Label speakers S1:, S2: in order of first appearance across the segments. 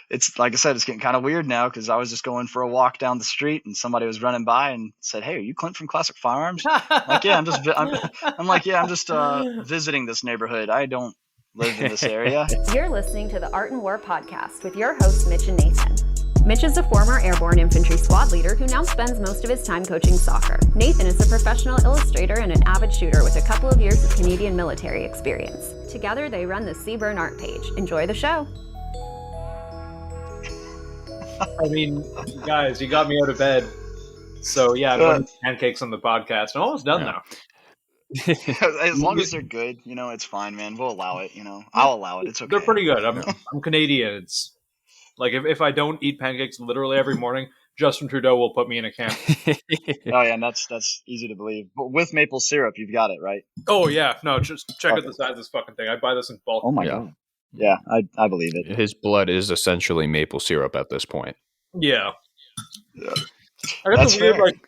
S1: it's like I said, it's getting kind of weird now because I was just going for a walk down the street and somebody was running by and said, "Hey, are you Clint from Classic Firearms?" Like, yeah, I'm like, yeah, I'm just visiting this neighborhood. I don't live in this area.
S2: You're listening to the Art and War podcast with your hosts, Mitch and Nathan. Mitch is a former airborne infantry squad leader who now spends most of his time coaching soccer. Nathan is a professional illustrator and an avid shooter with a couple of years of Canadian military experience. Together, they run the Seaburn art page. Enjoy the show.
S3: I mean, guys, you got me out of bed. So, yeah, I'm running pancakes on the podcast. I'm almost done now.
S1: As long as they're good, it's fine, man. We'll allow it, I'll allow it. It's okay.
S3: They're pretty good. I'm Canadian. It's like if I don't eat pancakes literally every morning, Justin Trudeau will put me in a camp.
S1: Oh, yeah, and that's easy to believe. But with maple syrup, you've got it, right?
S3: Oh, yeah. No, just check out the size of this fucking thing. I buy this in bulk.
S1: Oh, my God. Yeah, I believe it.
S4: His blood is essentially maple syrup at this point.
S3: Yeah. I got the weird,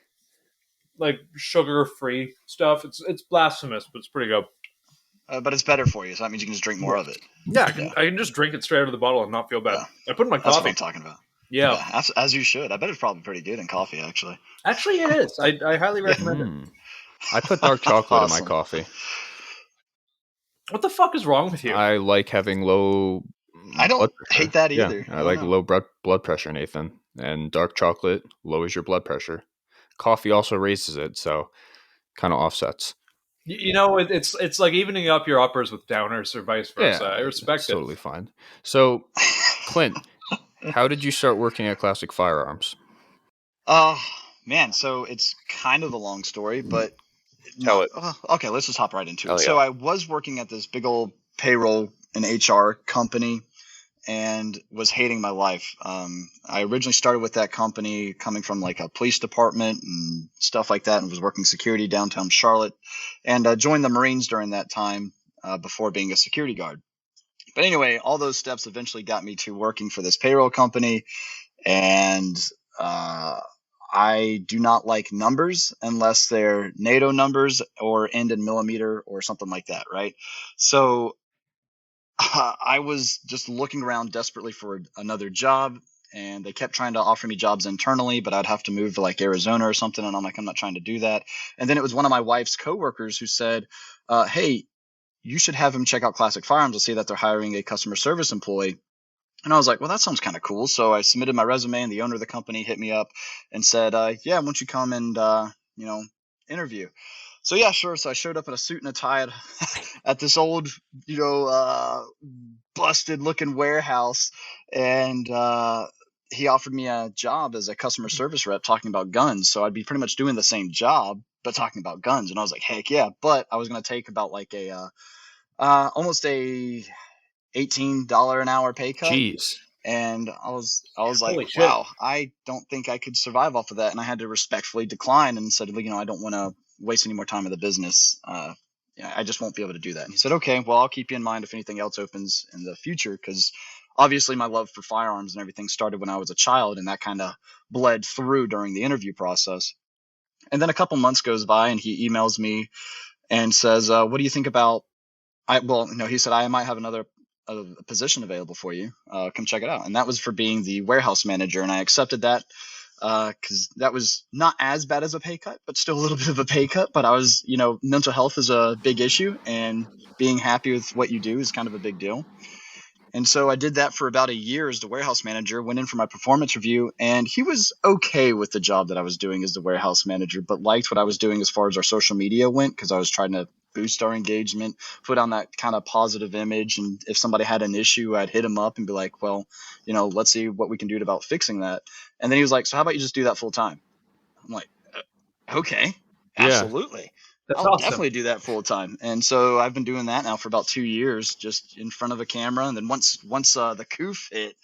S3: like sugar-free stuff. It's blasphemous, but it's pretty good.
S1: But it's better for you, so that means you can just drink more of it.
S3: Yeah, I can just drink it straight out of the bottle and not feel bad. I put it in my coffee.
S1: That's what I'm talking about.
S3: Yeah.
S1: As you should. I bet it's probably pretty good in coffee, actually.
S3: Actually, it is. I highly recommend it.
S4: I put dark chocolate in my coffee.
S3: What the fuck is wrong with you?
S4: I like having low...
S1: I don't hate that either.
S4: Yeah, I like low blood pressure, Nathan. And dark chocolate lowers your blood pressure. Coffee also raises it, so kind of offsets.
S3: It's like evening up your uppers with downers or vice versa.
S4: Yeah,
S3: I respect it.
S4: Totally fine. So, Clint, how did you start working at Classic Firearms?
S1: Man, so it's kind of a long story, but...
S4: Tell it.
S1: Okay, let's just hop right into it.
S4: Yeah.
S1: So I was working at this big old payroll and HR company and was hating my life. I originally started with that company coming from like a police department and stuff like that and was working security downtown Charlotte and joined the Marines during that time before being a security guard. But anyway, all those steps eventually got me to working for this payroll company, and I do not like numbers unless they're NATO numbers or end in millimeter or something like that, right? So I was just looking around desperately for another job, and they kept trying to offer me jobs internally, but I'd have to move to like Arizona or something, and I'm like, I'm not trying to do that. And then it was one of my wife's coworkers who said, hey, you should have him check out Classic Firearms to see that they're hiring a customer service employee. And I was like, well, that sounds kind of cool. So I submitted my resume, and the owner of the company hit me up and said, yeah, why don't you come and, interview? So yeah, sure. So I showed up in a suit and a tie at this old, busted looking warehouse. And he offered me a job as a customer service rep talking about guns. So I'd be pretty much doing the same job, but talking about guns. And I was like, heck yeah. But I was going to take about like almost a $18 an hour pay cut.
S4: Jeez.
S1: And I was like, wow, I don't think I could survive off of that. And I had to respectfully decline and said, I don't want to waste any more time in the business. I just won't be able to do that. And he said, okay, well, I'll keep you in mind if anything else opens in the future, because obviously my love for firearms and everything started when I was a child, and that kind of bled through during the interview process. And then a couple months goes by, and he emails me and says, what do you think about he said, I might have another position available for you. Come check it out. And that was for being the warehouse manager. And I accepted that because that was not as bad as a pay cut, but still a little bit of a pay cut. But I was, mental health is a big issue, and being happy with what you do is kind of a big deal. And so I did that for about a year as the warehouse manager, went in for my performance review, and he was okay with the job that I was doing as the warehouse manager, but liked what I was doing as far as our social media went, because I was trying to boost our engagement, put on that kind of positive image. And if somebody had an issue, I'd hit him up and be like, well, let's see what we can do about fixing that. And then he was like, so how about you just do that full time? I'm like, okay, absolutely. Yeah.
S3: That's
S1: I'll
S3: awesome.
S1: Definitely do that full time. And so I've been doing that now for about 2 years, just in front of a camera. And then once the coof hit,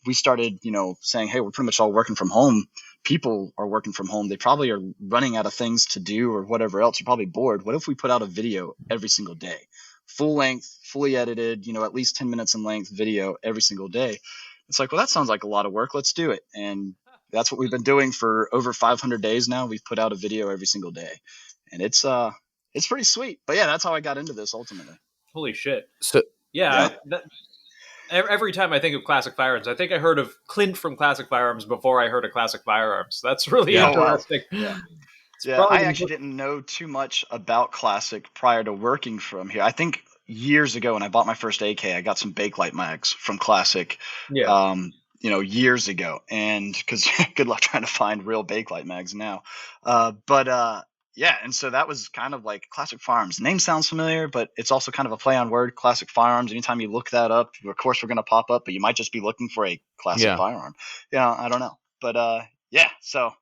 S1: we started, saying, hey, we're pretty much all working from home. People are working from home. They probably are running out of things to do or whatever else. You're probably bored. What if we put out a video every single day? Full length, fully edited, at least 10 minutes in length video every single day. It's like, well, that sounds like a lot of work. Let's do it. And that's what we've been doing for over 500 days now. We've put out a video every single day. And it's pretty sweet. But yeah, that's how I got into this ultimately.
S3: Holy shit.
S4: So
S3: yeah. Every time I think of Classic Firearms, I think I heard of Clint from Classic Firearms before I heard of Classic Firearms. That's really interesting.
S1: Wow. Yeah, I actually didn't know too much about Classic prior to working from here. I think years ago when I bought my first AK, I got some Bakelite mags from Classic.
S3: Yeah.
S1: Years ago, and because good luck trying to find real Bakelite mags now. Yeah, and so that was kind of like Classic Firearms. Name sounds familiar, but it's also kind of a play on word. Classic Firearms. Anytime you look that up, of course we're going to pop up, but you might just be looking for a classic firearm. I don't know, but yeah. So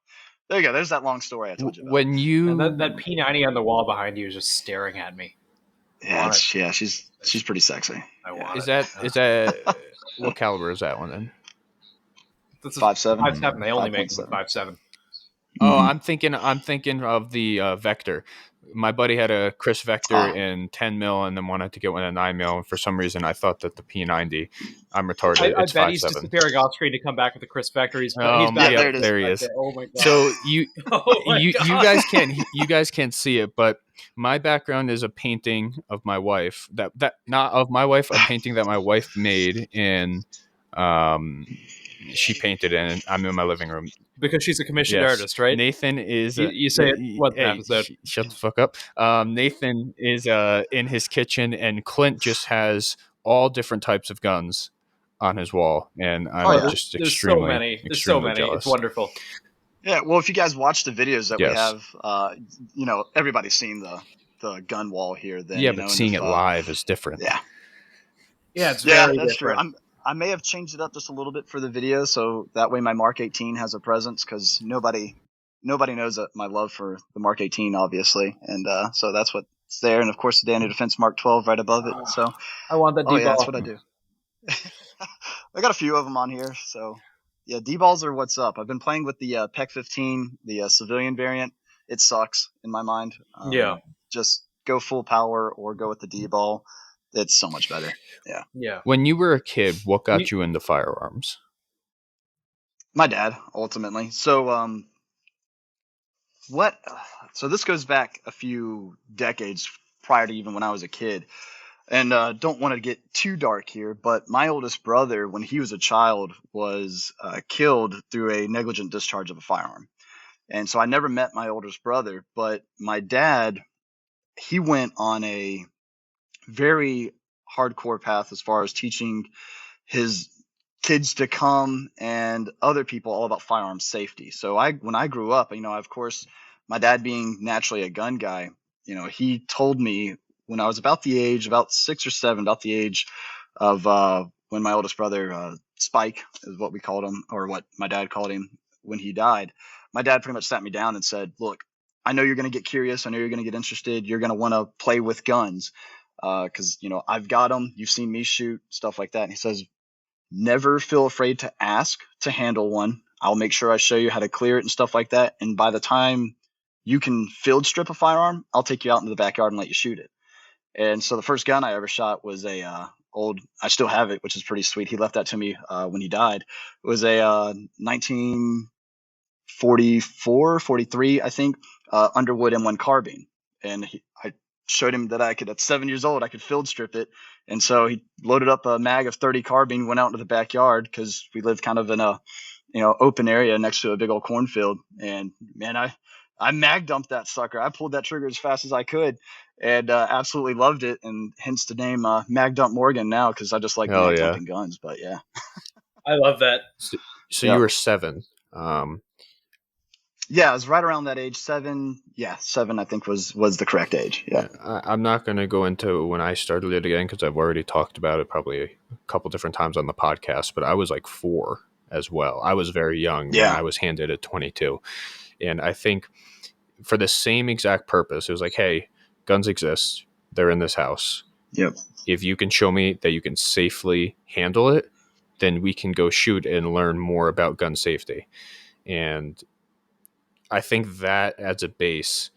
S1: there you go. There's that long story I told you about.
S4: When you
S3: and that P90 on the wall behind you is just staring at me.
S1: Yeah, she's pretty sexy.
S3: I want
S4: is that what caliber is that one then?
S3: That's
S1: 5.7.
S3: 5.7. They only make 5.7.
S4: Oh, I'm thinking of the Vector. My buddy had a Chris Vector in 10 mil and then wanted to get one at 9 mil. And for some reason, I thought that the P90. I'm retarded.
S3: I
S4: it's
S3: bet
S4: 5.7.
S3: he's disappearing off screen to come back with the Chris Vector. He's back.
S1: Yeah,
S4: there he is.
S3: Oh my god!
S4: So you guys can't see it, but my background is a painting of my wife. That not of my wife, a painting that my wife made in. She painted it, and I'm in my living room.
S3: Because she's a commissioned artist, right?
S4: Nathan is...
S3: You say it once an episode.
S4: Shut the fuck up. Nathan is in his kitchen, and Clint just has all different types of guns on his wall, and I'm just
S3: there's
S4: extremely,
S3: so many. There's
S4: extremely
S3: so many.
S4: jealous.
S3: It's wonderful.
S1: Yeah, well, if you guys watch the videos that we have, everybody's seen the gun wall here. Then,
S4: but seeing it live is different.
S1: Yeah.
S3: Yeah, it's very
S1: that's
S3: different.
S1: true. I may have changed it up just a little bit for the video, so that way my Mark 18 has a presence, because nobody knows my love for the Mark 18, obviously, and so that's what's there, and of course the Daniel Defense Mark 12 right above it. So
S3: I want that D-ball.
S1: Yeah, that's what I do. I got a few of them on here, so yeah, D-balls are what's up. I've been playing with the PEC 15, the civilian variant. It sucks in my mind. Just go full power or go with the D-ball. It's so much better.
S3: Yeah.
S4: When you were a kid, what got you into firearms?
S1: My dad, ultimately. So, So this goes back a few decades prior to even when I was a kid. And don't want to get too dark here, but my oldest brother, when he was a child, was killed through a negligent discharge of a firearm. And so I never met my oldest brother, but my dad, he went on a very hardcore path as far as teaching his kids to come and other people all about firearms safety. So when I grew up, of course, my dad being naturally a gun guy, he told me when I was about 6 or 7, about the age of when my oldest brother, Spike is what we called him, or what my dad called him when he died. My dad pretty much sat me down and said, look, I know you're going to get curious. I know you're going to get interested. You're going to want to play with guns. Because I've got them. You've seen me shoot, stuff like that. And he says, never feel afraid to ask to handle one. I'll make sure I show you how to clear it and stuff like that. And by the time you can field strip a firearm, I'll take you out into the backyard and let you shoot it. And so the first gun I ever shot was I still have it, which is pretty sweet. He left that to me when he died. It was a 1944, 43, I think, Underwood M1 carbine. And I showed him that at 7 years old, I could field strip it. And so he loaded up a mag of 30 carbine, went out into the backyard, because we lived kind of in a, open area next to a big old cornfield. And man, I mag dumped that sucker. I pulled that trigger as fast as I could, and absolutely loved it. And hence the name Mag Dump Morgan now, because I just like mag dumping guns. But yeah,
S3: I love that.
S4: So you were 7.
S1: Yeah, I was right around that age. 7. Yeah, 7 I think was the correct age. Yeah.
S4: I'm not going to go into when I started it again, because I've already talked about it probably a couple different times on the podcast, but I was like 4 as well. I was very young when I was handed at 22. And I think for the same exact purpose, it was like, hey, guns exist. They're in this house.
S1: Yep.
S4: If you can show me that you can safely handle it, then we can go shoot and learn more about gun safety. And I think that as a base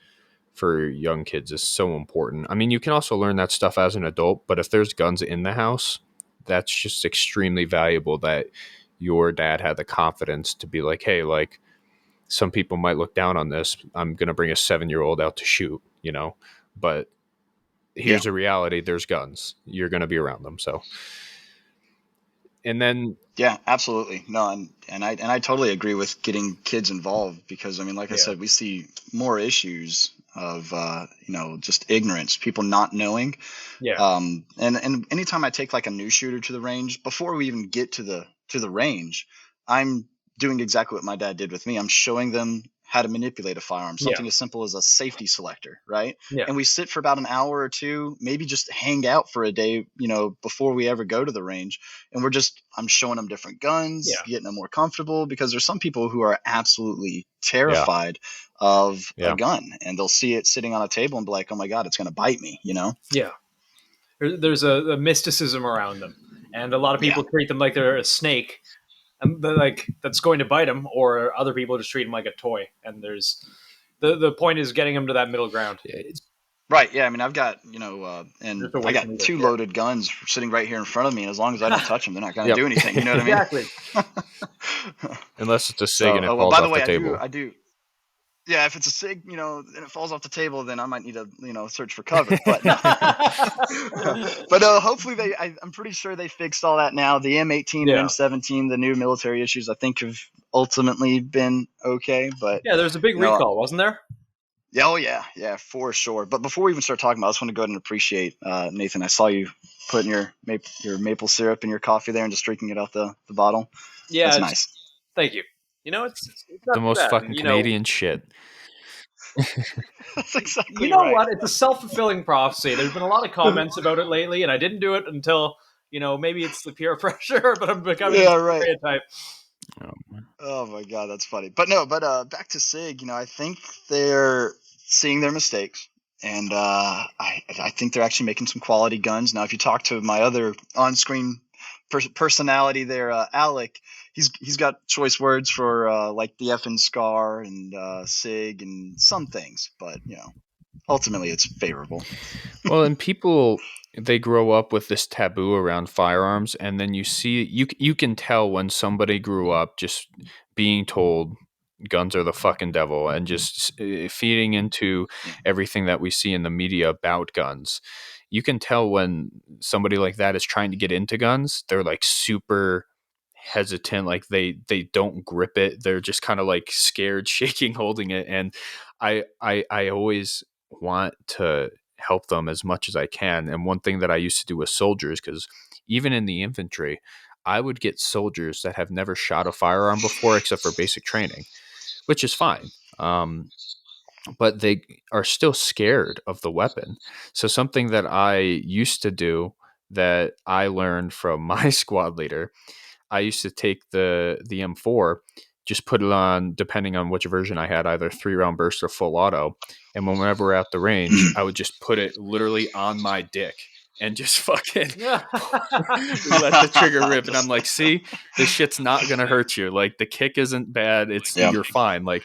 S4: for young kids is so important. I mean, you can also learn that stuff as an adult, but if there's guns in the house, that's just extremely valuable that your dad had the confidence to be like, hey, like, some people might look down on this. I'm going to bring a 7-year-old out to shoot, but here's the reality. There's guns. You're going to be around them. So And then
S1: yeah, absolutely. No, and I totally agree with getting kids involved, because I mean, like I said, we see more issues of just ignorance, people not knowing. And anytime I take like a new shooter to the range, before we even get to the range, I'm doing exactly what my dad did with me. I'm showing them how to manipulate a firearm, something as simple as a safety selector, right? And we sit for about an hour or two, maybe just hang out for a day, before we ever go to the range. And I'm showing them different guns, getting them more comfortable, because there's some people who are absolutely terrified of a gun, and they'll see it sitting on a table and be like, oh my God, it's going to bite me,
S3: Yeah. There's a mysticism around them. And a lot of people treat them like they're a snake, and like that's going to bite them, or other people just treat them like a toy. And there's the point is getting them to that middle ground.
S1: Right. Yeah. I mean, I've got, and I got two loaded guns sitting right here in front of me. And as long as I don't touch them, they're not going to do anything. You know what I mean?
S3: Exactly.
S4: Unless it's a SIG and it falls off the table.
S1: I do. Yeah, if it's a SIG, and it falls off the table, then I might need to, search for cover. But but hopefully I'm pretty sure they fixed all that now. The M18 and M17, the new military issues, I think have ultimately been okay. But
S3: yeah, there's a big recall, wasn't there?
S1: Yeah, oh yeah, for sure. But before we even start talking about it, I just want to go ahead and appreciate Nathan. I saw you putting your maple syrup in your coffee there and just drinking it out the bottle. Yeah, that's nice.
S3: Thank you. It's
S4: the most fucking Canadian shit.
S1: That's exactly
S3: right. What? It's a self-fulfilling prophecy. There's been a lot of comments about it lately, and I didn't do it until, maybe it's the peer pressure, but I'm becoming a stereotype.
S1: Oh my God, that's funny. But back to SIG, I think they're seeing their mistakes, and I think they're actually making some quality guns. Now, if you talk to my other on-screen personality there, Alec, he's got choice words for like the F and SCAR and SIG and some things, but ultimately it's favorable.
S4: Well, and people, they grow up with this taboo around firearms, and then you can tell when somebody grew up just being told guns are the fucking devil and just feeding into everything that we see in the media about guns. You can tell when somebody like that is trying to get into guns, they're like super hesitant, like they don't grip it. They're just kind of like scared, shaking, holding it. And I always want to help them as much as I can. And one thing that I used to do with soldiers, because even in the infantry, I would get soldiers that have never shot a firearm before except for basic training, which is fine. But they are still scared of the weapon. So something that I used to do that I learned from my squad leader, I used to take the M4, just put it on, depending on which version I had, either 3-round burst or full auto. And whenever we're at the range, I would just put it literally on my dick and just fucking let the trigger rip. And I'm like, see, this shit's not going to hurt you. Like, the kick isn't bad. You're fine. Like,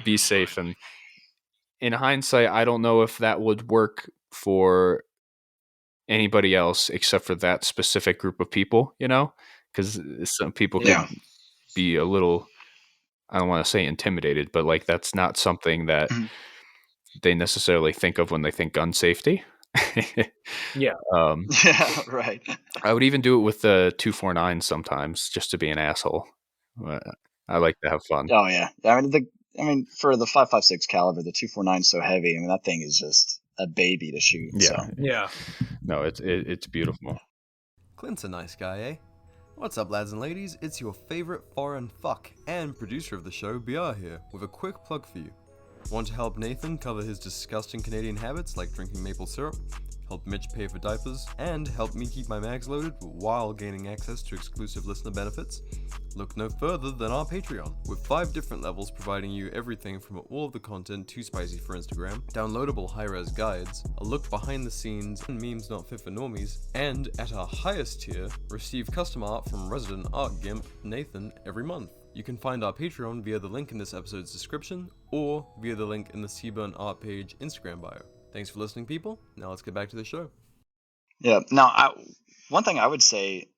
S4: be safe. And in hindsight, I don't know if that would work for anybody else except for that specific group of people, because some people can be a little, I don't want to say intimidated, but like that's not something that they necessarily think of when they think gun safety.
S1: Right.
S4: I would even do it with the 249 sometimes, just to be an asshole. I like to have fun.
S1: Oh yeah. I mean, for the 5.56 caliber, the 249 is so heavy. I mean, that thing is just a baby to shoot.
S4: Yeah.
S1: So.
S3: Yeah.
S4: No, it's beautiful.
S5: Clint's a nice guy, eh? What's up, lads and ladies? It's your favorite foreign fuck and producer of the show, BR here, with a quick plug for you. Want to help Nathan cover his disgusting Canadian habits like drinking maple syrup, help Mitch pay for diapers, and help me keep my mags loaded while gaining access to exclusive listener benefits? Look no further than our Patreon, with 5 different levels providing you everything from all of the content too spicy for Instagram, downloadable high-res guides, a look behind the scenes and memes not fit for normies, and at our highest tier, receive custom art from resident art gimp Nathan every month. You can find our Patreon via the link in this episode's description, or via the link in the Seaburn Art page Instagram bio. Thanks for listening, people. Now let's get back to the show.
S1: Yeah. Now, one thing I would say,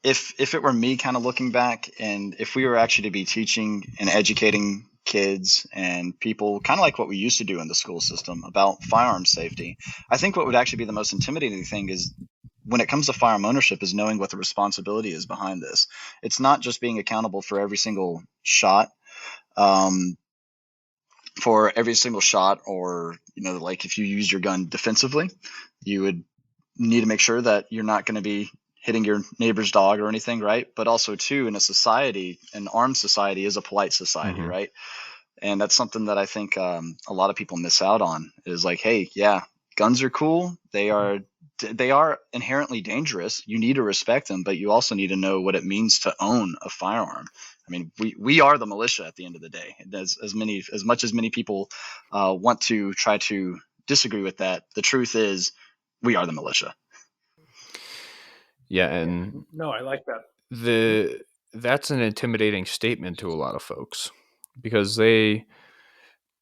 S1: if it were me kind of looking back, and if we were actually to be teaching and educating kids and people kind of like what we used to do in the school system about firearm safety, I think what would actually be the most intimidating thing is when it comes to firearm ownership is knowing what the responsibility is behind this. It's not just being accountable for every single shot. For every single shot, or like if you use your gun defensively, you would need to make sure that you're not going to be hitting your neighbor's dog or anything, right? But also too, in a society, an armed society is a polite society,
S4: Mhm.
S1: right? And that's something that I think a lot of people miss out on, is like, hey, yeah, guns are cool. They are inherently dangerous. You need to respect them, but you also need to know what it means to own a firearm. I mean, we are the militia at the end of the day. As much as many people want to try to disagree with that, the truth is we are the militia.
S4: Yeah, and
S3: no, I like that.
S4: That's an intimidating statement to a lot of folks, because they,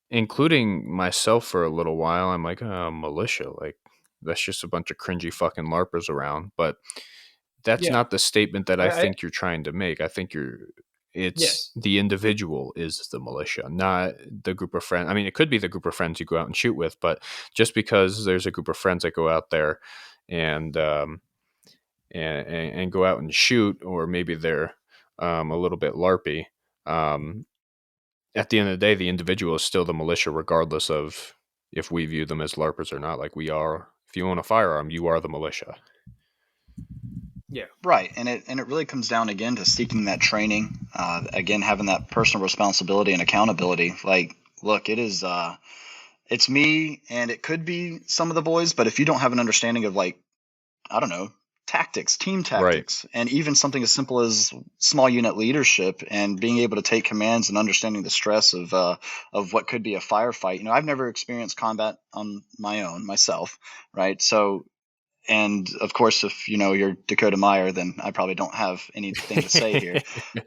S4: including myself for a little while, I'm like, oh, militia, like that's just a bunch of cringy fucking LARPers around. But that's not the statement that I think you're trying to make. I think it's the individual is the militia, not the group of friends. I mean, it could be the group of friends you go out and shoot with, but just because there's a group of friends that go out there and and go out and shoot, or maybe they're a little bit LARPy, at the end of the day, the individual is still the militia, regardless of if we view them as LARPers or not. Like we are, if you own a firearm, you are the militia.
S3: Yeah.
S1: Right. And it really comes down again to seeking that training, again, having that personal responsibility and accountability. Like, look, it's me, and it could be some of the boys, but if you don't have an understanding of, like, I don't know, tactics, team tactics, and even something as simple as small unit leadership and being able to take commands and understanding the stress of what could be a firefight. I've never experienced combat on my own myself, right? So, and of course, if you're Dakota Meyer, then I probably don't have anything to say here.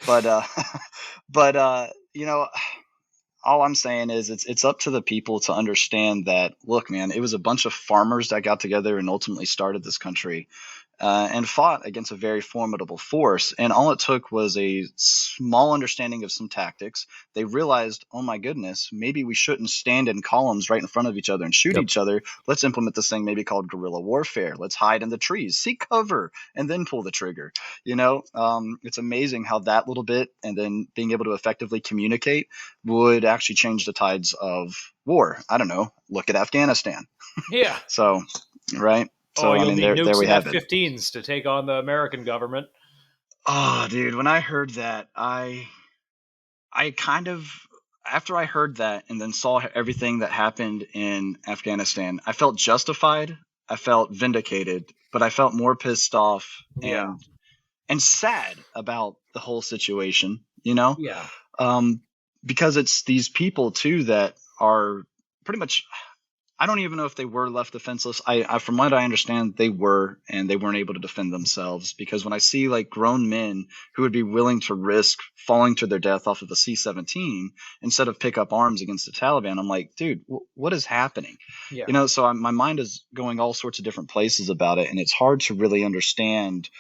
S1: But all I'm saying is it's up to the people to understand that, look, man, it was a bunch of farmers that got together and ultimately started this country, and fought against a very formidable force. And all it took was a small understanding of some tactics. They realized, oh my goodness, maybe we shouldn't stand in columns right in front of each other and shoot each other. Let's implement this thing maybe called guerrilla warfare. Let's hide in the trees, seek cover, and then pull the trigger. It's amazing how that little bit, and then being able to effectively communicate, would actually change the tides of war. I don't know. Look at Afghanistan.
S3: Yeah.
S1: So, right. So,
S3: you'll need nukes
S1: there we have
S3: and F-15s to take on the American government.
S1: Oh, dude, when I heard that, I kind of, after I heard that and then saw everything that happened in Afghanistan, I felt justified. I felt vindicated, but I felt more pissed off and sad about the whole situation,
S3: Yeah.
S1: Because it's these people too that are pretty much, I don't even know if they were left defenseless. I from what I understand, they were, and they weren't able to defend themselves. Because when I see like grown men who would be willing to risk falling to their death off of a C-17 instead of pick up arms against the Taliban, I'm like, dude, what is happening?
S3: Yeah.
S1: So my mind is going all sorts of different places about it, and it's hard to really understand.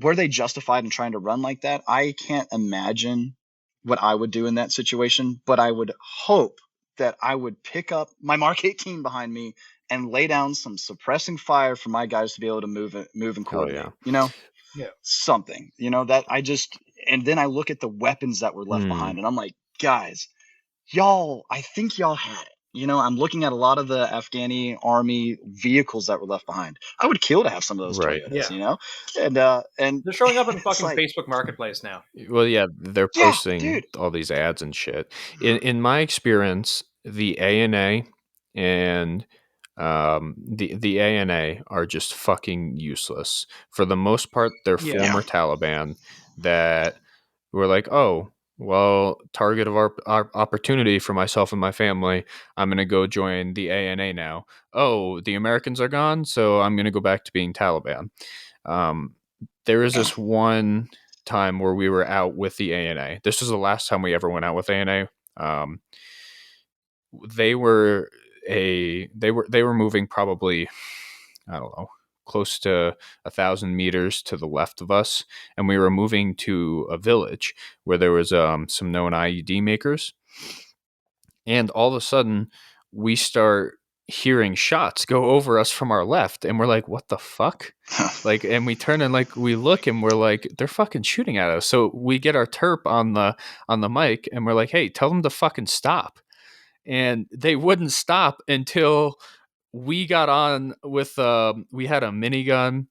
S1: Were they justified in trying to run like that? I can't imagine what I would do in that situation, but I would hope that I would pick up my Mark 18 behind me and lay down some suppressing fire for my guys to be able to move and coordinate. Something. That I just, and then I look at the weapons that were left behind, and I'm like, guys, I think y'all had it. I'm looking at a lot of the Afghani army vehicles that were left behind. I would kill to have some of those Toyotas, and
S3: they're showing up in fucking Facebook Marketplace now.
S4: Well, yeah, they're posting all these ads and shit. In my experience, the ANA and the ANA are just fucking useless. For the most part, they're former Taliban that were like, oh, well, target of our opportunity for myself and my family, I'm going to go join the ANA now. Oh, the Americans are gone, so I'm going to go back to being Taliban. There is this one time where we were out with the ANA. This was the last time we ever went out with ANA. They were moving probably, I don't know, close to 1,000 meters to the left of us, and we were moving to a village where there was some known IED makers. And all of a sudden, we start hearing shots go over us from our left, and we're like, what the fuck? Like, and we turn and like we look and we're like, they're fucking shooting at us. So we get our terp on the mic and we're like, hey, tell them to fucking stop. And they wouldn't stop until we got on with we had a minigun,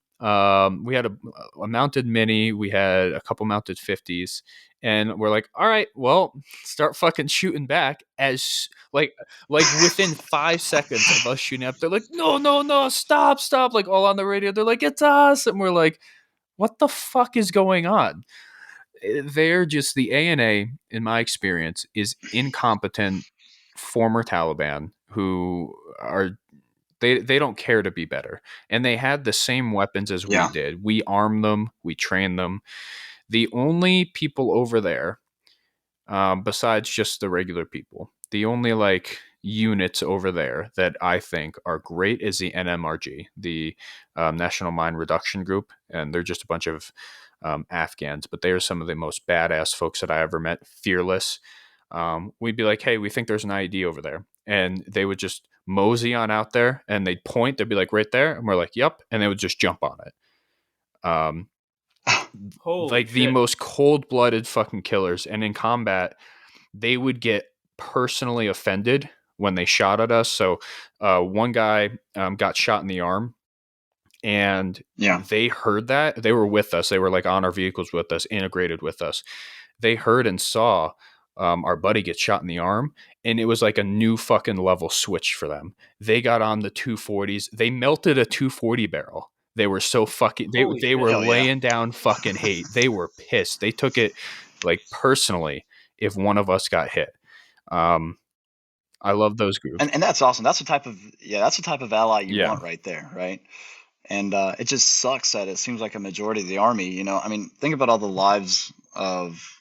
S4: we had a mounted mini, we had a couple mounted 50s, and we're like, all right, well, start fucking shooting back. As like within 5 seconds of us shooting up, they're like, no, stop, like all on the radio. They're like, it's us. And we're like, what the fuck is going on? They're just, the ANA, in my experience, is incompetent former Taliban who are, they don't care to be better. And they had the same weapons as we did. We armed them, we trained them. The only people over there, besides just the regular people, the only like units over there that I think are great is the NMRG, the National Mine Reduction Group. And they're just a bunch of Afghans, but they are some of the most badass folks that I ever met. Fearless. We'd be like, hey, we think there's an IED over there. And they would just mosey on out there and they'd point, they'd be like, right there. And we're like, yep. And they would just jump on it. Like shit. The most cold-blooded fucking killers. And in combat, they would get personally offended when they shot at us. So one guy got shot in the arm. And they heard that. They were with us. They were like on our vehicles with us, integrated with us. They heard and saw our buddy get shot in the arm, and it was like a new fucking level switch for them. They got on the 240s. They melted a 240 barrel. They were so fucking, they were laying down fucking hate. They were pissed. They took it like personally if one of us got hit. I love those groups.
S1: And that's awesome. That's the type of ally you want right there, right? And it just sucks that it seems like a majority of the Army, you know, I mean, think about all the lives of,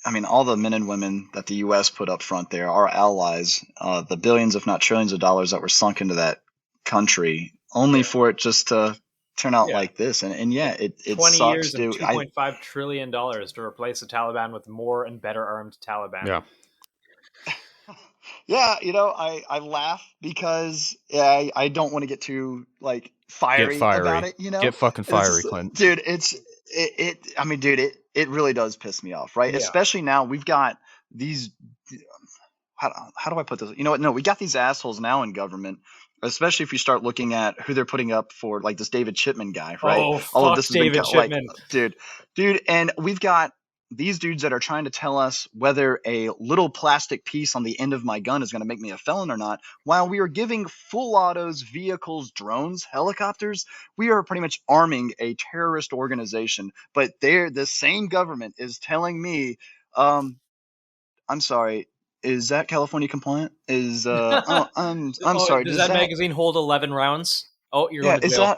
S1: I mean, all the men and women that the U.S. put up front there, our allies, the billions, if not trillions of dollars that were sunk into that country, only for it just to turn out like this. And it
S3: 20
S1: sucks,
S3: years and
S1: dude.
S3: $2.5 trillion to replace the Taliban with more and better armed Taliban.
S4: Yeah.
S1: Yeah, you know, I laugh because I don't want to get too like fiery about it, you know.
S4: Get fucking fiery, Clint.
S1: Dude, I mean, dude, it really does piss me off, right? Yeah. Especially now we've got these how do I put this? You know what? No, we got these assholes now in government, especially if you start looking at who they're putting up for like this David Chipman guy, right?
S3: Oh, all of this David Chipman.
S1: Like, dude, and we've got these dudes that are trying to tell us whether a little plastic piece on the end of my gun is going to make me a felon or not, while we are giving full autos, vehicles, drones, helicopters. We are pretty much arming a terrorist organization, but the same government is telling me, I'm sorry, is that California compliant? I'm sorry.
S3: Does that magazine hold 11 rounds? Oh, you're going to jail.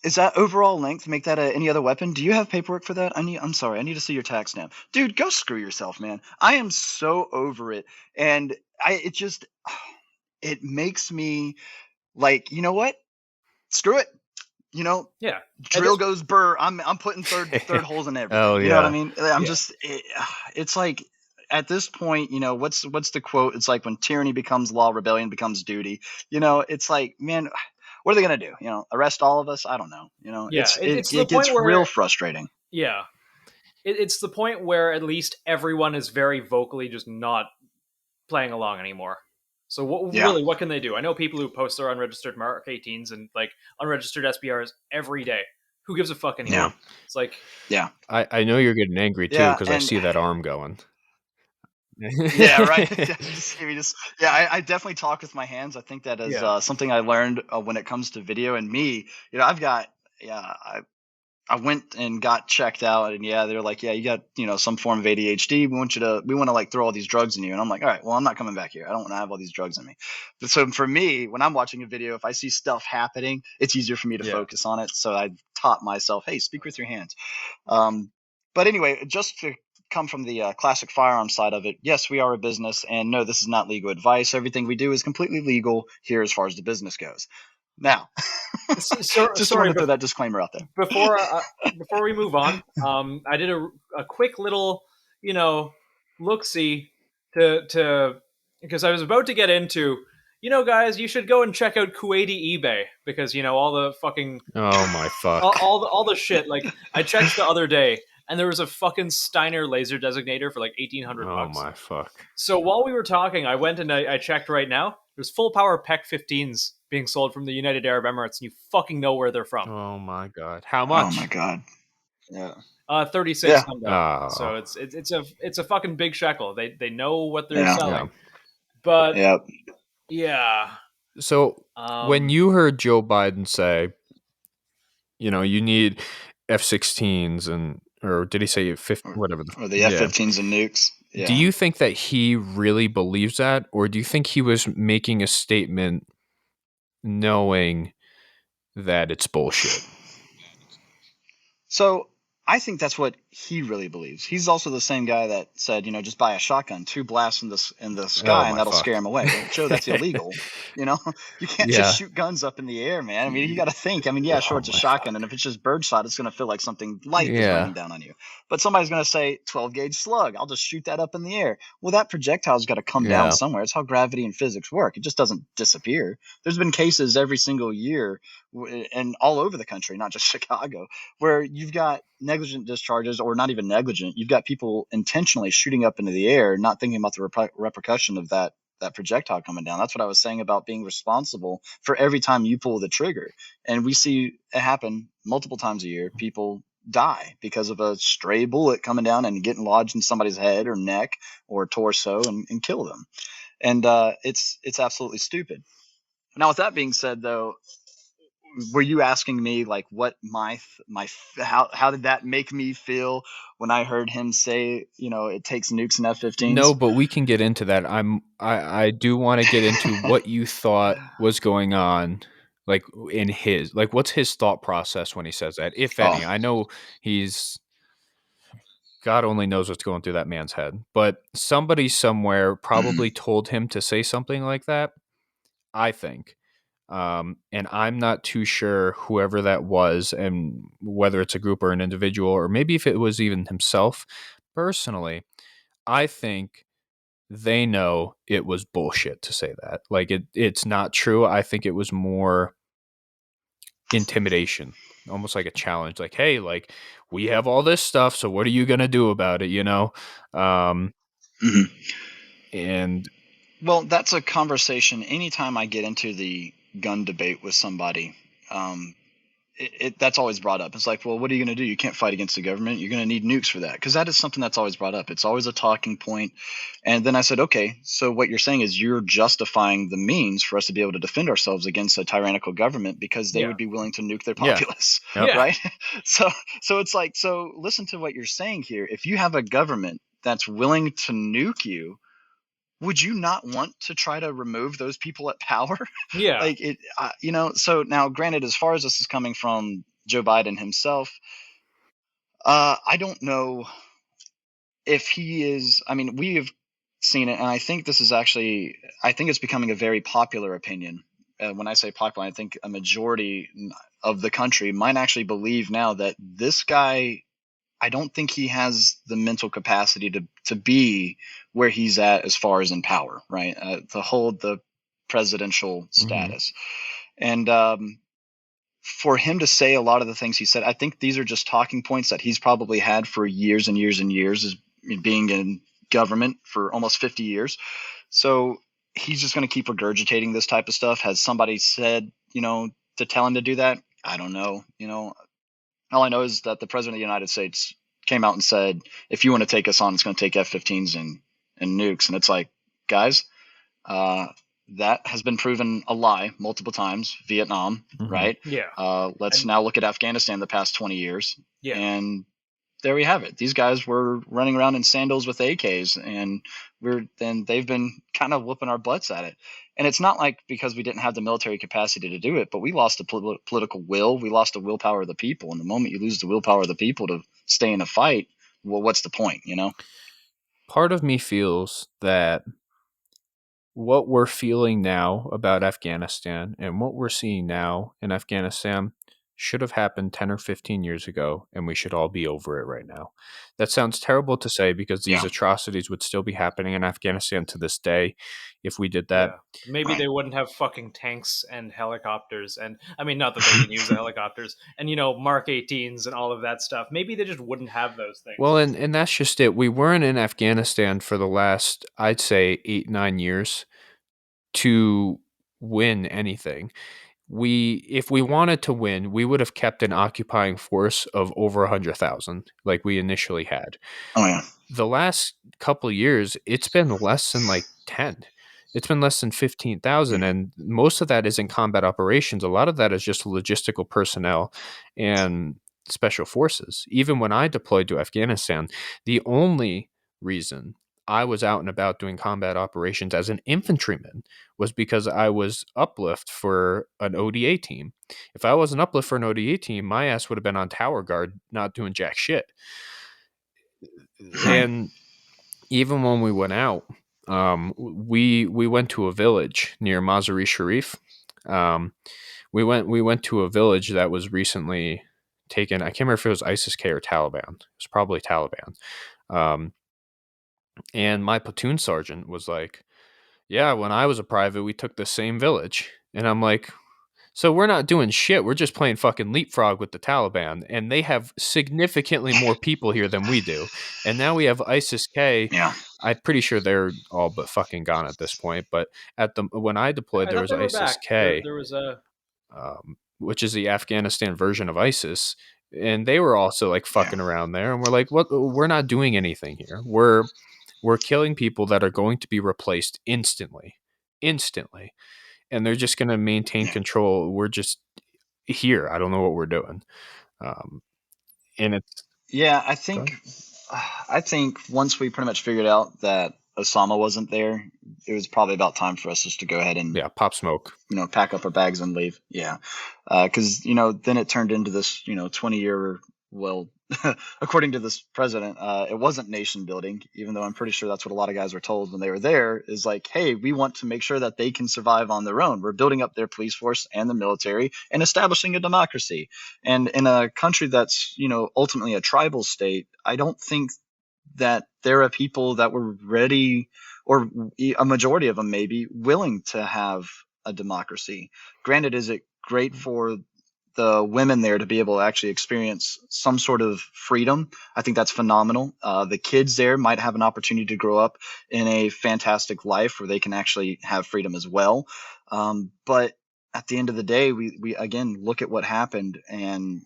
S1: Is that overall length make that any other weapon? Do you have paperwork for that? I'm sorry. I need to see your tax stamp. Dude, go screw yourself, man. I am so over it. And it makes me like, you know what? Screw it. You know, drill goes burr. I'm putting third holes in everything.
S4: Oh,
S1: you know what I mean? It's like, at this point, you know, what's the quote? It's like when tyranny becomes law, rebellion becomes duty. You know, it's like, man, what are they going to do? You know, arrest all of us? I don't know. You know, it gets real frustrating.
S3: Yeah. It's the point where at least everyone is very vocally just not playing along anymore. So what can they do? I know people who post their unregistered Mark 18s and like unregistered SBRs every day. Who gives a fuck anymore?
S1: Yeah.
S3: It's like,
S4: I know you're getting angry too because I see that arm going.
S1: Yeah, right. I definitely talk with my hands. I think that is something I learned when it comes to video. And me, you know, I went and got checked out, and they're like, you got, you know, some form of ADHD. We want to like throw all these drugs in you. And I'm like, all right, well, I'm not coming back here. I don't want to have all these drugs in me. But so for me, when I'm watching a video, if I see stuff happening, it's easier for me to focus on it. So I taught myself, hey, speak with your hands. But anyway, just to come from the Classic Firearms side of it, yes, we are a business, and no, this is not legal advice. Everything we do is completely legal here as far as the business goes. Now, just wanted to throw that disclaimer out there.
S3: Before we move on, I did a quick little, you know, look-see to because I was about to get into, guys, you should go and check out Kuwaiti eBay because all the fucking
S4: Oh my fuck.
S3: all the shit. Like I checked the other day, and there was a fucking Steiner laser designator for like $1,800.
S4: Oh my fuck.
S3: So while we were talking, I went and I checked right now. There's full power PEC 15s being sold from the United Arab Emirates, and you fucking know where they're from.
S4: Oh my god. How much?
S1: Oh my god. Yeah.
S3: 36
S1: Yeah.
S3: So it's a fucking big shekel. They know what they're
S1: Yeah.
S3: selling.
S4: Yeah.
S3: But
S1: Yep.
S3: yeah.
S4: So when you heard Joe Biden say, you need F-16s or did he say whatever?
S1: Or the F-15s and nukes. Yeah.
S4: Do you think that he really believes that, or do you think he was making a statement knowing that it's bullshit?
S1: So I think that's what he really believes. He's also the same guy that said, just buy a shotgun, 2 blasts in the sky, and that'll scare him away. Well, Joe, that's illegal. You can't just shoot guns up in the air, man. I mean, you got to think. I mean, yeah, sure, it's a shotgun, and if it's just birdshot, it's going to feel like something light is raining down on you. But somebody's going to say 12 gauge slug. I'll just shoot that up in the air. Well, that projectile's got to come down somewhere. It's how gravity and physics work. It just doesn't disappear. There's been cases every single year, and all over the country, not just Chicago, where you've got negligent discharges, or not even negligent. You've got people intentionally shooting up into the air, not thinking about the repercussion of that projectile coming down. That's what I was saying about being responsible for every time you pull the trigger. And we see it happen multiple times a year. People die because of a stray bullet coming down and getting lodged in somebody's head or neck or torso and kill them. And it's absolutely stupid. Now, with that being said, though, were you asking me like what how did that make me feel when I heard him say, it takes nukes and F-15s?
S4: No, but we can get into that. I do want to get into what you thought was going on, like in his, like what's his thought process when he says that, if any. I know God only knows what's going through that man's head, but somebody somewhere probably told him to say something like that, I think. And I'm not too sure whoever that was and whether it's a group or an individual, or maybe if it was even himself. Personally, I think they know it was bullshit to say that. Like it's not true. I think it was more intimidation, almost like a challenge. Like, hey, like we have all this stuff, so what are you gonna do about it? And
S1: well, that's a conversation. Anytime I get into the gun debate with somebody, that's always brought up. It's like, well, what are you going to do? You can't fight against the government. You're going to need nukes for that, because that is something that's always brought up. It's always a talking point. And then I said, okay, so what you're saying is you're justifying the means for us to be able to defend ourselves against a tyrannical government because they would be willing to nuke their populace, right? So it's like, so listen to what you're saying here. If you have a government that's willing to nuke you, would you not want to try to remove those people at power?
S3: Yeah.
S1: Like it, so now granted, as far as this is coming from Joe Biden himself, I don't know if he is, I mean, we have seen it, and I think this is actually, I think it's becoming a very popular opinion. When I say popular, I think a majority of the country might actually believe now that this guy, I don't think he has the mental capacity to be where he's at as far as in power, right? To hold the presidential status. And for him to say a lot of the things he said, I think these are just talking points that he's probably had for years and years and years, as being in government for almost 50 years. So he's just going to keep regurgitating this type of stuff. Has somebody said, to tell him to do that? I don't know. All I know is that the president of the United States came out and said, if you want to take us on, it's going to take F-15s and nukes. And it's like, guys, that has been proven a lie multiple times. Vietnam, right?
S3: Yeah.
S1: Let's now look at Afghanistan the past 20 years.
S3: Yeah.
S1: And there we have it. These guys were running around in sandals with AKs, and they've been kind of whooping our butts at it. And it's not like because we didn't have the military capacity to do it, but we lost the political will. We lost the willpower of the people. And the moment you lose the willpower of the people to stay in a fight, well, what's the point,
S4: Part of me feels that what we're feeling now about Afghanistan and what we're seeing now in Afghanistan should have happened 10 or 15 years ago, and we should all be over it right now. That sounds terrible to say because these atrocities would still be happening in Afghanistan to this day if we did that.
S3: Maybe they wouldn't have fucking tanks and helicopters, and I mean, not that they would use the helicopters, and Mark 18s and all of that stuff. Maybe they just wouldn't have those things.
S4: Well, and that's just it. We weren't in Afghanistan for the last, I'd say, 8-9 years to win anything. If we wanted to win, we would have kept an occupying force of over 100,000 like we initially had.
S1: Oh yeah.
S4: The last couple of years, it's been less than like 10. It's been less than 15,000, and most of that is in combat operations. A lot of that is just logistical personnel and special forces. Even when I deployed to Afghanistan, the only reason I was out and about doing combat operations as an infantryman was because I was uplift for an ODA team. If I wasn't uplift for an ODA team, my ass would have been on tower guard, not doing jack shit. And even when we went out, we went to a village near Mazar-e Sharif. We went to a village that was recently taken. I can't remember if it was ISIS-K or Taliban. It was probably Taliban. And my platoon sergeant was like, yeah, when I was a private, we took the same village. And I'm like, so we're not doing shit. We're just playing fucking leapfrog with the Taliban. And they have significantly more people here than we do. And now we have ISIS-K.
S1: Yeah.
S4: I'm pretty sure they're all but fucking gone at this point. But when I deployed, there was ISIS-K.
S3: There was a...
S4: which is the Afghanistan version of ISIS. And they were also like fucking around there. And we're like, what? We're not doing anything here. We're killing people that are going to be replaced instantly. And they're just going to maintain control. We're just here. I don't know what we're doing. And it's...
S1: Yeah, I think once we pretty much figured out that Osama wasn't there, it was probably about time for us just to go ahead and
S4: pop smoke.
S1: Pack up our bags and leave. Yeah, because then it turned into this 20-year. Well, according to this president, it wasn't nation building, even though I'm pretty sure that's what a lot of guys were told when they were there, is like, hey, we want to make sure that they can survive on their own. We're building up their police force and the military and establishing a democracy. And in a country that's, ultimately a tribal state, I don't think that there are people that were ready, or a majority of them maybe, willing to have a democracy. Granted, is it great for the women there to be able to actually experience some sort of freedom? I think that's phenomenal. The kids there might have an opportunity to grow up in a fantastic life where they can actually have freedom as well. But at the end of the day, we again look at what happened, and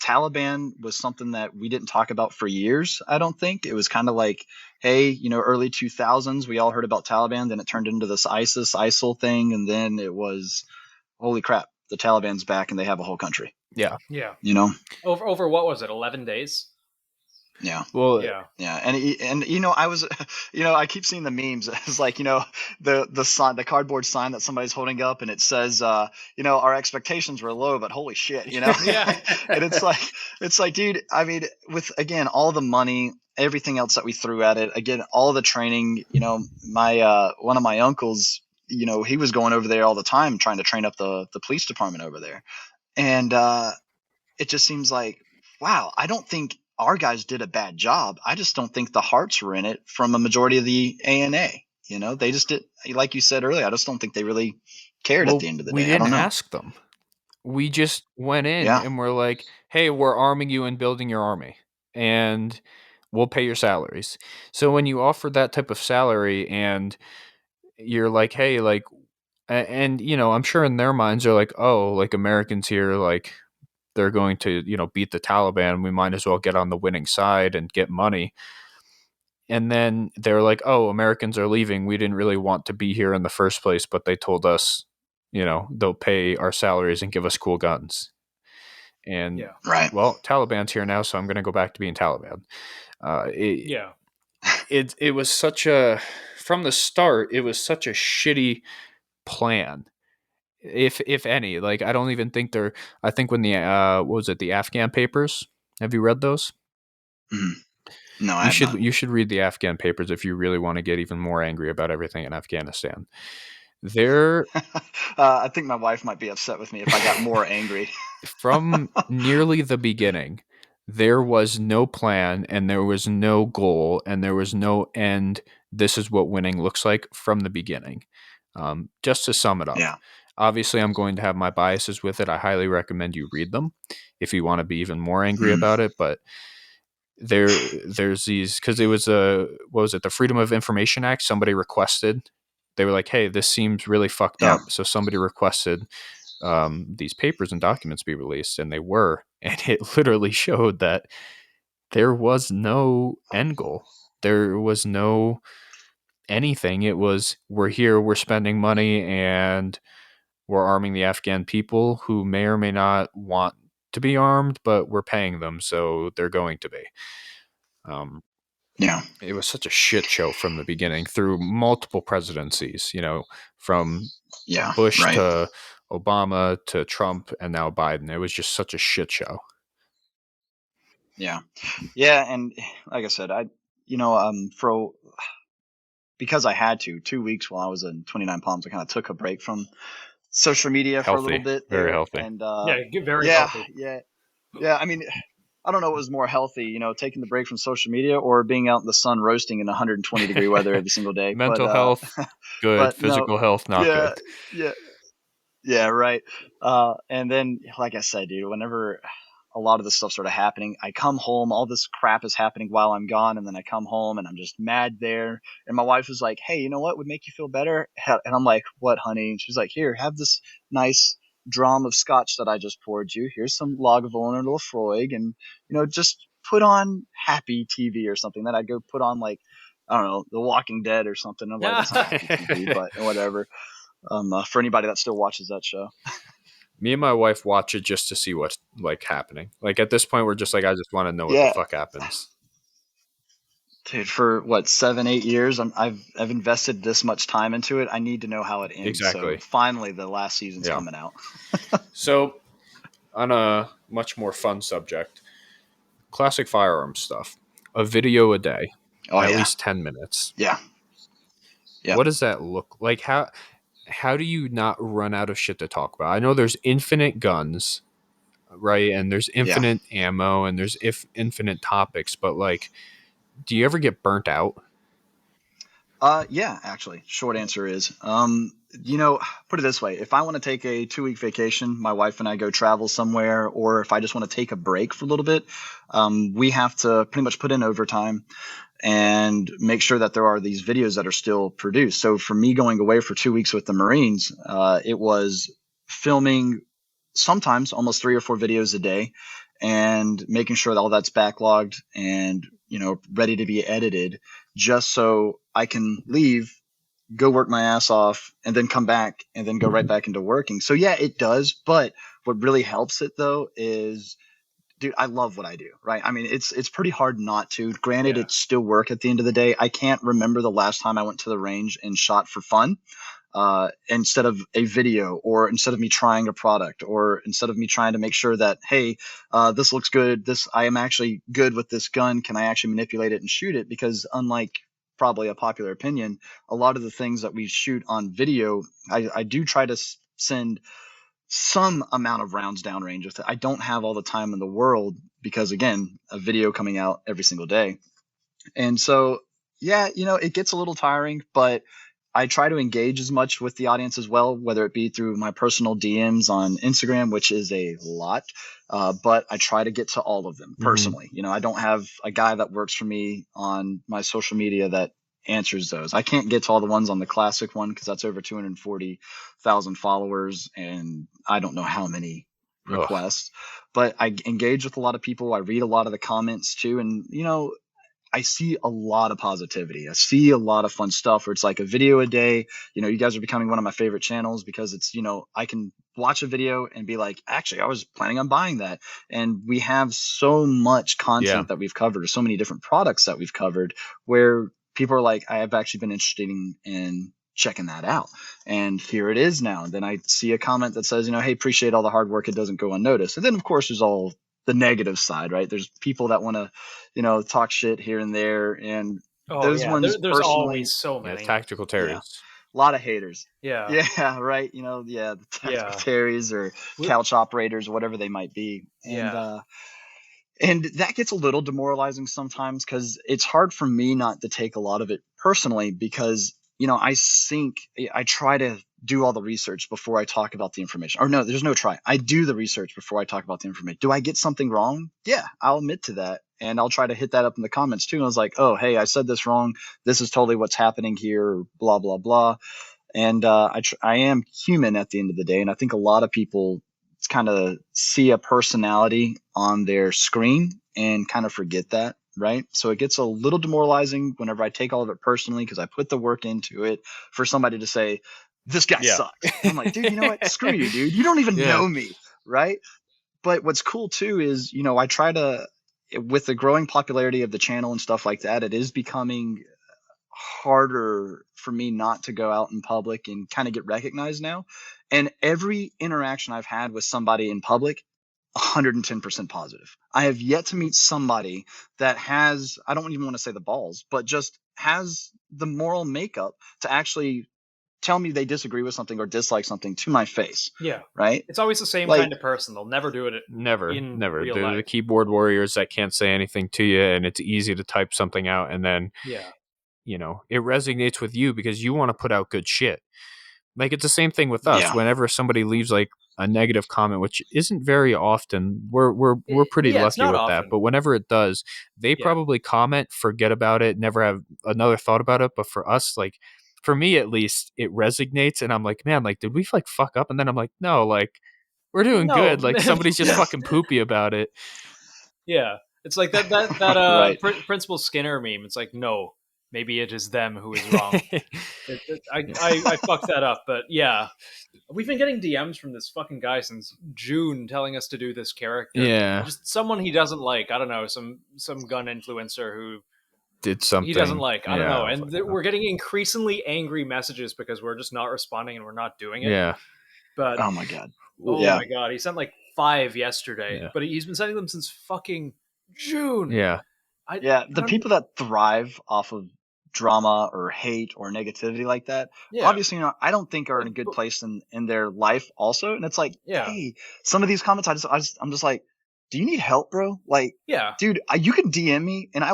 S1: Taliban was something that we didn't talk about for years. I don't think it was kind of like, hey, early 2000s, we all heard about Taliban, then it turned into this ISIL thing, and then it was, holy crap, the Taliban's back and they have a whole country.
S3: Yeah. Over what was it? 11 days.
S1: Yeah.
S4: Well,
S1: yeah. And I was, I keep seeing the memes. It's like, the sign, the cardboard sign that somebody's holding up, and it says, our expectations were low, but holy shit,
S3: Yeah.
S1: And it's like, dude, I mean, with, again, all the money, everything else that we threw at it, again, all the training, my, one of my uncles, he was going over there all the time trying to train up the police department over there. And it just seems like, wow, I don't think our guys did a bad job. I just don't think the hearts were in it from a majority of the ANA. They just did, like you said earlier, I just don't think they really cared at the end of the day.
S4: We didn't ask them. We just went in and we're like, hey, we're arming you and building your army, and we'll pay your salaries. So when you offer that type of salary and you're like, hey, like, and I'm sure in their minds they're like, oh, like Americans here, like they're going to, beat the Taliban. We might as well get on the winning side and get money. And then they're like, oh, Americans are leaving. We didn't really want to be here in the first place, but they told us, they'll pay our salaries and give us cool guns. And well, Taliban's here now, so I'm going to go back to being Taliban. It was such a, from the start, it was such a shitty plan. If any, like, I don't even think they're, I think when the, what was it, the Afghan papers, have you read those?
S1: No, I
S4: you should read the Afghan papers if you really want to get even more angry about everything in Afghanistan. There,
S1: I think my wife might be upset with me if I got more angry.
S4: from nearly the beginning, there was no plan and there was no goal and there was no end. This is what winning looks like from the beginning. Just to sum it up.
S1: Yeah.
S4: Obviously, I'm going to have my biases with it. I highly recommend you read them if you want to be even more angry about it. But there's these, because it was what was it, the Freedom of Information Act? Somebody requested. They were like, "Hey, this seems really fucked up." So somebody requested these papers and documents be released, and they were, and it literally showed that there was no end goal. There was no anything. It was, we're here, we're spending money, and we're arming the Afghan people who may or may not want to be armed, but we're paying them, so they're going to be.
S1: Yeah.
S4: It was such a shit show from the beginning through multiple presidencies, from Bush to Obama to Trump and now Biden. It was just such a shit show.
S1: Yeah. And like I said, because I had 2 weeks while I was in 29 Palms, I kind of took a break from social media for a little bit.
S4: Very healthy.
S1: And
S3: very healthy.
S1: Yeah. I mean, I don't know what was more healthy, taking the break from social media or being out in the sun roasting in 120 degree weather every single day.
S4: Mental health, good. Physical health, not good.
S1: Yeah, right. And then, like I said, dude, whenever a lot of this stuff started happening, I come home, all this crap is happening while I'm gone, and then I come home and I'm just mad there. And my wife was like, "Hey, you know what would make you feel better?" And I'm like, "What, honey?" And she's like, "Here, have this nice dram of scotch that I just poured you. Here's some Lagavulin or Lafroig, and just put on happy TV or something." Then I'd go put on, like, I don't know, The Walking Dead or something. I'm like, that's not happy TV, but whatever. For anybody that still watches that show.
S4: Me and my wife watch it just to see what's happening. Like, at this point, we're just like, I just want to know what the fuck happens.
S1: Dude, for 7-8 years, I've invested this much time into it. I need to know how it ends.
S4: Exactly.
S1: So finally, the last season's coming out.
S4: So, on a much more fun subject, Classic Firearms stuff. A video a day, at least 10 minutes.
S1: Yeah.
S4: What does that look like? How do you not run out of shit to talk about? I know there's infinite guns, right? And there's infinite ammo, and there's infinite topics, but do you ever get burnt out?
S1: Yeah, actually. Short answer is, put it this way. If I want to take a 2-week vacation, my wife and I go travel somewhere, or if I just want to take a break for a little bit, we have to pretty much put in overtime and make sure that there are these videos that are still produced. So for me going away for 2 weeks with the Marines, it was filming sometimes almost 3 or 4 videos a day and making sure that all that's backlogged and, ready to be edited, just so I can leave, go work my ass off, and then come back and then go right back into working. So yeah, it does. But what really helps it though is, dude, I love what I do, right? I mean, it's pretty hard not to. Granted, it's still work at the end of the day. I can't remember the last time I went to the range and shot for fun, instead of a video, or instead of me trying a product, or instead of me trying to make sure that, hey, this looks good. I am actually good with this gun. Can I actually manipulate it and shoot it? Because unlike probably a popular opinion, a lot of the things that we shoot on video, I do try to send some amount of rounds downrange with it. I don't have all the time in the world because, again, a video coming out every single day. And so, yeah, it gets a little tiring, but I try to engage as much with the audience as well, whether it be through my personal DMs on Instagram, which is a lot, but I try to get to all of them personally. I don't have a guy that works for me on my social media that answers those. I can't get to all the ones on the Classic one because that's over 240,000 followers and I don't know how many requests. But I engage with a lot of people. I read a lot of the comments too, and I see a lot of positivity. I see a lot of fun stuff where it's like a video a day. You guys are becoming one of my favorite channels because it's, I can watch a video and be like, actually, I was planning on buying that. And we have so much content that we've covered, or so many different products that we've covered, where people are like, I have actually been interested in checking that out. And here it is now. And then I see a comment that says, hey, appreciate all the hard work. It doesn't go unnoticed. And then, of course, there's all the negative side, right? There's people that want to, talk shit here and there. And those ones,
S3: there's always so many.
S4: Tactical terrorists.
S1: lot of haters.
S3: Yeah.
S1: Yeah, right. The tactical
S3: Yeah.
S1: Terrys or couch operators or whatever they might be. And that gets a little demoralizing sometimes because it's hard for me not to take a lot of it personally because, I try to do all the research before I talk about the information. Or no, there's no try. I do the research before I talk about the information. Do I get something wrong? Yeah, I'll admit to that. And I'll try to hit that up in the comments too. And I was like, oh, hey, I said this wrong. This is totally what's happening here, blah, blah, blah. And I am human at the end of the day. And I think a lot of people kind of see a personality on their screen and kind of forget that. Right. So it gets a little demoralizing whenever I take all of it personally because I put the work into it for somebody to say, this guy sucks. I'm like, dude, you know what? Screw you, dude. You don't even know me. Right. But what's cool, too, is, I try to, with the growing popularity of the channel and stuff like that, it is becoming harder for me not to go out in public and kind of get recognized now. And every interaction I've had with somebody in public, 110% positive. I have yet to meet somebody that has, I don't even want to say the balls, but just has the moral makeup to actually tell me they disagree with something or dislike something to my face.
S3: Yeah.
S1: Right.
S3: It's always the same kind of person. They'll never do it.
S4: Never.
S3: Real
S4: They're
S3: life.
S4: the keyboard warriors that can't say anything to you, and it's easy to type something out, and then it resonates with you because you want to put out good shit. Like it's the same thing with us. Whenever somebody leaves like a negative comment, which isn't very often, we're pretty lucky with that. But whenever it does, they probably comment, forget about it, never have another thought about it. But for us, like for me at least, it resonates, and I'm like, man, like did we like fuck up? And then I'm like, no, like we're doing good. Like somebody's just fucking poopy about it.
S3: Yeah, it's like that Principal Skinner meme. It's like, no, maybe it is them who is wrong. I fucked that up, but yeah. We've been getting DMs from this fucking guy since June telling us to do this character.
S4: Yeah.
S3: Just someone he doesn't like. I don't know, some gun influencer who
S4: did something
S3: he doesn't like. I don't know. And we're getting increasingly angry messages because we're just not responding and we're not doing it.
S4: Yeah.
S3: But
S1: oh my god.
S3: My god. He sent like 5 yesterday, but he's been sending them since fucking June.
S4: Yeah.
S1: The people that thrive off of drama or hate or negativity like that, obviously, I don't think are in a good place in their life also. And it's like, hey, some of these comments, I'm just like, do you need help, bro? Like, dude, you can DM me and I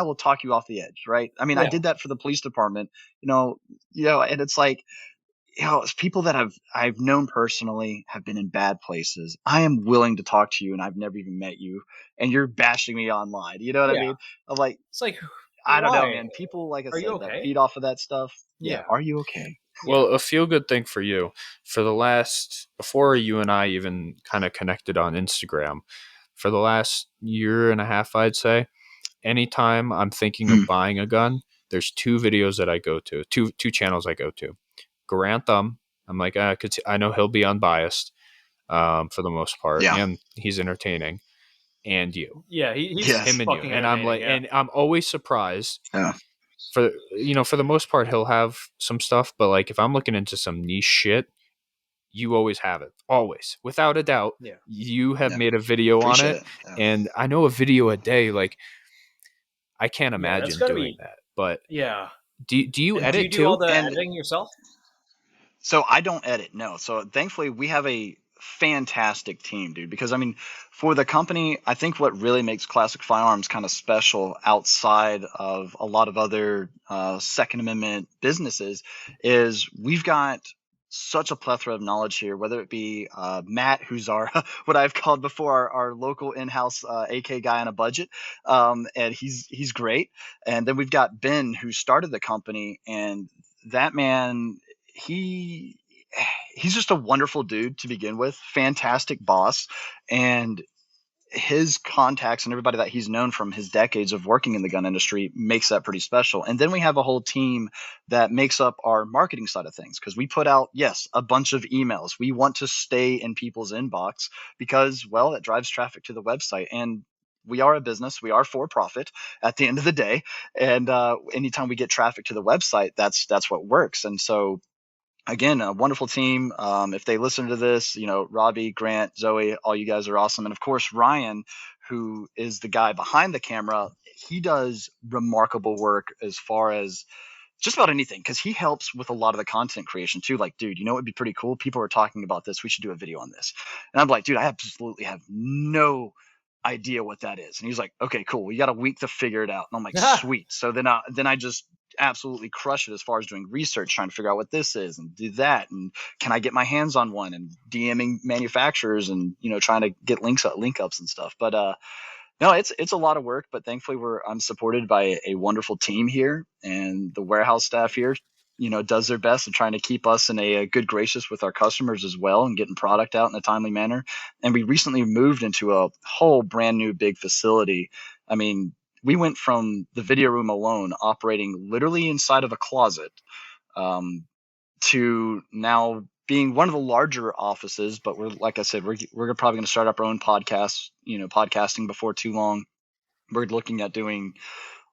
S1: will talk you off the edge. Right. I mean, I did that for the police department, and it's like, people that I've known personally have been in bad places. I am willing to talk to you and I've never even met you and you're bashing me online. You know what I mean? I'm like,
S3: it's like,
S1: I don't know, man. People, like I said, that feed off of that stuff. Yeah. Are you okay?
S4: Well, a feel-good thing for you, before you and I even kind of connected on Instagram, for the last year and a half, I'd say, anytime I'm thinking of buying a gun, there's 2 videos that I go to, two channels I go to. Garant Thumb, I'm like, I know he'll be unbiased for the most part, and he's entertaining. And you,
S3: he's
S4: him and you, and I'm like, and I'm always surprised. For the most part, he'll have some stuff, but like if I'm looking into some niche shit, you always have it, always, without a doubt. You have made a video on it, and I know a video a day. Like I can't imagine doing that, but do you edit
S3: do you do
S4: too?
S3: all the editing yourself?
S1: So I don't edit, no. So thankfully we have a fantastic team, dude, because I mean, for the company, I think what really makes Classic Firearms kind of special outside of a lot of other Second Amendment businesses is we've got such a plethora of knowledge here, whether it be Matt, who's our what I've called before our local in-house AK guy on a budget, and he's great. And then we've got Ben, who started the company, and that man, he's just a wonderful dude to begin with, fantastic boss, and his contacts and everybody that he's known from his decades of working in the gun industry makes that pretty special. And then we have a whole team that makes up our marketing side of things, because we put out, a bunch of emails. We want to stay in people's inbox because, well, it drives traffic to the website. And we are a business. We are for profit at the end of the day. And anytime we get traffic to the website, that's what works. And so, again, a wonderful team. If they listen to this, Robbie, Grant, Zoe, all you guys are awesome. And of course, Ryan, who is the guy behind the camera, he does remarkable work as far as just about anything, because he helps with a lot of the content creation too. Like, dude, you know, it'd be pretty cool. People are talking about this. We should do a video on this. And I'm like, dude, I absolutely have no idea what that is. And he's like, okay, cool. We got a week to figure it out. And I'm like, sweet. So then I just absolutely crush it as far as doing research, trying to figure out what this is and do that. And can I get my hands on one, and DMing manufacturers and, you know, trying to get link ups and stuff. But, no, it's a lot of work, but thankfully I'm supported by a wonderful team here, and the warehouse staff here, you know, does their best in trying to keep us in a good gracious with our customers as well, and getting product out in a timely manner. And we recently moved into a whole brand new big facility. I mean, we went from the video room alone operating literally inside of a closet, to now being one of the larger offices. But like I said, we're probably going to start up our own podcast, you know, podcasting before too long. We're looking at doing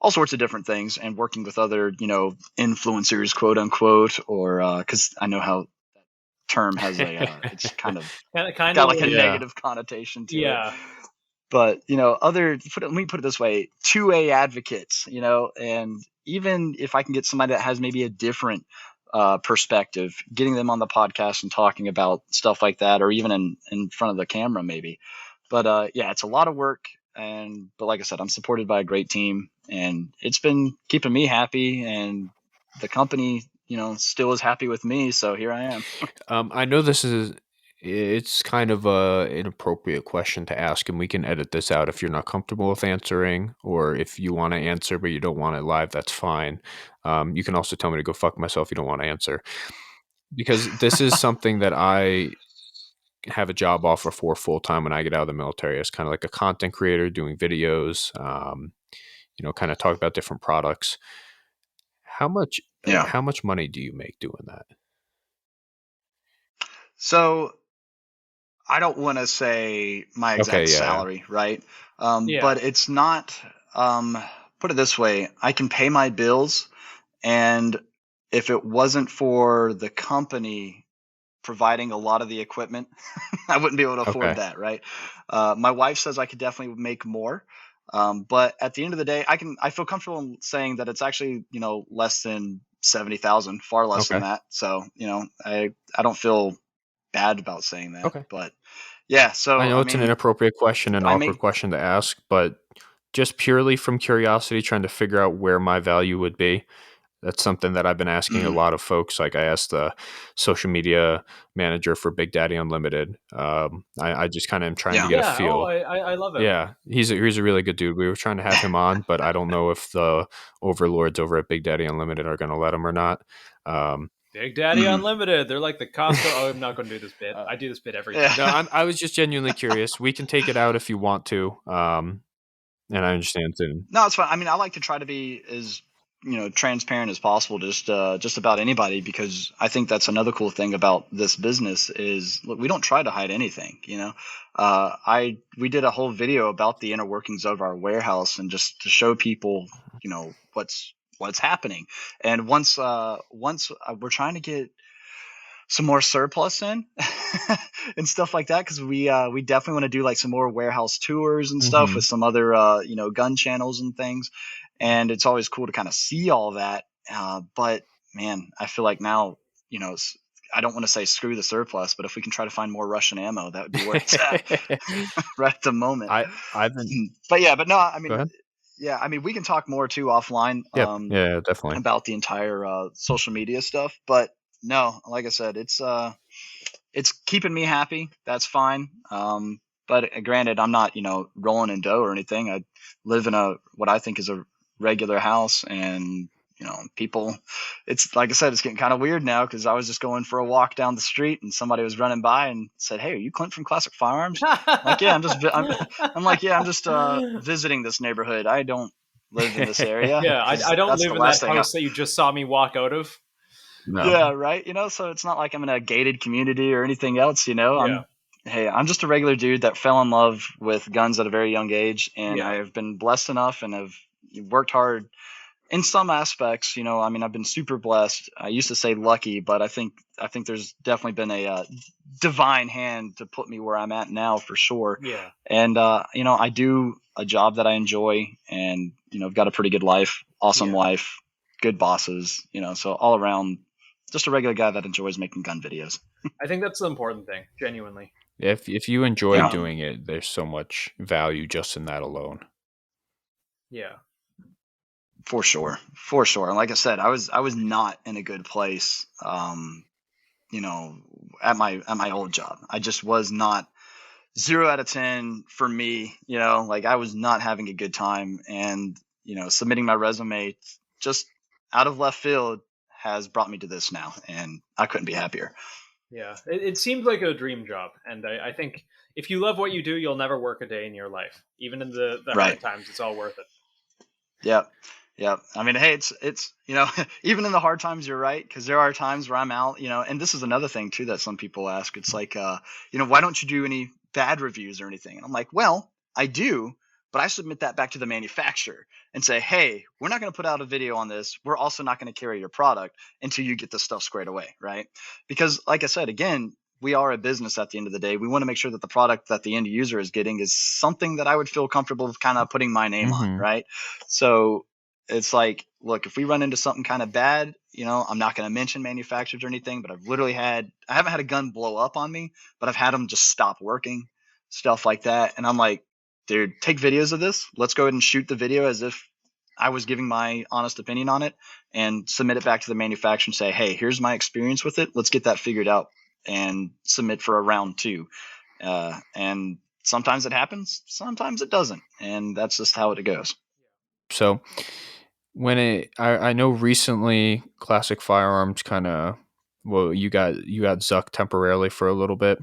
S1: all sorts of different things and working with other, you know, influencers, quote unquote, or because I know how that term has it's kind of got like a negative connotation to it. But, you know, let me put it this way, 2A advocates, you know, and even if I can get somebody that has maybe a different perspective, getting them on the podcast and talking about stuff like that, or even in front of the camera maybe. But yeah, it's a lot of work. But like I said, I'm supported by a great team, and it's been keeping me happy, and the company, you know, still is happy with me. So here I am.
S4: I know it's kind of a inappropriate question to ask, and we can edit this out if you're not comfortable with answering, or if you want to answer but you don't want it live, that's fine. You can also tell me to go fuck myself if you don't want to answer, because this is something that I have a job offer for full time when I get out of the military. It's kind of like a content creator doing videos, you know, kind of talk about different products. How much money do you make doing that?
S1: So I don't want to say my exact salary, right? But it's not, put it this way, I can pay my bills, and if it wasn't for the company providing a lot of the equipment, I wouldn't be able to afford that, right? My wife says I could definitely make more. But at the end of the day, I feel comfortable in saying that it's actually, you know, less than 70,000, far less than that. So, you know, I don't feel bad about saying that. But yeah, so
S4: I know it's an inappropriate question, an awkward question to ask, but just purely from curiosity, trying to figure out where my value would be. That's something that I've been asking a lot of folks. Like I asked the social media manager for Big Daddy Unlimited. I just kind of am trying to get a feel.
S3: I love it.
S4: Yeah, he's a really good dude. We were trying to have him on, but I don't know if the overlords over at Big Daddy Unlimited are going to let him or not.
S3: Big Daddy Unlimited. They're like the Costco. Oh, I'm not going to do this bit. I do this bit every time.
S4: No, I was just genuinely curious. We can take it out if you want to. And I understand too.
S1: No, it's fine. I mean, I like to try to be as, you know, transparent as possible, just about anybody, because I think that's another cool thing about this business is, look, we don't try to hide anything, you know. We did a whole video about the inner workings of our warehouse, and just to show people, you know, what's happening. And once we're trying to get some more surplus in and stuff like that, because we definitely want to do like some more warehouse tours and stuff with some other you know, gun channels and things. And it's always cool to kind of see all that. But man, I feel like now, you know, I don't want to say screw the surplus, but if we can try to find more Russian ammo, that would be where it's at right at the moment. But no, I mean, yeah, I mean, we can talk more too offline.
S4: Yeah, definitely,
S1: about the entire social media stuff. But no, like I said, it's keeping me happy. That's fine. But granted, I'm not, you know, rolling in dough or anything. I live in what I think is a regular house, and, you know, people, it's like I said, it's getting kind of weird now, because I was just going for a walk down the street and somebody was running by and said, "Hey, are you Clint from Classic Firearms?" Like, yeah, I'm just visiting this neighborhood. I don't live in this area.
S3: Yeah, I don't live in that house that you just saw me walk out of.
S1: No. Yeah, right. You know, so it's not like I'm in a gated community or anything else, you know. I'm just a regular dude that fell in love with guns at a very young age, and I have been blessed enough and have worked hard in some aspects. You know, I mean, I've been super blessed. I used to say lucky, but I think there's definitely been a divine hand to put me where I'm at now, for sure.
S3: Yeah.
S1: And you know, I do a job that I enjoy, and, you know, I've got a pretty good life, awesome wife, good bosses, so all around just a regular guy that enjoys making gun videos.
S3: I think that's the important thing, genuinely.
S4: If you enjoy doing it, there's so much value just in that alone.
S3: Yeah.
S1: For sure. And like I said, I was not in a good place, at my old job. I just was not 0 out of 10 for me. Like I was not having a good time, and submitting my resume just out of left field has brought me to this now, and I couldn't be happier.
S3: Yeah, it seemed like a dream job, and I think if you love what you do, you'll never work a day in your life. Even in the hard times, it's all worth it.
S1: Yep. I mean, hey, it's even in the hard times, you're right, because there are times where I'm out, and this is another thing too that some people ask. It's like, why don't you do any bad reviews or anything? And I'm like, well, I do, but I submit that back to the manufacturer and say, hey, we're not going to put out a video on this. We're also not going to carry your product until you get this stuff squared away, right? Because like I said, again, we are a business at the end of the day. We want to make sure that the product that the end user is getting is something that I would feel comfortable with kind of putting my name on, right? So it's like, look, if we run into something kind of bad, I'm not going to mention manufacturers or anything, but I haven't had a gun blow up on me, but I've had them just stop working, stuff like that. And I'm like, dude, take videos of this. Let's go ahead and shoot the video as if I was giving my honest opinion on it, and submit it back to the manufacturer and say, hey, here's my experience with it. Let's get that figured out and submit for a round 2. And sometimes it happens, sometimes it doesn't. And that's just how it goes.
S4: So I know recently Classic Firearms you got Zuck temporarily for a little bit.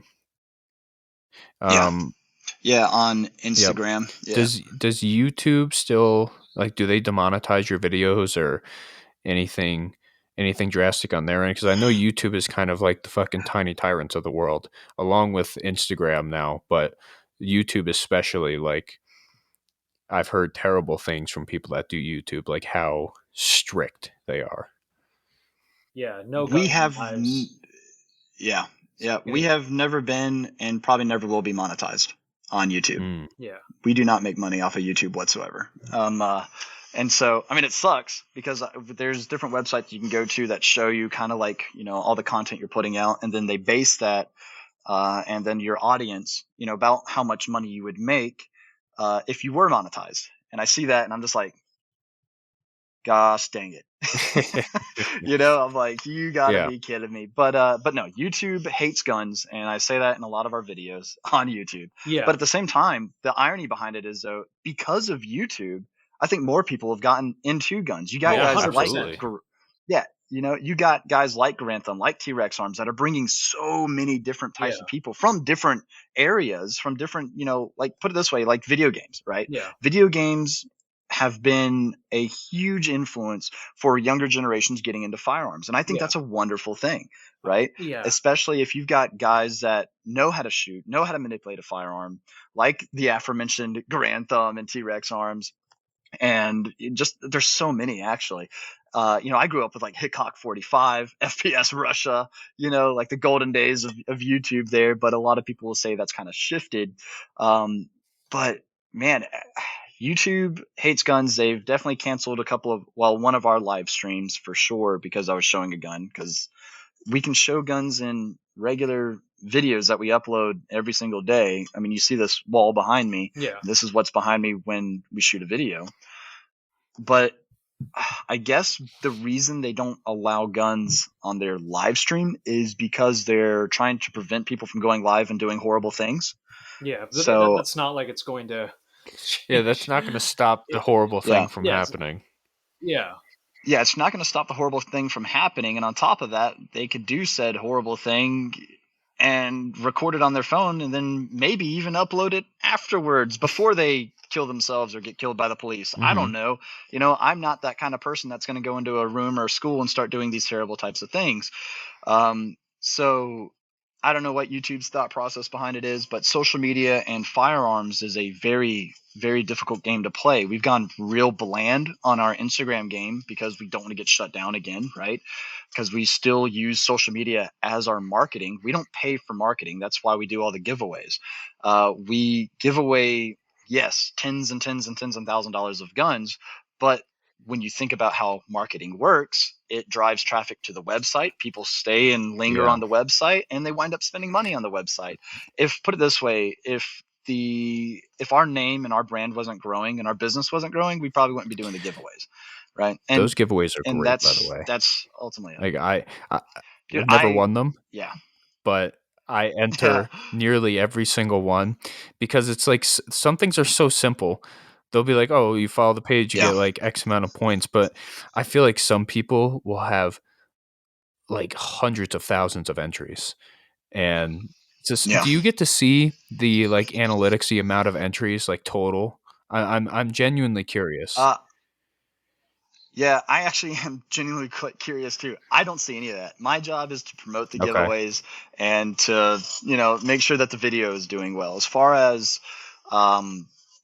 S1: Yeah, on Instagram.
S4: Yep. Yeah. Does YouTube still, like, do they demonetize your videos or anything drastic on their end? Because I know YouTube is kind of like the fucking tiny tyrants of the world, along with Instagram now, but YouTube especially, like, I've heard terrible things from people that do YouTube, like how strict they are.
S3: Yeah, no.
S1: We have, we have never been and probably never will be monetized on YouTube.
S3: Yeah,
S1: we do not make money off of YouTube whatsoever. And so, I mean, it sucks because there's different websites you can go to that show you kind of like, all the content you're putting out, and then they base that and then your audience, about how much money you would make if you were monetized. And I see that and I'm just like, gosh dang it. I'm like, you gotta be kidding me. But no, YouTube hates guns, and I say that in a lot of our videos on YouTube.
S3: Yeah.
S1: But at the same time, the irony behind it is, though, because of YouTube, I think more people have gotten into guns. You got guys
S3: 100%.
S1: you got guys like Grantham, like T-Rex Arms, that are bringing so many different types of people from different areas, from different, like, put it this way, like video games, right?
S3: Yeah.
S1: Video games have been a huge influence for younger generations getting into firearms. And I think that's a wonderful thing, right?
S3: Yeah.
S1: Especially if you've got guys that know how to shoot, know how to manipulate a firearm, like the aforementioned Grantham and T-Rex Arms. And just, there's so many actually. I grew up with like Hickok 45, FPS Russia, like the golden days of YouTube there. But a lot of people will say that's kind of shifted. But man, YouTube hates guns. They've definitely canceled one of our live streams for sure, because I was showing a gun, because we can show guns in regular videos that we upload every single day. I mean, you see this wall behind me.
S3: Yeah.
S1: This is what's behind me when we shoot a video. But I guess the reason they don't allow guns on their live stream is because they're trying to prevent people from going live and doing horrible things.
S3: Yeah.
S1: So
S3: that's not like it's going to.
S4: Yeah, that's not going to stop the horrible thing from happening.
S3: Yeah.
S1: Yeah, it's not going to stop the horrible thing from happening. And on top of that, they could do said horrible thing and record it on their phone, and then maybe even upload it afterwards before they kill themselves or get killed by the police. I don't know. I'm not that kind of person that's going to go into a room or a school and start doing these terrible types of things. So I don't know what YouTube's thought process behind it is, but social media and firearms is a very, very difficult game to play. We've gone real bland on our Instagram game because we don't want to get shut down again, right? Because we still use social media as our marketing. We don't pay for marketing. That's why we do all the giveaways. We give away, yes, tens and tens and tens and $1,000s of guns, but when you think about how marketing works, it drives traffic to the website. People stay and linger on the website, and they wind up spending money on the website. Put it this way, if our name and our brand wasn't growing and our business wasn't growing, we probably wouldn't be doing the giveaways, right? And
S4: those giveaways are
S1: and
S4: great, by the way.
S1: that's ultimately
S4: Like I've
S1: dude,
S4: never won them,
S1: yeah.
S4: but I enter nearly every single one because it's like some things are so simple. They'll be like, oh, you follow the page, you get like X amount of points. But I feel like some people will have like hundreds of thousands of entries. And just, do you get to see the like analytics, the amount of entries, like total? I'm genuinely curious.
S1: Yeah, I actually am genuinely quite curious too. I don't see any of that. My job is to promote the giveaways and to, make sure that the video is doing well. As far as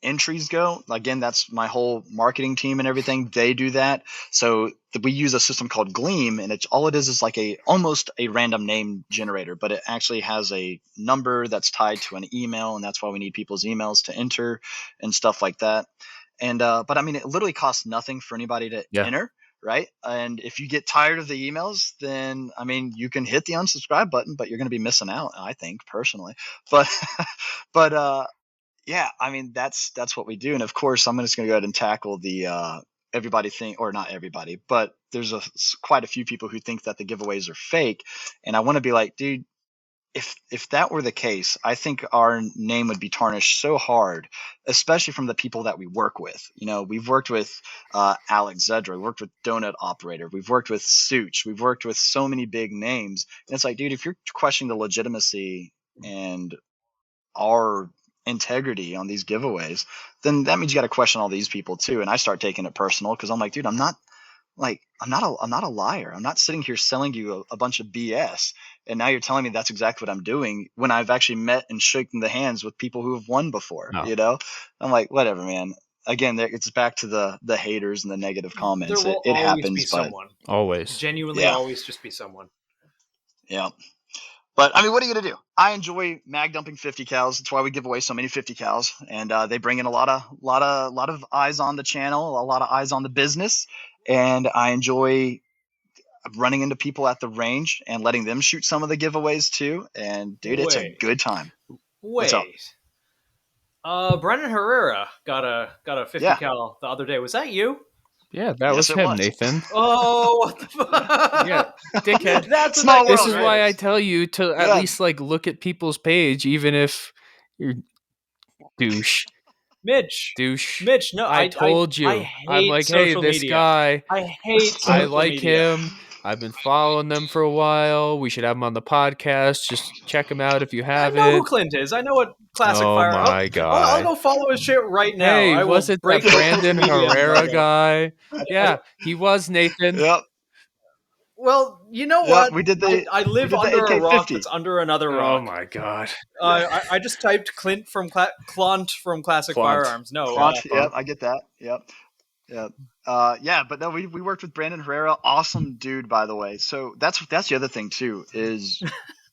S1: entries go, again, that's my whole marketing team and everything. They do that. So we use a system called Gleam, and all it is like almost a random name generator, but it actually has a number that's tied to an email, and that's why we need people's emails to enter and stuff like that. And but I mean, it literally costs nothing for anybody to enter, right? And if you get tired of the emails, then I mean, you can hit the unsubscribe button, but you're going to be missing out, I think, personally. But yeah, I mean, that's what we do. And of course, I'm just going to go ahead and tackle the everybody thing, or not everybody, but there's quite a few people who think that the giveaways are fake, and I want to be like, dude, if that were the case, I think our name would be tarnished so hard, especially from the people that we work with. We've worked with Alex Zedra, we worked with Donut Operator, we've worked with Such, we've worked with so many big names. And it's like, dude, if you're questioning the legitimacy and our integrity on these giveaways, then that means you got to question all these people too. And I start taking it personal because I'm like, dude, I'm not a liar. I'm not sitting here selling you a bunch of BS. And now you're telling me that's exactly what I'm doing when I've actually met and shaken the hands with people who have won before. I'm like, whatever, man. Again, it's back to the haters and the negative comments.
S3: There will
S1: it
S3: always
S1: happens,
S3: be someone.
S4: Always.
S3: Genuinely always just be someone.
S1: Yeah. But I mean, what are you going to do? I enjoy mag dumping 50 cals. That's why we give away so many 50 cals. And they bring in a lot of eyes on the channel, a lot of eyes on the business. And I enjoy running into people at the range and letting them shoot some of the giveaways too. And dude, it's a good time.
S3: Wait. Brendan Herrera got a 50 cal the other day. Was that you?
S4: Yeah, that was him, Nathan.
S3: Oh, what the fuck?
S4: Yeah, dickhead.
S1: That's small world.
S4: This is why I tell you to at least like look at people's page, even if you're douche.
S3: Mitch, no,
S4: I told you. I'm like, hey, this guy.
S3: I hate social
S4: I like
S3: media.
S4: him. I've been following them for a while. We should have him on the podcast. Just check him out if you haven't.
S3: I know who Clint is. I know what Classic Firearms.
S4: Oh my god!
S3: I'll go follow his shit right now.
S4: Hey, was it the Brandon Herrera guy? Yeah, he was, Nathan.
S1: Yep.
S3: Well, you know what?
S1: We did
S3: I live under a rock that's under another rock.
S4: Oh my god!
S3: I just typed Clint from Classic Firearms. No,
S1: yep, I get that. Yep. But no, we worked with Brandon Herrera. Awesome dude, by the way. So that's the other thing too is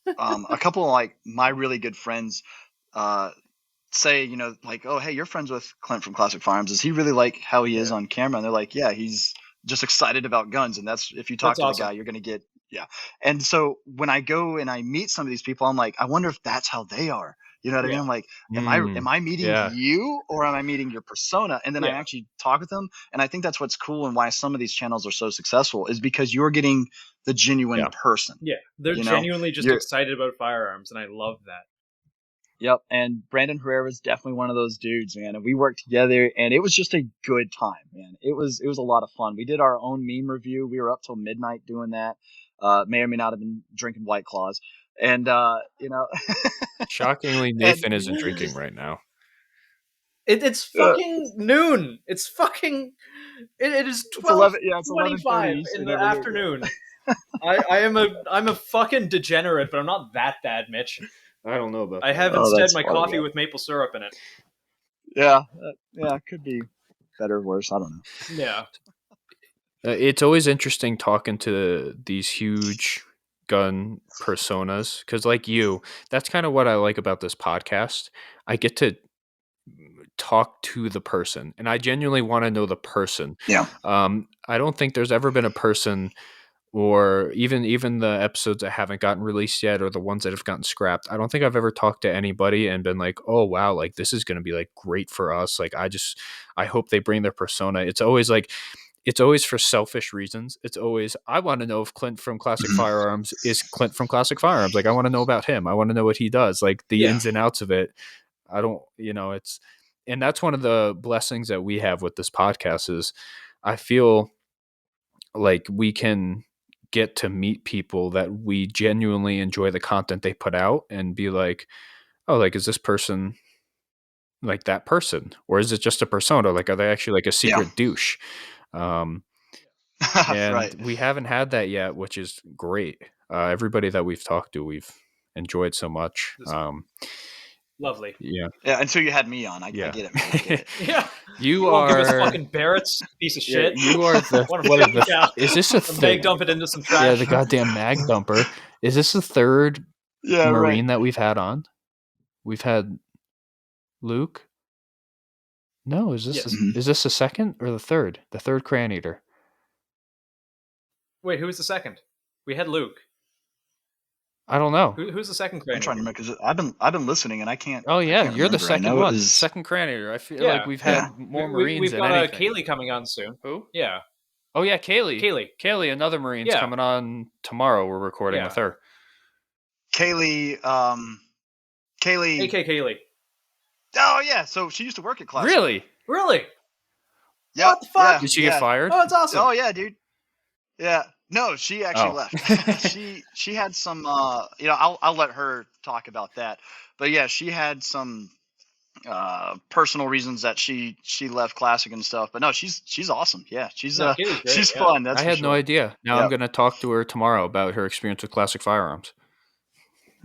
S1: a couple of like my really good friends say, like, oh, hey, you're friends with Clint from Classic Firearms. Is he really like how he is on camera? And they're like, yeah, he's just excited about guns. And that's, if you talk to the guy, you're going to get, And so when I go and I meet some of these people, I'm like, I wonder if that's how they are. You know what I mean? I'm like, am I meeting you or am I meeting your persona? And then I actually talk with them. And I think that's what's cool and why some of these channels are so successful is because you're getting the genuine person.
S3: Yeah. They're genuinely just excited about firearms. And I love that.
S1: Yep. And Brandon Herrera was definitely one of those dudes, man. And we worked together and it was just a good time, man. It was a lot of fun. We did our own meme review. We were up till midnight doing that. May or may not have been drinking White Claws. And,
S4: shockingly, Nathan isn't drinking right now.
S3: It's fucking noon. It's fucking, it is 12:25 in the afternoon. I'm a fucking degenerate, but I'm not that bad, Mitch.
S4: I don't know about that.
S3: I have instead my coffee with maple syrup in it.
S1: Yeah, it could be better or worse. I don't know.
S3: Yeah.
S4: It's always interesting talking to these huge gun personas because, like you, that's kind of what I like about this podcast. I get to talk to the person, and I genuinely want to know the person.
S1: Yeah.
S4: I don't think there's ever been a person, or even the episodes that haven't gotten released yet, or the ones that have gotten scrapped, I don't think I've ever talked to anybody and been like, oh wow, like this is going to be like great for us. Like I hope they bring their persona. It's always for selfish reasons. It's always, I want to know if Clint from Classic Firearms is Clint from Classic Firearms. Like I want to know about him. I want to know what he does, like the ins and outs of it. I don't, and that's one of the blessings that we have with this podcast is I feel like we can get to meet people that we genuinely enjoy the content they put out and be like, oh, like, is this person like that person? Or is it just a persona? Like, are they actually like a secret douche? And
S1: Right.
S4: we haven't had that yet, which is great. Everybody that we've talked to, we've enjoyed so much.
S3: Lovely.
S4: Yeah.
S1: Yeah. Until you had me on. I get it, man. I get it.
S3: Yeah.
S4: You
S3: won't
S4: are
S3: give us fucking Barrett's piece of shit.
S4: You are the is this a third?
S3: Mag dump it into some trash.
S4: Yeah, the goddamn mag dumper. Is this the third Marine that we've had on? We've had Luke. No, is this is this the second or the third? The third Crayon Eater.
S3: Wait, who was the second? We had Luke.
S4: I don't know.
S3: Who's the second Crayon
S1: I'm trying to remember because I've been listening and I can't.
S4: Oh yeah,
S1: can't
S4: you're the
S1: remember.
S4: second one. Second Crayon Eater. I feel like we've had more Marines.
S3: We've
S4: than
S3: got
S4: anything.
S3: Kaylee coming on soon.
S4: Who?
S3: Yeah.
S4: Oh yeah, Kaylee, another Marine's coming on tomorrow. We're recording with her.
S1: Kaylee.
S3: AK Kaylee.
S1: Oh yeah, so she used to work at Classic.
S4: Really?
S1: Yeah.
S3: What the fuck?
S1: Yeah,
S4: Did she get fired?
S3: Oh, that's awesome.
S1: Oh yeah, dude. Yeah. No, she actually left. she had some. I'll let her talk about that. But yeah, she had some personal reasons that she left Classic and stuff. But no, she's awesome. Yeah, she's fun. That's
S4: I had no idea. Now I'm going to talk to her tomorrow about her experience with Classic Firearms.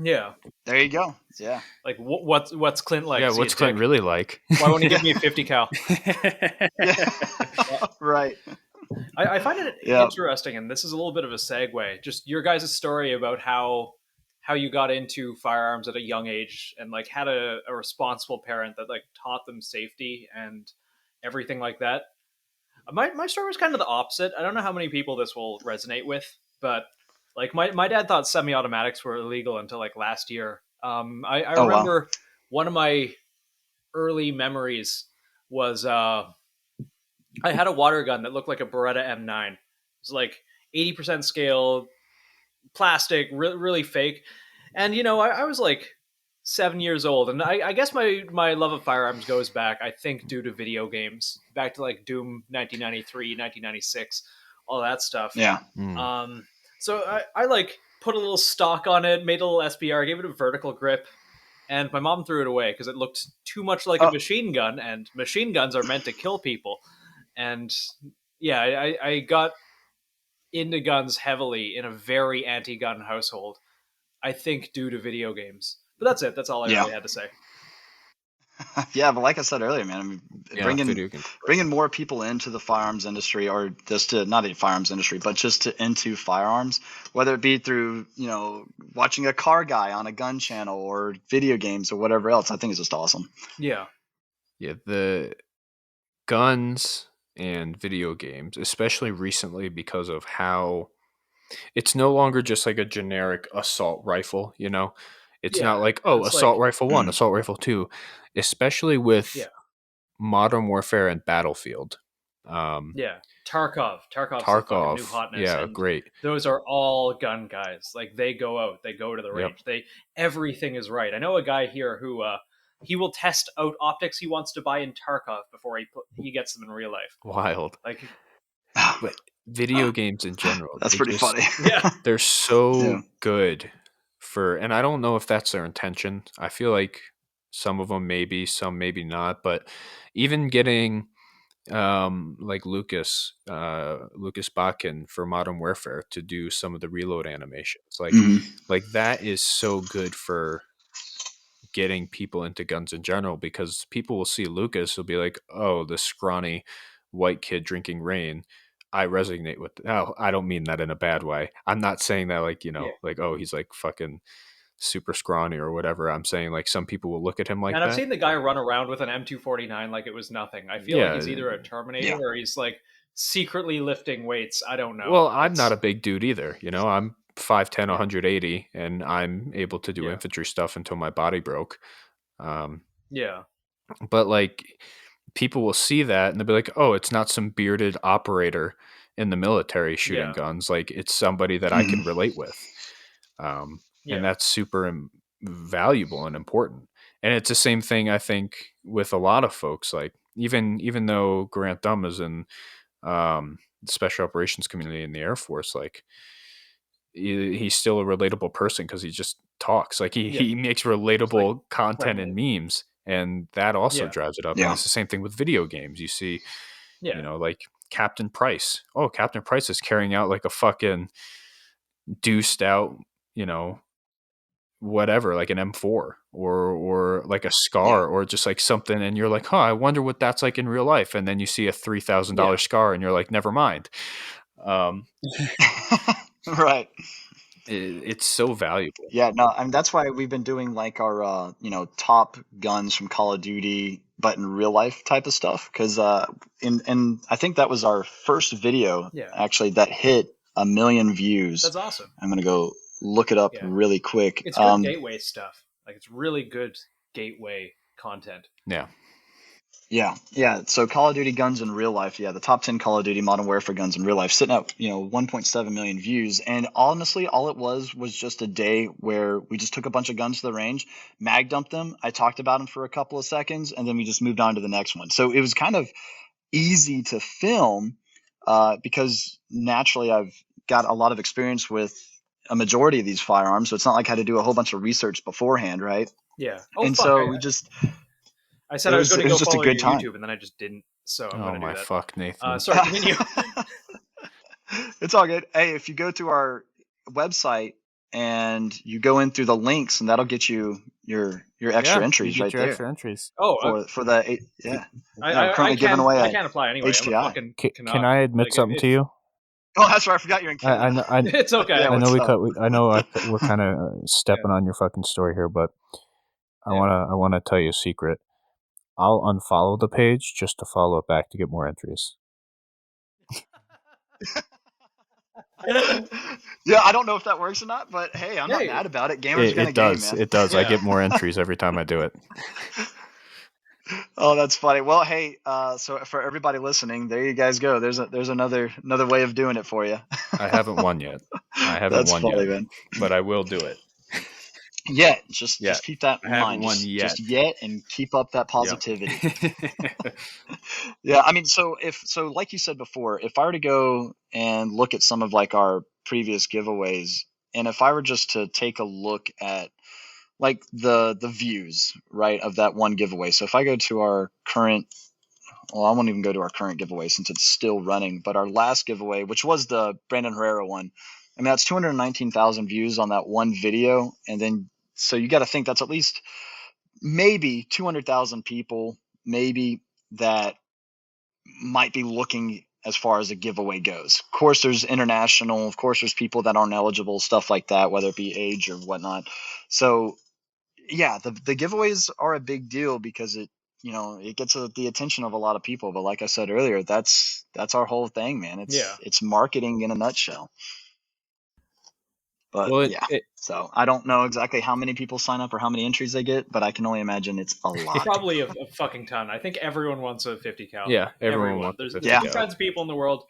S3: Yeah.
S1: There you go. Yeah.
S3: Like what's Clint like?
S4: Yeah, what's Clint really like?
S3: Why won't he give me a 50 cal?
S1: Right.
S3: I find it interesting, and this is a little bit of a segue. Just your guys' story about how you got into firearms at a young age, and like had a responsible parent that like taught them safety and everything like that. My story was kind of the opposite. I don't know how many people this will resonate with, but like my dad thought semi-automatics were illegal until like last year. I remember one of my early memories was I had a water gun that looked like a Beretta M9. It was like 80% scale, plastic, really fake. And, I was like 7 years old. And I guess my love of firearms goes back, I think, due to video games. Back to like Doom 1993, 1996, all that stuff.
S1: Yeah.
S3: So I like put a little stock on it, made a little SBR, gave it a vertical grip. And my mom threw it away because it looked too much like a machine gun. And machine guns are meant to kill people. And yeah, I got into guns heavily in a very anti-gun household, I think due to video games. But that's it. That's all I really had to say.
S1: Yeah, but like I said earlier, man, I mean, bringing more people into the firearms industry, or just to not the firearms industry, but just into firearms, whether it be through, watching a car guy on a gun channel or video games or whatever else, I think is just awesome.
S3: Yeah.
S4: Yeah, the guns and video games, especially recently, because of how it's no longer just like a generic assault rifle, It's not like, assault rifle 1, assault rifle 2, especially with Modern Warfare and Battlefield.
S3: Tarkov new hotness.
S4: Yeah, great.
S3: Those are all gun guys. Like they go out, they go to the range. Everything is right. I know a guy here who he will test out optics he wants to buy in Tarkov before he gets them in real life.
S4: Wild.
S3: Like,
S4: but video games in general.
S1: That's pretty funny.
S3: Yeah.
S4: They're so good and I don't know if that's their intention. I feel like some of them maybe, some maybe not, but even getting like Lucas Bakken for Modern Warfare to do some of the reload animations. Like that is so good for getting people into guns in general, because people will see Lucas, will be like, oh, this scrawny white kid drinking rain. I resonate with I don't mean that in a bad way. I'm not saying that like, like, oh, he's like fucking super scrawny or whatever. I'm saying like some people will look at him like
S3: and
S4: that.
S3: I've seen the guy run around with an M249 like it was nothing. I feel like he's either a Terminator or he's like secretly lifting weights. I don't know.
S4: Well, I'm not a big dude either. You know, I'm 5'10", 180, and I'm able to do infantry stuff until my body broke. But like people will see that and they'll be like, oh, it's not some bearded operator in the military shooting guns. Like it's somebody that I can relate with. And that's super valuable and important. And it's the same thing, I think, with a lot of folks. Like even though Grant Dunn is in the special operations community in the Air Force, like he's still a relatable person because he just talks. Like he makes relatable content and memes, and that also drives it up. And it's the same thing with video games. You see, you know, like Captain Price. Oh, Captain Price is carrying out like a fucking deuced out, you know, whatever, like an M4 or like a Scar or just like something, and you're like, I wonder what that's like in real life. And then you see a $3,000 Scar and you're like, never mind.
S1: Right.
S4: It's so valuable.
S1: Yeah, no, and that's why we've been doing like our top guns from Call of Duty, but in real life type of stuff. Because and I think that was our first video actually that hit 1 million views.
S3: That's awesome.
S1: I'm gonna go look it up really quick.
S3: It's good gateway stuff. Like it's really good gateway content.
S1: Yeah. So Call of Duty guns in real life, the top 10 Call of Duty Modern Warfare guns in real life, sitting at 1.7 million views. And honestly, all it was just a day where we just took a bunch of guns to the range, mag dumped them. I talked about them for a couple of seconds, and then we just moved on to the next one. So it was kind of easy to film because naturally I've got a lot of experience with a majority of these firearms. So it's not like I had to do a whole bunch of research beforehand, right?
S3: Yeah. I said I was going to go follow your YouTube, and then I just didn't. So I'm going to do that.
S4: Fuck, Nathan.
S3: Sorry, continue.
S1: It's all good. Hey, if you go to our website and you go in through the links, and that'll get you your extra entries right there.
S4: Extra entries.
S1: Oh, for the
S3: I'm
S1: currently giving away.
S3: I can't apply anyway.
S1: HTI.
S4: Can I admit something to you?
S1: Oh, that's right. I forgot you're in Canada.
S3: It's okay.
S4: I know we're kind of stepping on your fucking story here, but I wanna tell you a secret. I'll unfollow the page just to follow it back to get more entries.
S1: Yeah, I don't know if that works or not, but hey, I'm not mad about it. Gamers gonna game, man.
S4: It does. I get more entries every time I do it.
S1: Oh, that's funny. Well, hey, so for everybody listening, there you guys go. There's another way of doing it for you.
S4: I haven't won yet.
S1: That's funny, man.
S4: But I will do it.
S1: Yeah, just keep that in mind.
S4: Just
S1: yet, and keep up that positivity. Yeah, I mean, so like you said before, if I were to go and look at some of like our previous giveaways, and if I were just to take a look at like the views, right, of that one giveaway. So if I go to our current, well, I won't even go to our current giveaway since it's still running, but our last giveaway, which was the Brandon Herrera one, I mean, that's 219,000 views on that one video. And then, so you got to think that's at least maybe 200,000 people, maybe that might be looking as far as a giveaway goes. Of course, there's international. Of course, there's people that aren't eligible, stuff like that, whether it be age or whatnot. So, yeah, the giveaways are a big deal because it gets the attention of a lot of people. But like I said earlier, that's our whole thing, man. It's marketing in a nutshell. But so I don't know exactly how many people sign up or how many entries they get, but I can only imagine it's a lot.
S3: Probably a fucking ton. I think everyone wants a 50 cal.
S4: Yeah, everyone wants.
S3: There's two kinds of people in the world.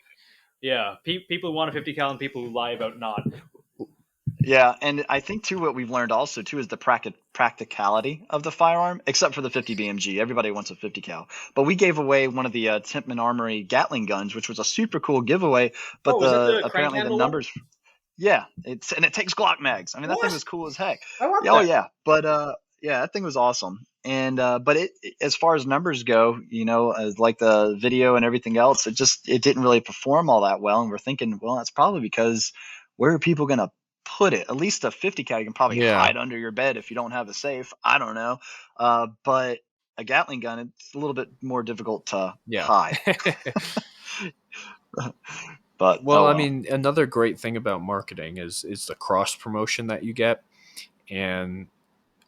S3: Yeah, people who want a 50 cal and people who lie about not.
S1: Yeah, and I think too what we've learned also too is the practicality of the firearm, except for the 50 BMG. Everybody wants a 50 cal, but we gave away one of the Timpman Armory Gatling guns, which was a super cool giveaway. But apparently the numbers. Yeah, it takes Glock mags. I mean, that thing was cool as heck.
S3: I want that.
S1: Oh yeah, but that thing was awesome. And but it as far as numbers go, as like the video and everything else, it didn't really perform all that well. And we're thinking, well, that's probably because where are people gonna put it? At least a 50 cal you can probably hide under your bed if you don't have a safe. I don't know, but a Gatling gun, it's a little bit more difficult to hide. But
S4: I mean, another great thing about marketing is the cross promotion that you get. And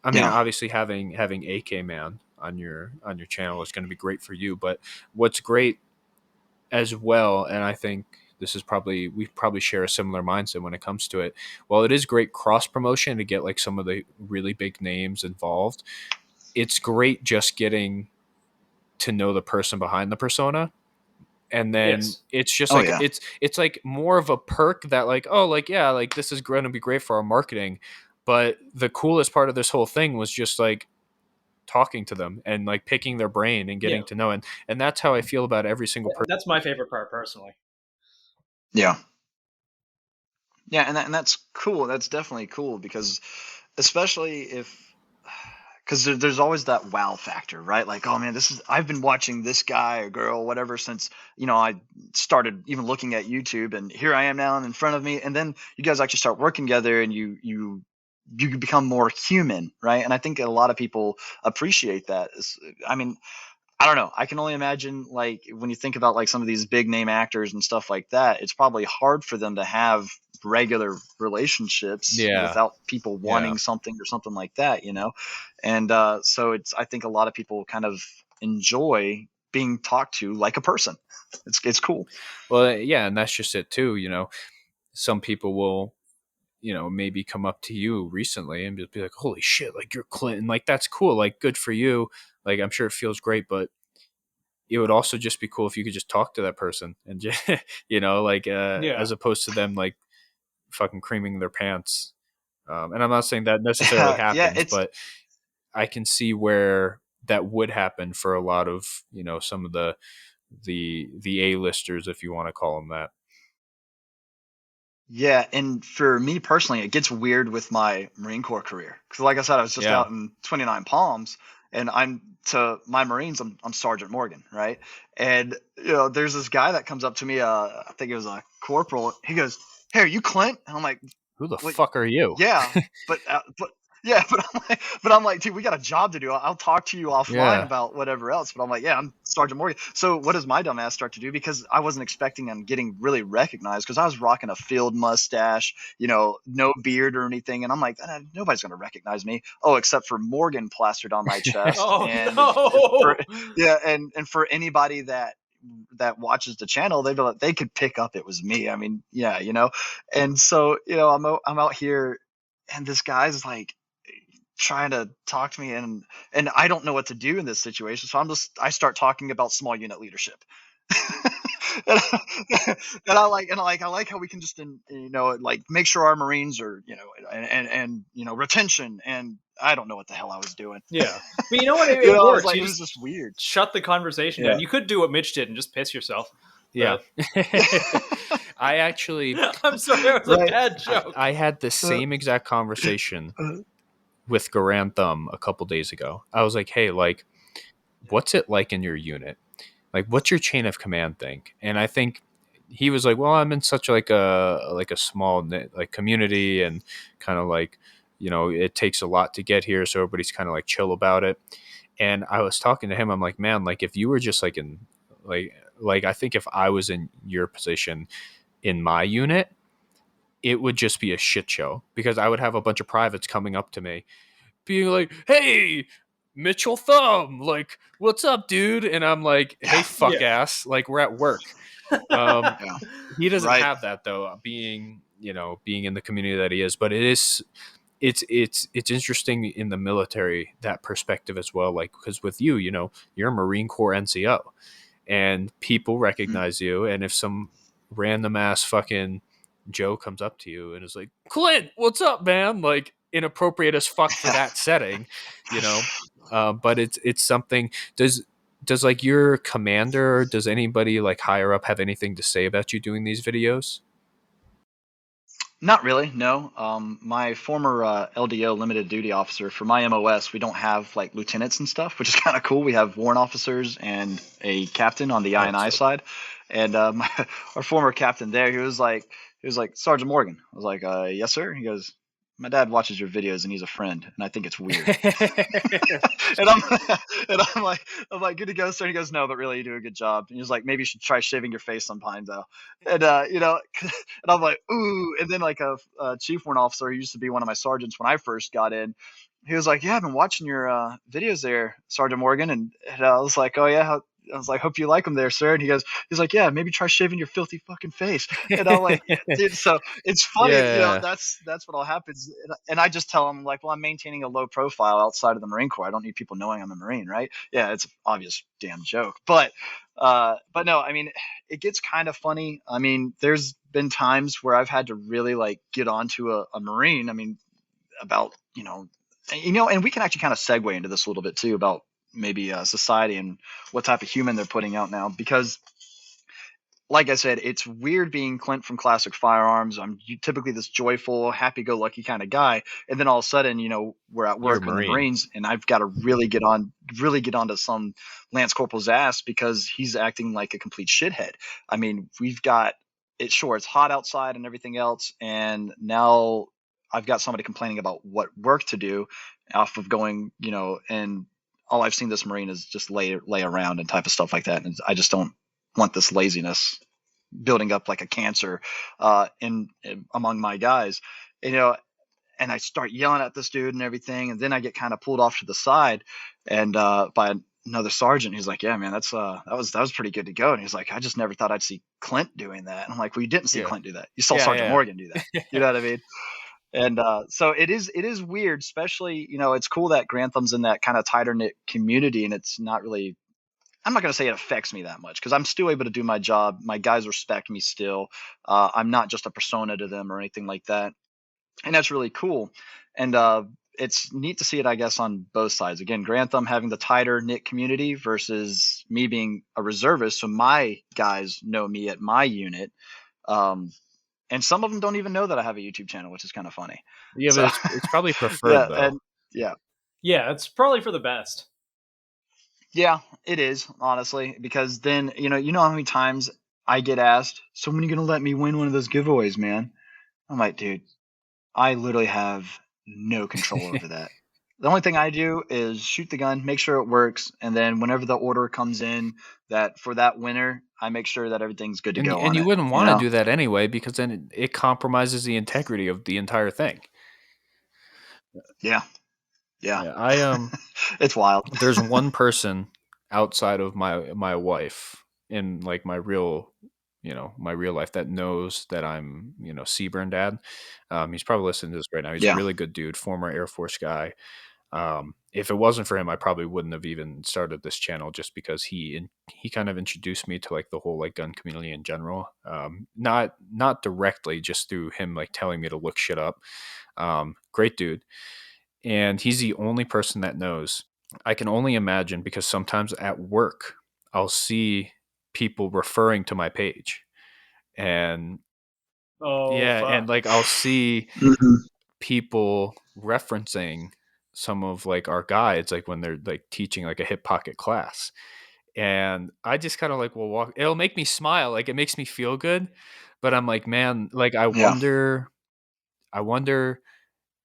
S4: I mean, obviously having AK Man on your channel is going to be great for you. But what's great as well, and I think this is we probably share a similar mindset when it comes to it. While it is great cross promotion to get like some of the really big names involved, it's great just getting to know the person behind the persona. And then it's just like it's like more of a perk that like, oh, like, yeah, like this is going to be great for our marketing. But the coolest part of this whole thing was just like talking to them and like picking their brain and getting to know. And that's how I feel about every single person.
S3: That's my favorite part personally.
S1: Yeah. Yeah. And that's cool. That's definitely cool because especially because there's always that wow factor, right? Like, oh man, I've been watching this guy or girl, whatever, since, I started even looking at YouTube, and here I am now in front of me. And then you guys actually start working together and you become more human, right? And I think a lot of people appreciate that. I mean, I don't know. I can only imagine, like, when you think about like some of these big name actors and stuff like that, it's probably hard for them to have regular relationships without people wanting something or something like that, And so I think a lot of people kind of enjoy being talked to like a person. It's cool.
S4: Well, yeah, and that's just it too. Some people will, maybe come up to you recently and be like, holy shit, like you're Clint. Like, that's cool. Like, good for you. Like, I'm sure it feels great, but it would also just be cool if you could just talk to that person and just, as opposed to them like fucking creaming their pants. And I'm not saying that necessarily happens, but I can see where that would happen for a lot of, some of the A-listers, if you want to call them that.
S1: Yeah, and for me personally, it gets weird with my Marine Corps career because, like I said, I was just out in 29 Palms, and to my Marines, I'm Sergeant Morgan, right? And there's this guy that comes up to me. I think it was a corporal. He goes, "Hey, are you Clint?" And I'm like,
S4: "Who the fuck are you?"
S1: Yeah, but I'm like, dude, we got a job to do. I'll talk to you offline about whatever else. But I'm like, yeah, I'm Sergeant Morgan. So what does my dumb ass start to do? Because I wasn't expecting on getting really recognized because I was rocking a field mustache, no beard or anything. And I'm like, nobody's going to recognize me. Oh, except for Morgan plastered on my chest. And for anybody that watches the channel, they could pick up it was me. I mean, and so, I'm out here and this guy's like trying to talk to me and I don't know what to do in this situation. So I start talking about small unit leadership. and I like how we can just like make sure our Marines are and retention, and I don't know what the hell I was doing.
S3: Yeah, but you know what? It works.
S1: Like, it was just weird.
S3: Shut the conversation down. You could do what Mitch did and just piss yourself.
S4: Yeah. I actually
S3: I'm sorry, that was a bad joke.
S4: I had the same exact conversation with Garand Thumb a couple days ago. I was like, hey, like, what's it like in your unit? Like, what's your chain of command thing? And I think he was like, well, I'm in such like a small like community, and kind of like, it takes a lot to get here, so everybody's kind of like chill about it. And I was talking to him, I'm like, man, like if you were just like in like I think if I was in your position in my unit, it would just be a shit show, because I would have a bunch of privates coming up to me being like, hey, Mitchell Thumb, like, what's up, dude? And I'm like, hey, fuck ass, like, we're at work. He doesn't have that though, being in the community that he is. But it's interesting in the military, that perspective as well, like, because with you, you're a Marine Corps NCO, and people recognize you, and if some random ass fucking Joe comes up to you and is like, Clint, what's up, man? Like, inappropriate as fuck for that setting, but it's something. Does like your commander, does anybody like higher up have anything to say about you doing these videos?
S1: Not really, no. My former LDO, limited duty officer, for my MOS, we don't have like lieutenants and stuff, which is kind of cool. We have warrant officers and a captain on the I&I side. And our former captain there, he was like, Sergeant Morgan. I was like, yes, sir. He goes, my dad watches your videos and he's a friend, and I think it's weird. and I'm and I'm like, good to go, sir. And he goes, no, but really, you do a good job. And he's like, maybe you should try shaving your face sometime, though. And and I'm like, ooh. And then like a chief warrant officer who used to be one of my sergeants when I first got in, he was like, yeah, I've been watching your videos there, Sergeant Morgan. And I was like, oh yeah. I was like, hope you like them there, sir. And he's like, yeah, maybe try shaving your filthy fucking face. And I'm like, dude, so it's funny, that's what all happens. And I just tell him, like, well, I'm maintaining a low profile outside of the Marine Corps. I don't need people knowing I'm a Marine, right? Yeah, it's an obvious damn joke. But no, I mean, it gets kind of funny. I mean, there's been times where I've had to really like get onto a Marine. I mean, about, and we can actually kind of segue into this a little bit too about maybe society and what type of human they're putting out now, because like I said, it's weird being Clint from Classic Firearms. I'm typically this joyful, happy-go-lucky kind of guy, and then all of a sudden, we're at work in the Marines, and I've got to really get onto some Lance Corporal's ass because he's acting like a complete shithead. I mean, we've got it. Sure, it's hot outside and everything else, and now I've got somebody complaining about what work to do off of going, and all I've seen this Marine is just lay around and type of stuff like that, and I just don't want this laziness building up like a cancer in among my guys, and I start yelling at this dude and everything, and then I get kind of pulled off to the side and by another sergeant. He's like, yeah, man, that was pretty good to go. And he's like, I just never thought I'd see Clint doing that. And I'm like, well, you didn't see Clint do that. You saw Sergeant Morgan do that. You know what I mean? And so it is weird, especially, it's cool that Grantham's in that kind of tighter knit community, and it's not really, I'm not going to say it affects me that much because I'm still able to do my job. My guys respect me still. I'm not just a persona to them or anything like that. And that's really cool. And it's neat to see it, I guess, on both sides. Again, Grantham having the tighter knit community versus me being a reservist. So my guys know me at my unit. And some of them don't even know that I have a YouTube channel, which is kind of funny.
S4: Yeah, but it's probably preferred, though.
S1: And,
S3: yeah, it's probably for the best.
S1: Yeah, it is, honestly, because then, you know how many times I get asked, so when are you going to let me win one of those giveaways, man? I'm like, dude, I literally have no control over that. The only thing I do is shoot the gun, make sure it works, and then whenever the order comes in that for that winner, I make sure that everything's good to go.
S4: And you wouldn't want to do that anyway, because then it compromises the integrity of the entire thing.
S1: Yeah.
S4: It's
S1: wild.
S4: There's one person outside of my wife in like my real life that knows that I'm, Seaburn dad. He's probably listening to this right now. He's a really good dude, former Air Force guy. If it wasn't for him, I probably wouldn't have even started this channel, just because he kind of introduced me to like the whole like gun community in general. Not directly, just through him like telling me to look shit up. Great dude. And he's the only person that knows. I can only imagine, because sometimes at work, I'll see people referring to my page. And and like I'll see people referencing some of like our guides, like when they're like teaching like a hip pocket class. And I just kind of like will walk. It'll make me smile. Like it makes me feel good. But I'm like, man, like I wonder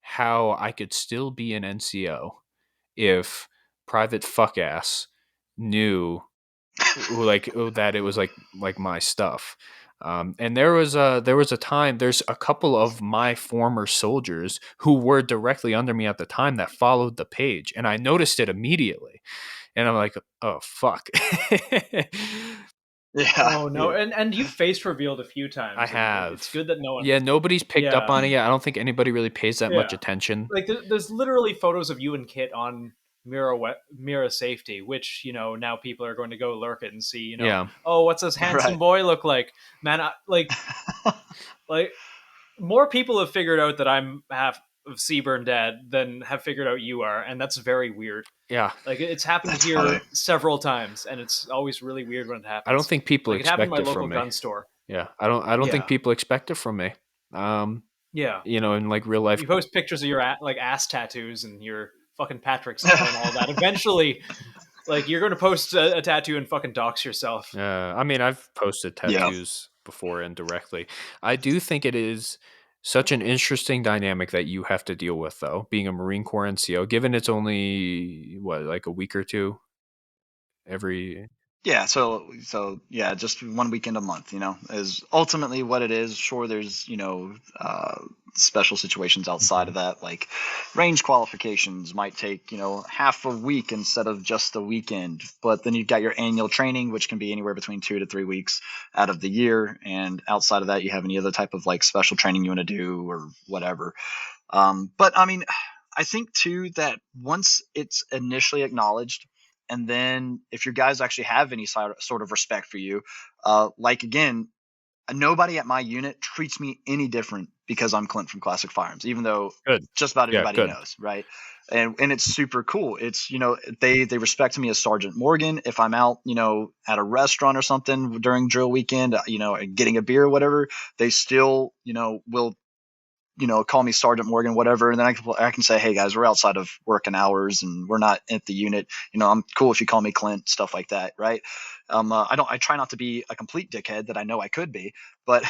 S4: how I could still be an NCO if Private Fuckass knew like that it was like my stuff. And there was a time, there's a couple of my former soldiers who were directly under me at the time that followed the page, and I noticed it immediately. And I'm like, oh fuck.
S1: Yeah.
S3: Oh no, and you've face revealed a few times.
S4: I have.
S3: It's good that no one.
S4: Yeah, nobody's picked up on it yet. I don't think anybody really pays that much attention.
S3: Like there's literally photos of you and Kit on Mira Safety, which now people are going to go lurk it and see. Oh, what's this handsome boy look like? Man, like more people have figured out that I'm half of Seaburn dad than have figured out you are, and that's very weird.
S4: Yeah,
S3: like it's happened here several times, and it's always really weird when it happens.
S4: I don't think people expect it from me. It happened
S3: in my local gun store.
S4: Yeah, I don't think people expect it from me. In like real life,
S3: you post pictures of your ass tattoos and your fucking Patrick's and all that. Eventually, like you're going to post a tattoo and fucking dox yourself.
S4: I mean, I've posted tattoos before indirectly. I do think it is Such an interesting dynamic that you have to deal with, though, being a Marine Corps NCO, given it's only, what, like a week or two every.
S1: Yeah, yeah, just 1 weekend a month, is ultimately what it is. Sure, there's, special situations outside of that, like range qualifications might take, half a week instead of just a weekend. But then you've got your annual training, which can be anywhere between 2 to 3 weeks out of the year. And outside of that, you have any other type of like special training you want to do or whatever. But I mean, I think too that once it's initially acknowledged, and then if your guys actually have any sort of respect for you, like again, nobody at my unit treats me any different because I'm Clint from Classic Firearms, even though
S4: Good.
S1: just about
S4: Yeah,
S1: everybody
S4: good.
S1: knows, right? And it's super cool. It's they respect me as Sergeant Morgan. If I'm out at a restaurant or something during drill weekend, getting a beer or whatever, they still will call me Sergeant Morgan, whatever. And then I can say, hey guys, we're outside of working hours and we're not at the unit. I'm cool if you call me Clint, stuff like that. Right. I try not to be a complete dickhead that I know I could be, but,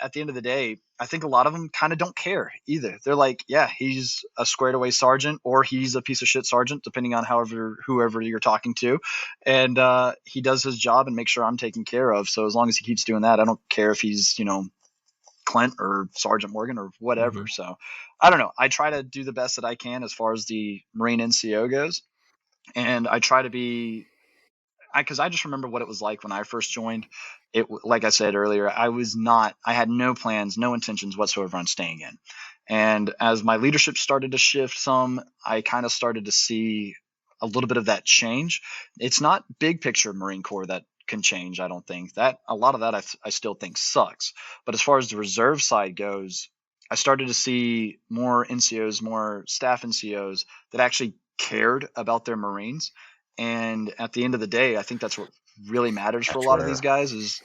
S1: at the end of the day, I think a lot of them kind of don't care either. They're like, yeah, he's a squared away sergeant or he's a piece of shit sergeant, depending on whoever you're talking to. And, he does his job and makes sure I'm taken care of. So as long as he keeps doing that, I don't care if he's, Clint or Sergeant Morgan or whatever.
S4: Mm-hmm.
S1: So I don't know. I try to do the best that I can as far as the Marine NCO goes. And I try to be, because I just remember what it was like when I first joined. Like I said earlier, I had no plans, no intentions whatsoever on staying in. And as my leadership started to shift some, I kind of started to see a little bit of that change. It's not big picture Marine Corps that can change. I don't think that a lot of that I still think sucks. But as far as the reserve side goes, I started to see more NCOs, more staff NCOs that actually cared about their Marines. And at the end of the day, I think that's what really matters for a
S4: That's
S1: lot of these
S4: rare.
S1: guys is,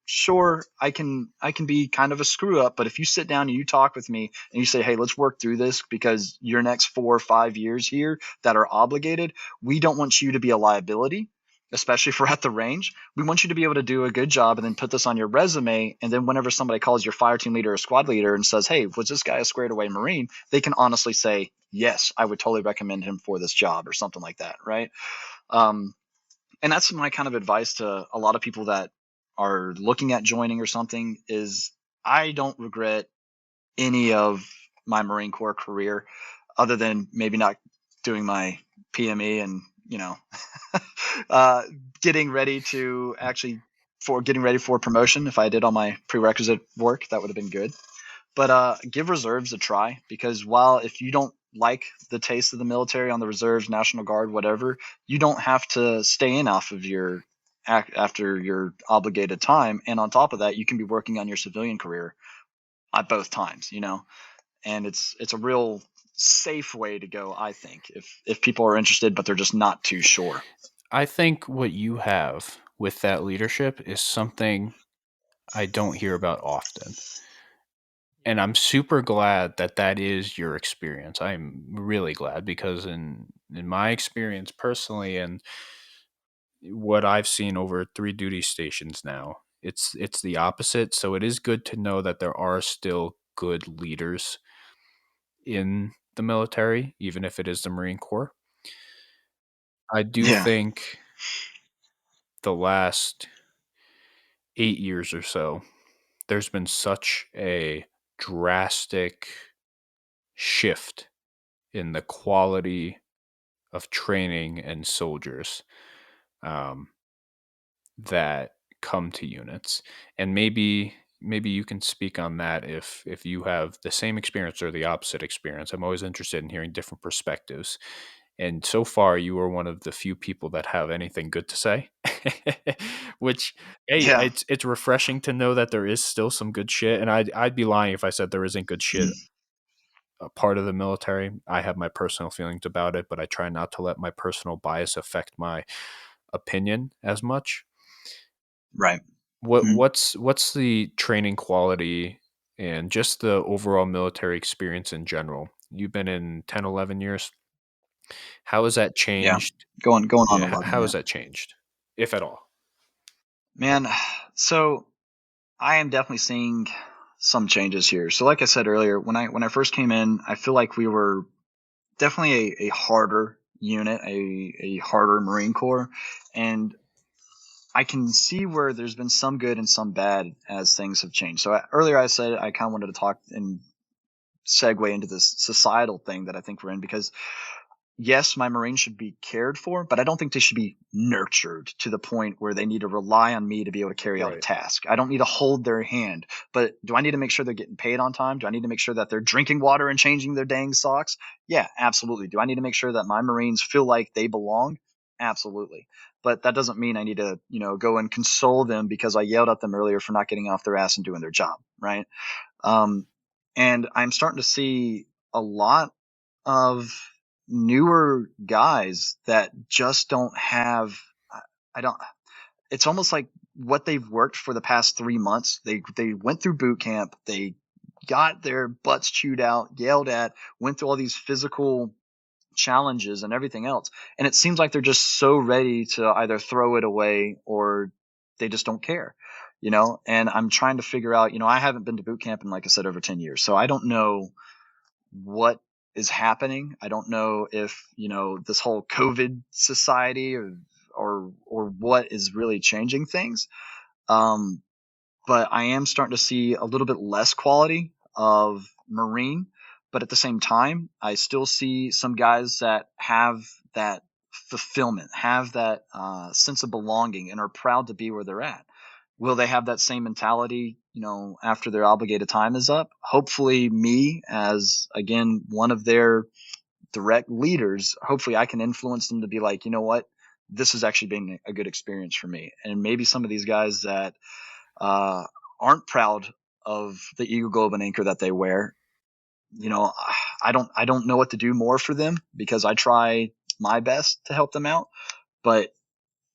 S1: sure, I can be kind of a screw up, but if you sit down and you talk with me and you say, hey, let's work through this because your next 4 or 5 years here that are obligated, we don't want you to be a liability, especially for at the range. We want you to be able to do a good job and then put this on your resume. And then whenever somebody calls your fire team leader or squad leader and says, hey, was this guy a squared away Marine? They can honestly say, yes, I would totally recommend him for this job or something like that. Right. Um, and that's my kind of advice to a lot of people that are looking at joining or something is I don't regret any of my Marine Corps career other than maybe not doing my PME and, uh, getting ready for promotion. If I did all my prerequisite work, that would have been good. But give reserves a try because if you don't like the taste of the military on the reserves, National Guard, whatever, you don't have to stay in off of after your obligated time. And on top of that, you can be working on your civilian career at both times, and it's a real safe way to go, I think, if people are interested, but they're just not too sure.
S4: I think what you have with that leadership is something I don't hear about often. And I'm super glad that that is your experience. I'm really glad because in my experience personally and what I've seen over 3 duty stations now, it's the opposite. So it is good to know that there are still good leaders in the military, even if it is the Marine Corps. I do
S1: Yeah.
S4: think the last 8 years or so, there's been such a drastic shift in the quality of training and soldiers um, that come to units. And maybe you can speak on that if you have the same experience or the opposite experience. I'm always interested in hearing different perspectives. And so far, you are one of the few people that have anything good to say. Which, hey,
S1: Yeah.
S4: it's refreshing to know that there is still some good shit. And I'd be lying if I said there isn't good shit a part of the military. I have my personal feelings about it, but I try not to let my personal bias affect my opinion as much.
S1: Right.
S4: What's the training quality and just the overall military experience in general? You've been in 10, 11 years. How has that
S1: Yeah.
S4: changed?
S1: Going on
S4: Yeah,
S1: 11.
S4: how
S1: Yeah.
S4: has that changed, if at all?
S1: Man, so I am definitely seeing some changes here. So like I said earlier, when I first came in, I feel like we were definitely a harder unit, a harder Marine Corps. And I can see where there's been some good and some bad as things have changed. So earlier I said I kind of wanted to talk and segue into this societal thing that I think we're in, because yes, my Marines should be cared for, but I don't think they should be nurtured to the point where they need to rely on me to be able to carry out a task. I don't need to hold their hand, but do I need to make sure they're getting paid on time? Do I need to make sure that they're drinking water and changing their dang socks? Yeah, absolutely. Do I need to make sure that my Marines feel like they belong? Absolutely. But that doesn't mean I need to, go and console them because I yelled at them earlier for not getting off their ass and doing their job, right? And I'm starting to see a lot of newer guys that just don't have, I don't, it's almost like what they've worked for the past 3 months. They went through boot camp. They got their butts chewed out, yelled at, went through all these physical challenges and everything else. And it seems like they're just so ready to either throw it away or they just don't care, and I'm trying to figure out, I haven't been to boot camp in, like I said, over 10 years. So I don't know what is happening. I don't know if, this whole COVID society or what is really changing things. But I am starting to see a little bit less quality of Marine, but at the same time, I still see some guys that have that fulfillment, have that sense of belonging, and are proud to be where they're at. Will they have that same mentality, after their obligated time is up? Hopefully me, as again, one of their direct leaders, hopefully I can influence them to be like, you know what, this has actually been a good experience for me. And maybe some of these guys that aren't proud of the Eagle Globe and Anchor that they wear, I don't know what to do more for them, because I try my best to help them out. But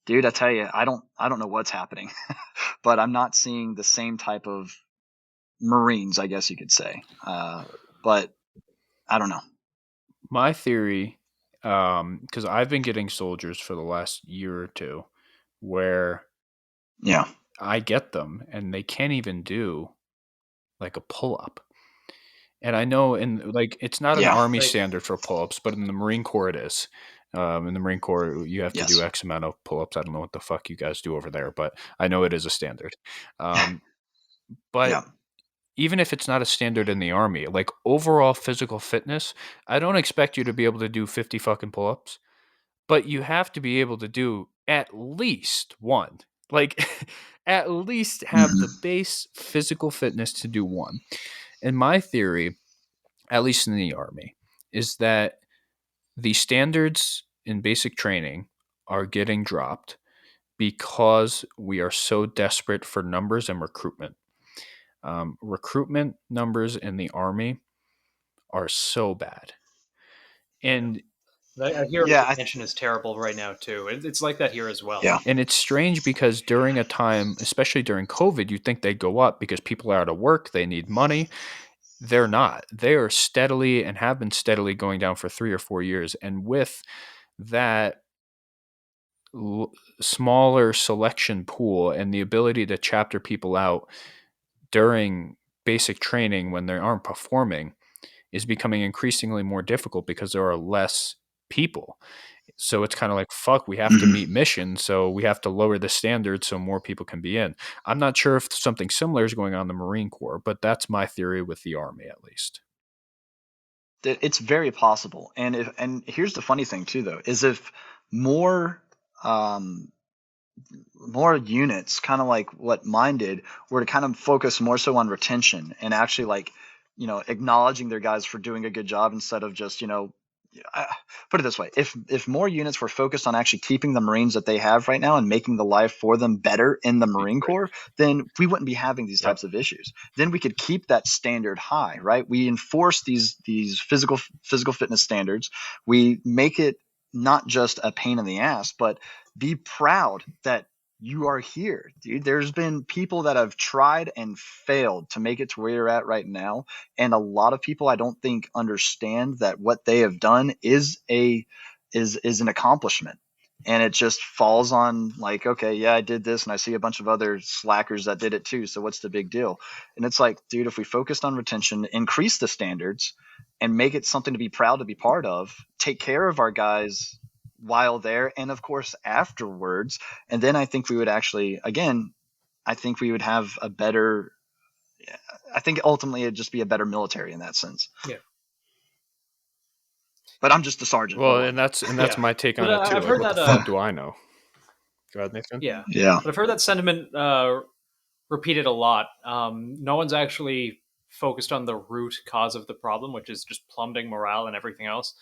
S1: dude, I tell you, I don't know what's happening, but I'm not seeing the same type of Marines, I guess you could say. But I don't know.
S4: My theory, because I've been getting soldiers for the last year or two, where I get them and they can't even do like a pull-up. And I know it's not an Army standard for pull-ups, but in the Marine Corps it is. In the Marine Corps, you have to do X amount of pull-ups. I don't know what the fuck you guys do over there, but I know it is a standard. But even if it's not a standard in the Army, like overall physical fitness, I don't expect you to be able to do 50 fucking pull-ups, but you have to be able to do at least one. Like, at least have the base physical fitness to do one. And my theory, at least in the Army, is that the standards in basic training are getting dropped because we are so desperate for numbers and recruitment. Recruitment numbers in the Army are so bad. And
S3: I hear retention is terrible right now too. It's like that here as well.
S1: Yeah.
S4: And it's strange because during a time, especially during COVID, you'd think they'd go up because people are out of work, they need money. They're not. They are steadily and have been steadily going down for 3 or 4 years. And with that smaller selection pool and the ability to chapter people out during basic training when they aren't performing is becoming increasingly more difficult because there are less people. So it's kind of like, fuck, we have to meet mission, so we have to lower the standard so more people can be in. I'm not sure if something similar is going on in the Marine Corps, but that's my theory with the Army, at least.
S1: It's very possible. And here's the funny thing too, though, is if more units, kind of like what mine did, were to kind of focus more so on retention and actually acknowledging their guys for doing a good job instead of just, put it this way. If more units were focused on actually keeping the Marines that they have right now and making the life for them better in the Marine Corps, then we wouldn't be having these types of issues. Then we could keep that standard high, right? We enforce these physical fitness standards. We make it not just a pain in the ass, but be proud that you are here, dude. There's been people that have tried and failed to make it to where you're at right now. And a lot of people, I don't think, understand that what they have done is an accomplishment. and it just falls on like, okay, yeah, I did this, and I see a bunch of other slackers that did it too, so what's the big deal? And it's like, dude, if we focused on retention, increase the standards, and make it something to be proud to be part of, take care of our guys while there, and of course afterwards, and then I think we would actually, again, I think we would have a better, I think ultimately it'd just be a better military in that sense.
S3: Yeah.
S1: But I'm just the sergeant.
S4: Well, and that's my take on it too.
S3: I've
S4: Like,
S3: heard
S4: what
S3: that,
S4: the fuck do I know? Go ahead, Nathan.
S3: Yeah.
S1: Yeah.
S3: But I've heard that sentiment repeated a lot. No one's actually focused on the root cause of the problem, which is just plummeting morale and everything else.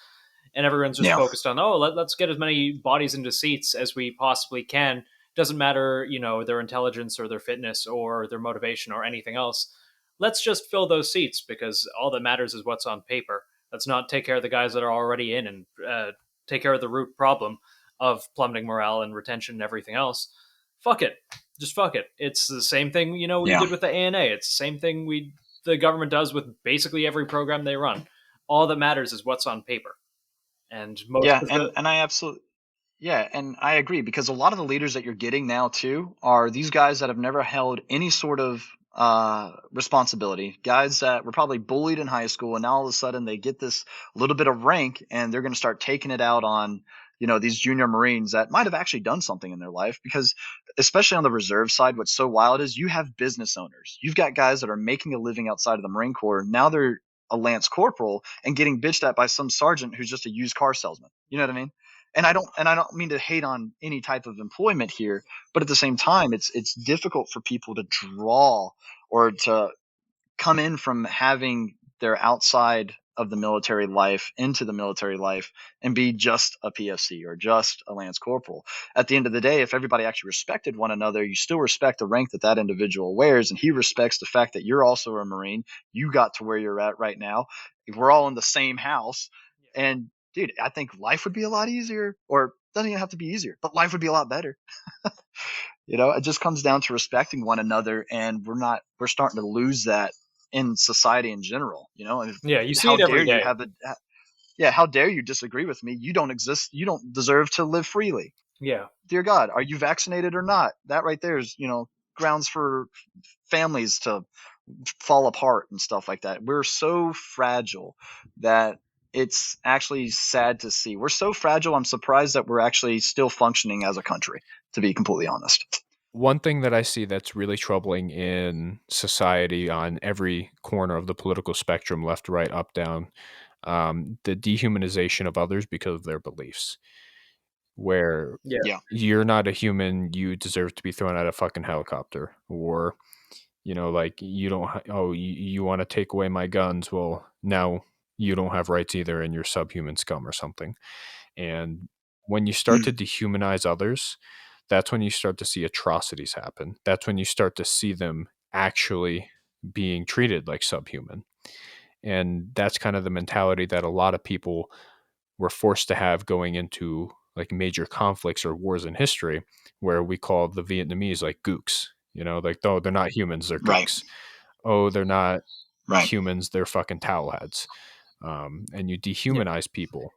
S3: And everyone's just focused on, let's get as many bodies into seats as we possibly can. Doesn't matter, their intelligence or their fitness or their motivation or anything else. Let's just fill those seats because all that matters is what's on paper. Let's not take care of the guys that are already in and take care of the root problem of plummeting morale and retention and everything else. Fuck it. Just fuck it. It's the same thing, we did with the ANA. It's the same thing the government does with basically every program they run. All that matters is what's on paper. And
S1: and I absolutely, and I agree, because a lot of the leaders that you're getting now too are these guys that have never held any sort of responsibility, guys that were probably bullied in high school, and now all of a sudden they get this little bit of rank, and they're going to start taking it out on these junior Marines that might have actually done something in their life. Because especially on the reserve side, what's so wild is you have business owners, you've got guys that are making a living outside of the Marine Corps. Now they're a lance corporal and getting bitched at by some sergeant who's just a used car salesman. You know what I mean? And I don't mean to hate on any type of employment here, but at the same time, it's difficult for people to draw or to come in from having their outside of the military life into the military life and be just a PFC or just a lance corporal. At the end of the day, if everybody actually respected one another, you still respect the rank that individual wears, and he respects the fact that you're also a Marine. You got to where you're at right now. We're all in the same house, and dude, I think life would be a lot easier, or doesn't even have to be easier, but life would be a lot better. It just comes down to respecting one another, and we're starting to lose that in society in general.
S3: You see it every day.
S1: How dare you disagree with me? You don't exist. You don't deserve to live freely.
S3: Yeah.
S1: Dear God, are you vaccinated or not? That right there is, grounds for families to fall apart and stuff like that. We're so fragile that it's actually sad to see. We're so fragile. I'm surprised that we're actually still functioning as a country, to be completely honest.
S4: One thing that I see that's really troubling in society on every corner of the political spectrum, left, right, up, down, the dehumanization of others because of their beliefs. Where you're not a human, you deserve to be thrown out of a fucking helicopter. Or, like, you don't, you want to take away my guns. Well, now you don't have rights either, and you're subhuman scum or something. And when you start to dehumanize others, that's when you start to see atrocities happen. That's when you start to see them actually being treated like subhuman. And that's kind of the mentality that a lot of people were forced to have going into like major conflicts or wars in history, where we call the Vietnamese like gooks, like, oh, they're not humans, they're gooks. Right. Oh, they're not humans, they're fucking towel heads. And you dehumanize people.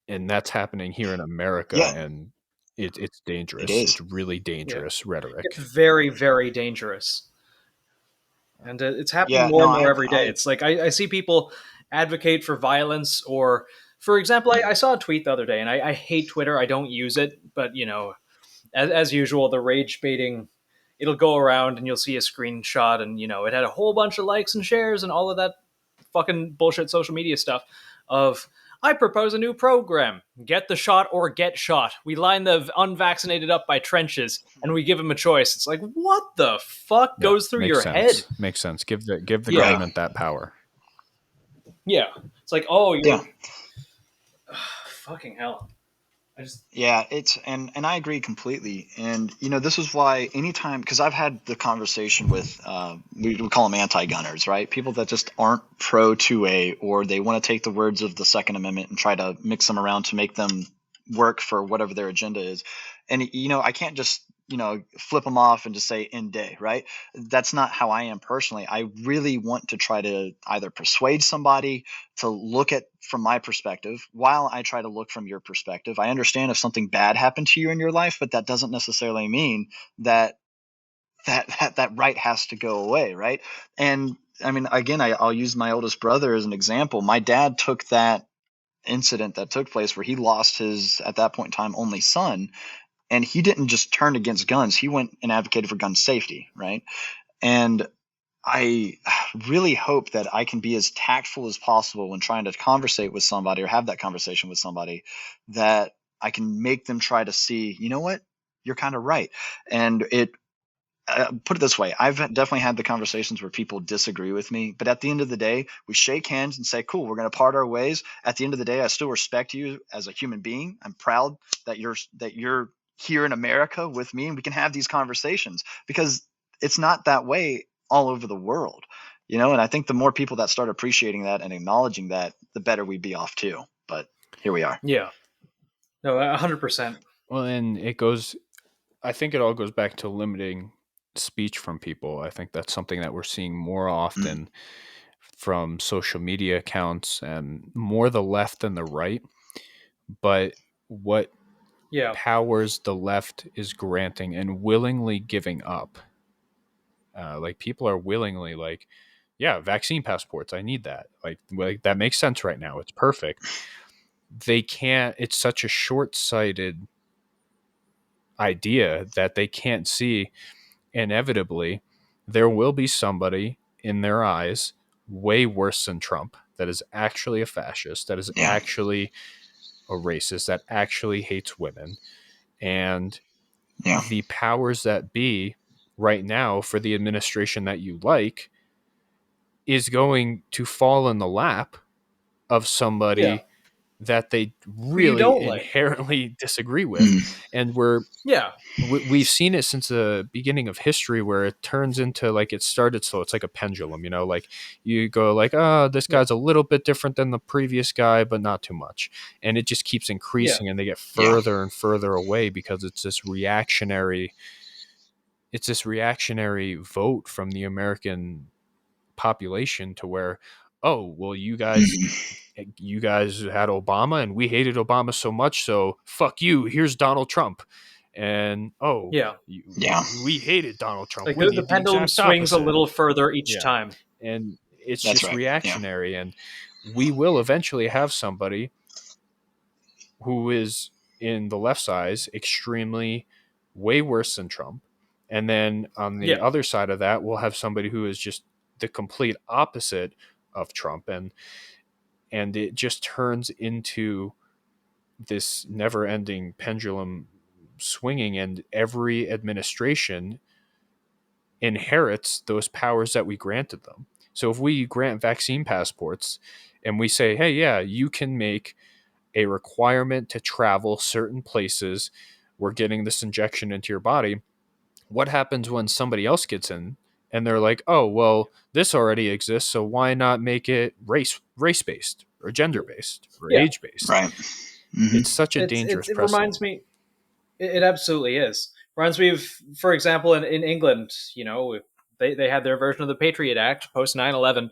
S4: And that's happening here in America. And it's dangerous. It's really dangerous rhetoric.
S3: It's very, very dangerous. And it's happening more and more every day. It's like I see people advocate for violence, or, for example, I saw a tweet the other day, and I hate Twitter. I don't use it, but, as usual, the rage baiting, it'll go around and you'll see a screenshot and, it had a whole bunch of likes and shares and all of that fucking bullshit social media stuff of, I propose a new program. Get the shot or get shot. We line the unvaccinated up by trenches, and we give them a choice. It's like, what the fuck goes through your head?
S4: Makes sense. Give the government that power.
S3: Yeah. It's like, you're... fucking hell.
S1: It's and I agree completely. And this is why anytime, because I've had the conversation with we call them anti-gunners, right? People that just aren't pro 2A, or they want to take the words of the Second Amendment and try to mix them around to make them work for whatever their agenda is. And I can't just flip them off and just say end day, right? That's not how I am personally. I really want to try to either persuade somebody to look at from my perspective while I try to look from your perspective. I understand if something bad happened to you in your life, but that doesn't necessarily mean that right has to go away, right? And I mean, again, I'll use my oldest brother as an example. My dad took that incident that took place where he lost his, at that point in time, only son, and he didn't just turn against guns. He went and advocated for gun safety, right? And I really hope that I can be as tactful as possible when trying to conversate with somebody or have that conversation with somebody, that I can make them try to see, you know what, you're kind of right. And put it this way, I've definitely had the conversations where people disagree with me, but at the end of the day, we shake hands and say, cool, we're going to part our ways. At the end of the day, I still respect you as a human being. I'm proud that you're here in America with me, and we can have these conversations, because it's not that way all over the world, and I think the more people that start appreciating that and acknowledging that, the better we'd be off too. But here we are.
S3: Yeah. No, 100%.
S4: Well, and I think it all goes back to limiting speech from people. I think that's something that we're seeing more often from social media accounts, and more the left than the right. But what powers the left is granting and willingly giving up. Like, people are willingly like, yeah, vaccine passports, I need that. Like that makes sense right now. It's perfect. They can't, it's such a short-sighted idea that they can't see inevitably there will be somebody in their eyes way worse than Trump, that is actually a fascist, that is actually a racist, that actually hates women. And the powers that be right now for the administration that you like is going to fall in the lap of somebody that they really inherently disagree with. And we've seen it since the beginning of history, where it turns into, like, it started slow. It's like a pendulum, like you go like, oh, this guy's a little bit different than the previous guy, but not too much. And it just keeps increasing, and they get further and further away, because it's this reactionary vote from the American population, to where, oh, well, you guys had Obama and we hated Obama so much, so fuck you, here's Donald Trump. And we hated Donald Trump.
S3: Like the pendulum swings a little further each time,
S4: and it's just reactionary. And we will eventually have somebody who is in the left side extremely way worse than Trump, and then on the other side of that, we'll have somebody who is just the complete opposite of Trump, and it just turns into this never-ending pendulum swinging, and every administration inherits those powers that we granted them. So if we grant vaccine passports and we say, hey, yeah, you can make a requirement to travel certain places, we're getting this injection into your body, what happens when somebody else gets in and they're like, oh, well, this already exists, so why not make it race-based or gender-based or age-based?
S1: Right.
S4: Mm-hmm. It's such a dangerous precedent.
S3: It reminds me, it absolutely is. Reminds me of, for example, in England, they had their version of the Patriot Act post 9/11.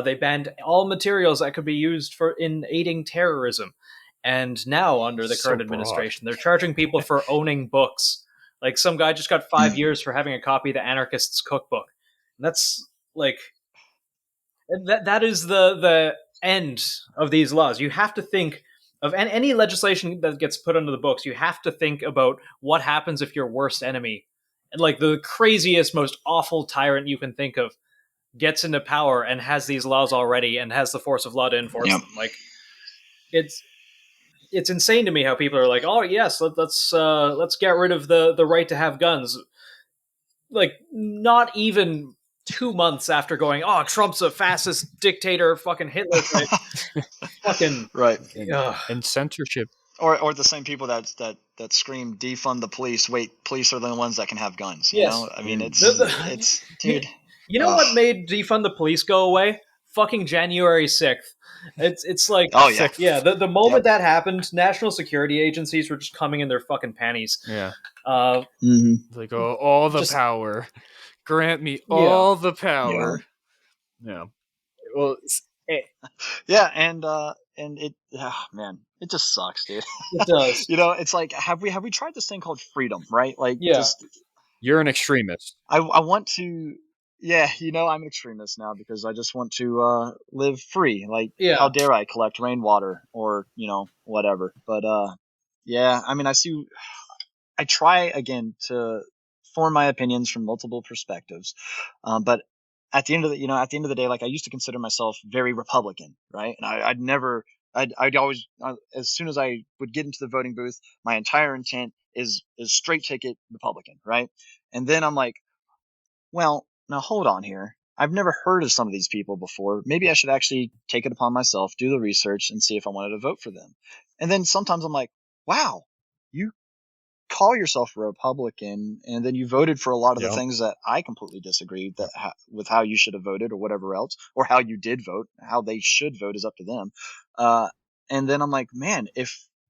S3: They banned all materials that could be used in aiding terrorism. And now, under the current administration, they're charging people for owning books. Like, some guy just got 5 years for having a copy of the Anarchist's Cookbook. And that's like, that is the end of these laws. You have to think of any legislation that gets put under the books. You have to think about what happens if your worst enemy, and like the craziest, most awful tyrant you can think of, gets into power and has these laws already and has the force of law to enforce them. Like, it's insane to me how people are like, oh yes, let's get rid of the right to have guns. Like, not even 2 months after going, oh, Trump's a fascist dictator, fucking Hitler, fucking
S1: right.
S4: And censorship,
S1: or the same people that scream defund the police. Wait, police are the ones that can have guns. You know, I mean, it's dude.
S3: You know what made defund the police go away? fucking January 6th. It's like,
S1: Oh yeah,
S3: yeah. The moment that happened, national security agencies were just coming in their fucking panties.
S4: Yeah.
S3: Mm-hmm.
S4: Like, oh, all the power. Grant me all the power. Yeah. Well,
S1: yeah, and it, man, it just sucks, dude.
S3: It does.
S1: You know, it's like, have we tried this thing called freedom, right? Like, just
S4: you're an extremist.
S1: I want to. Yeah, you know, I'm an extremist now because I just want to live free. Like, how dare I collect rainwater or, you know, whatever. But yeah, I mean, I try again to form my opinions from multiple perspectives, but at the end of the day, like, I used to consider myself very Republican, right? And I'd always, as soon as I would get into the voting booth, my entire intent is straight ticket Republican, right? And then I'm like, well, now hold on here. I've never heard of some of these people before. Maybe I should actually take it upon myself, do the research, and see if I wanted to vote for them. And then sometimes I'm like, wow, you call yourself a Republican, and then you voted for a lot of the things that I completely disagreed with how you should have voted or whatever else, or how you did vote. How they should vote is up to them. And then I'm like, man,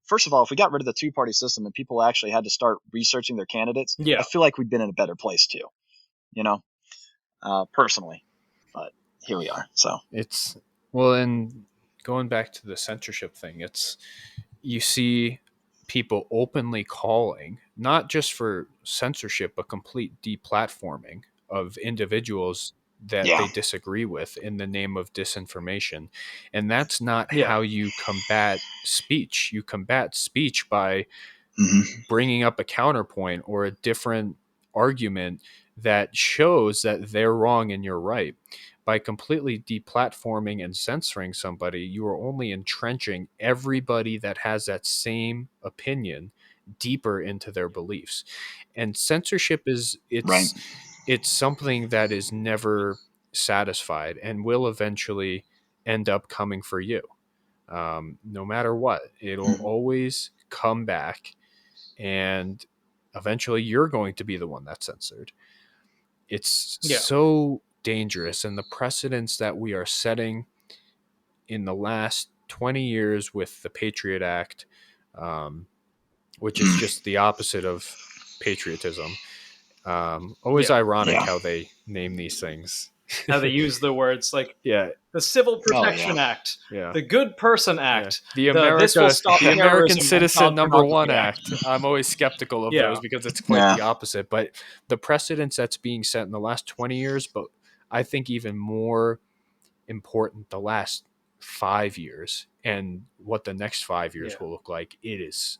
S1: first of all, if we got rid of the two-party system and people actually had to start researching their candidates, I feel like we'd been in a better place too, you know, personally. But here we are. So
S4: it's, well, and going back to the censorship thing, you see people openly calling not just for censorship, but complete deplatforming of individuals that they disagree with in the name of disinformation. And that's not how you combat speech. You combat speech by bringing up a counterpoint or a different argument that shows that they're wrong and you're right. By completely deplatforming and censoring somebody, you are only entrenching everybody that has that same opinion deeper into their beliefs. And censorship it's something that is never satisfied and will eventually end up coming for you. No matter what, it'll always come back, and eventually you're going to be the one that's censored. It's so dangerous, and the precedents that we are setting in the last 20 years with the Patriot Act, which is just the opposite of patriotism. Always ironic how they name these things.
S3: How they use the words like the Civil Protection Act, the Good Person Act,
S4: the American Citizen #1 Act. I'm always skeptical of those because it's quite the opposite. But the precedents that's being set in the last 20 years, but I think even more important, the last 5 years and what the next 5 years will look like, it is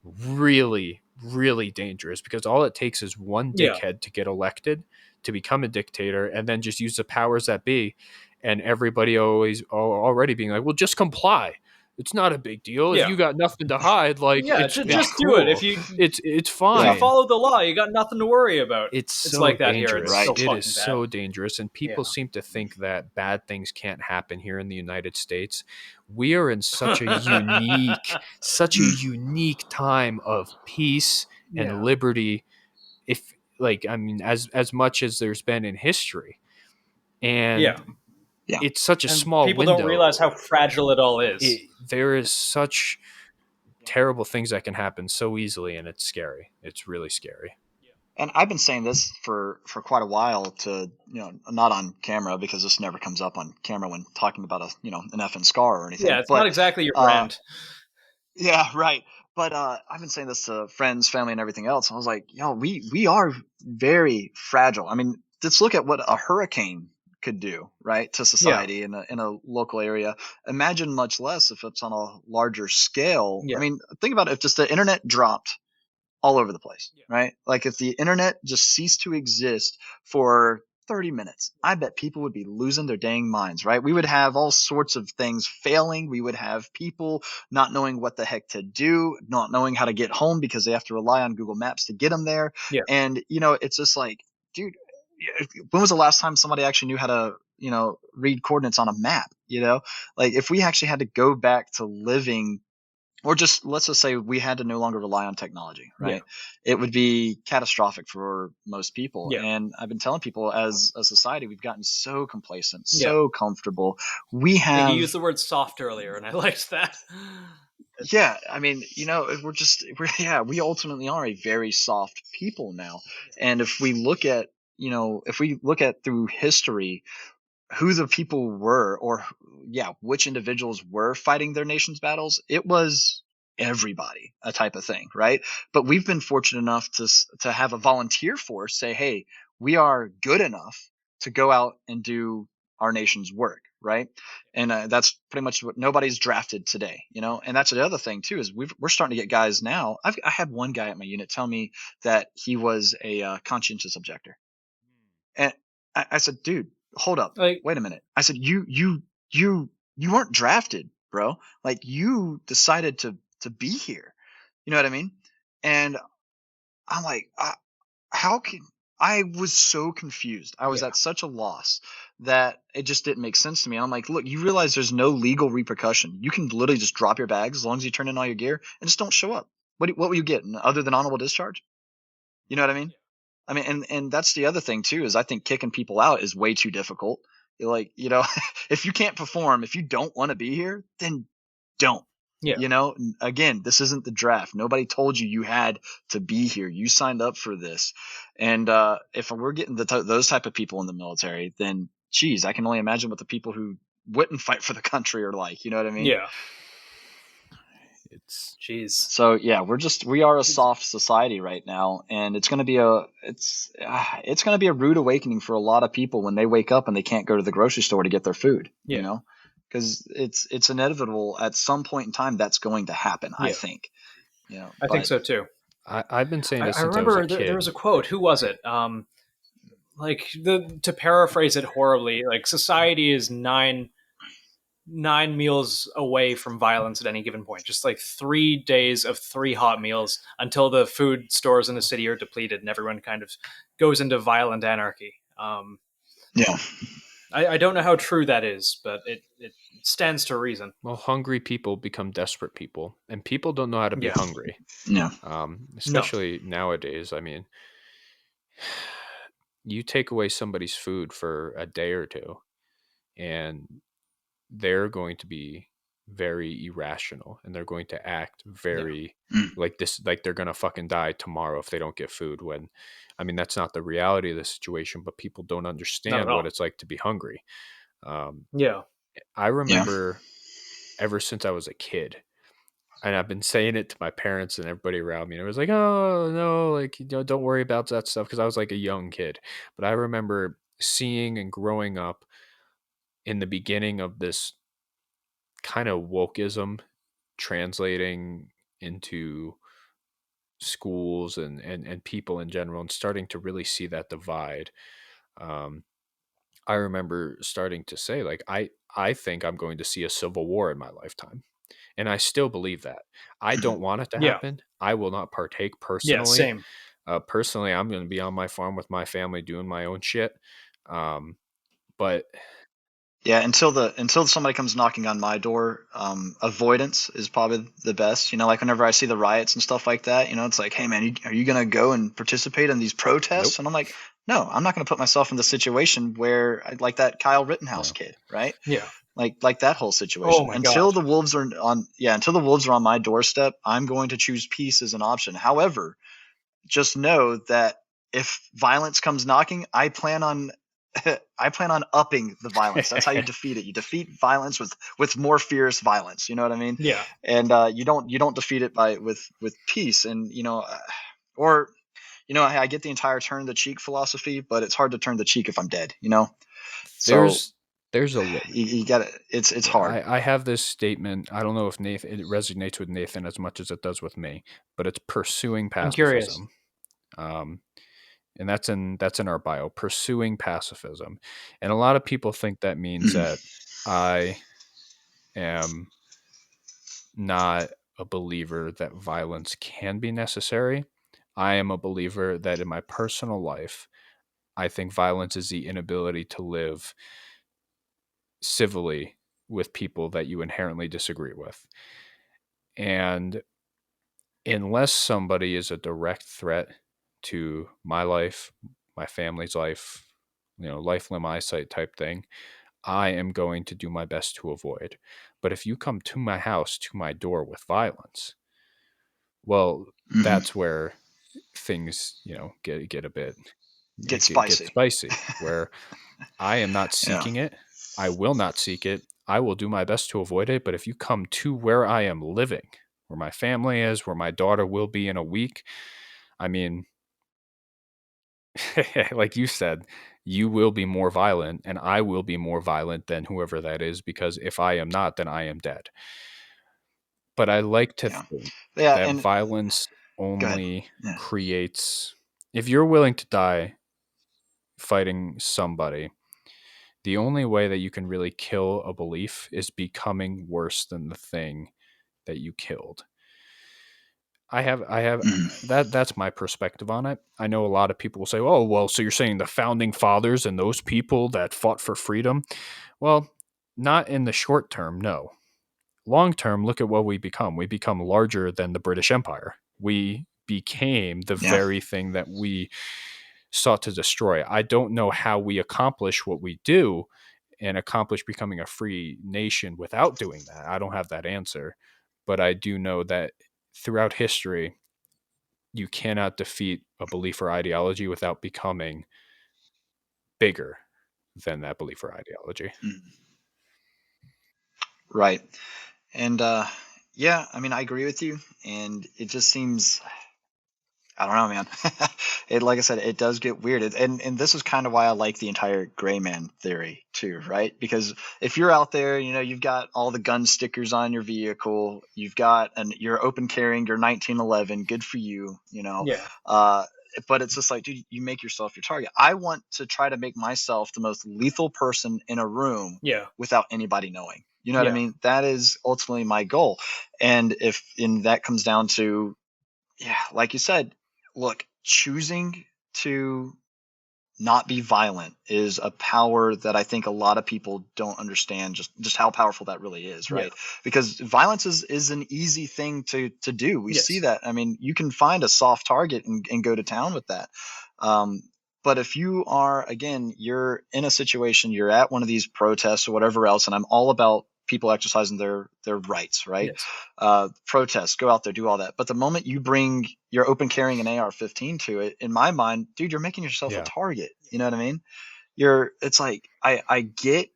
S4: really, really dangerous, because all it takes is one dickhead to get elected, to become a dictator, and then just use the powers that be, and everybody already being like, well, just comply. It's not a big deal. If you got nothing to hide, like, just
S3: cool. Do it. If
S4: it's fine.
S3: If you follow the law, you got nothing to worry about.
S4: It's so
S3: like that
S4: dangerous.
S3: here.
S4: It is so dangerous, and people seem to think that bad things can't happen here in the United States. We are in such a unique time of peace and liberty. As much as there's been in history, and it's such a small
S3: people
S4: window.
S3: Don't realize how fragile it all is.
S4: There is such terrible things that can happen so easily, and it's scary. It's really scary.
S1: And I've been saying this for quite a while, to, you know, not on camera, because this never comes up on camera when talking about an effing scar or anything.
S3: Yeah, it's not exactly your brand.
S1: Yeah, right. But I've been saying this to friends, family, and everything else. I was like, we are very fragile. I mean, let's look at what a hurricane could do, right, to society in a local area. Imagine much less if it's on a larger scale. I mean, think about it. If just the internet dropped all over the place, right? Like, if the internet just ceased to exist for 30 minutes, I bet people would be losing their dang minds, right? We would have all sorts of things failing. We would have people not knowing what the heck to do, not knowing how to get home because they have to rely on Google Maps to get them there. And, it's just like, dude, when was the last time somebody actually knew how to, read coordinates on a map? Like, if we actually had to go back to living or just let's just say we had to no longer rely on technology, right? It would be catastrophic for most people. And I've been telling people, as a society, we've gotten so complacent, so comfortable. We have.
S3: You used the word soft earlier, and I liked that.
S1: Yeah, I mean, we ultimately are a very soft people now. And if we look at, through history, who the people were, or which individuals were fighting their nation's battles, it was everybody, a type of thing, right? But we've been fortunate enough to have a volunteer force say, hey, we are good enough to go out and do our nation's work, right? And that's pretty much what nobody's drafted today, and that's the other thing too, is we're starting to get guys now. I had one guy at my unit tell me that he was a conscientious objector. And I said, dude, hold up. Wait a minute. I said, you weren't drafted, bro. Like, you decided to be here. You know what I mean? And I'm like, I was so confused. I was at such a loss that it just didn't make sense to me. I'm like, look, you realize there's no legal repercussion. You can literally just drop your bags as long as you turn in all your gear and just don't show up. What will you get other than honorable discharge? You know what I mean? I mean, and that's the other thing too, is I think kicking people out is way too difficult. Like, if you can't perform, if you don't want to be here, then don't. Again, this isn't the draft. Nobody told you had to be here. You signed up for this. And if we're getting those type of people in the military, then geez, I can only imagine what the people who wouldn't fight for the country are like. You know what I mean?
S3: Yeah.
S4: It's
S3: jeez.
S1: So yeah, we are a soft society right now, and it's going to be a rude awakening for a lot of people when they wake up and they can't go to the grocery store to get their food. Because it's inevitable at some point in time that's going to happen. I think.
S3: I think so too.
S4: I've been saying this
S3: I
S4: since
S3: remember
S4: I was a kid.
S3: there was a quote. Who was it? To paraphrase it horribly, like, society is nine meals away from violence at any given point. Just like 3 days of 3 hot meals until the food stores in the city are depleted and everyone kind of goes into violent anarchy. I don't know how true that is, but it stands to reason.
S4: Well, hungry people become desperate people, and people don't know how to be hungry.
S1: Yeah.
S4: Especially nowadays. I mean, you take away somebody's food for a day or two, and they're going to be very irrational, and they're going to act very like they're going to fucking die tomorrow if they don't get food. When, I mean, that's not the reality of the situation, but people don't understand what it's like to be hungry. I remember ever since I was a kid, and I've been saying it to my parents and everybody around me, and it was like, oh no, like, don't worry about that stuff, because I was like a young kid. But I remember seeing and growing up in the beginning of this kind of wokeism translating into schools and people in general, and starting to really see that divide. I remember starting to say, like, I think I'm going to see a civil war in my lifetime. And I still believe that. I don't want it to happen. I will not partake personally.
S3: Same.
S4: Personally, I'm going to be on my farm with my family doing my own shit. But
S1: yeah, until somebody comes knocking on my door, avoidance is probably the best. Like whenever I see the riots and stuff like that, it's like, hey man, are you going to go and participate in these protests?
S4: Nope.
S1: And I'm like, no, I'm not going to put myself in the situation where, like that Kyle Rittenhouse kid, right?
S3: Yeah.
S1: Like that whole situation.
S3: Oh my
S1: until
S3: God.
S1: the wolves are on my doorstep, I'm going to choose peace as an option. However, just know that if violence comes knocking, I plan on upping the violence. That's how you defeat it. You defeat violence with more fierce violence. You know what I mean?
S3: Yeah.
S1: And you don't defeat it with peace. And I get the entire turn the cheek philosophy, but it's hard to turn the cheek if I'm dead.
S4: There's a
S1: you got it's hard.
S4: I have this statement. I don't know if Nathan, it resonates with Nathan as much as it does with me, but it's pursuing pacifism. And that's in our bio, pursuing pacifism. And a lot of people think that means that I am not a believer that violence can be necessary. I am a believer that in my personal life, I think violence is the inability to live civilly with people that you inherently disagree with. And unless somebody is a direct threat to my life, my family's life, life limb eyesight type thing, I am going to do my best to avoid. But if you come to my house, to my door with violence, well, that's where things, get a bit
S1: Get
S4: get
S1: spicy.
S4: spicy, where I am not seeking it. I will not seek it. I will do my best to avoid it. But if you come to where I am living, where my family is, where my daughter will be in a week, I mean, like you said, you will be more violent and I will be more violent than whoever that is, because if I am not, then I am dead. But I like to think that
S1: And
S4: violence
S1: go ahead.
S4: only creates, if you're willing to die fighting somebody, the only way that you can really kill a belief is becoming worse than the thing that you killed. I have that's my perspective on it. I know a lot of people will say, "Oh, well, so you're saying the founding fathers and those people that fought for freedom?" Well, not in the short term, no. Long term, look at what we become. We become larger than the British Empire. We became the very thing that we sought to destroy. I don't know how we accomplish what we do and accomplish becoming a free nation without doing that. I don't have that answer, but I do know that throughout history, you cannot defeat a belief or ideology without becoming bigger than that belief or ideology.
S1: Right. And yeah, I mean, I agree with you. And it just seems, I don't know, man. Like I said, it does get weird. And this is kind of why I like the entire gray man theory too, right? Because if you're out there, you've got all the gun stickers on your vehicle, you're open carrying your 1911, good for you, but it's just like, dude, you make yourself your target. I want to try to make myself the most lethal person in a room without anybody knowing. You know what I mean? That is ultimately my goal. And that comes down to, like you said, look, choosing to not be violent is a power that I think a lot of people don't understand just how powerful that really is, right? Because violence is an easy thing to do. We see that. I mean, you can find a soft target and go to town with that. But if you are, again, you're in a situation, you're at one of these protests or whatever else, and I'm all about people exercising their rights, right? Protests, go out there, do all that. But the moment you're open carrying an AR-15 to it, in my mind, dude, you're making yourself a target. You know what I mean? It's like, I get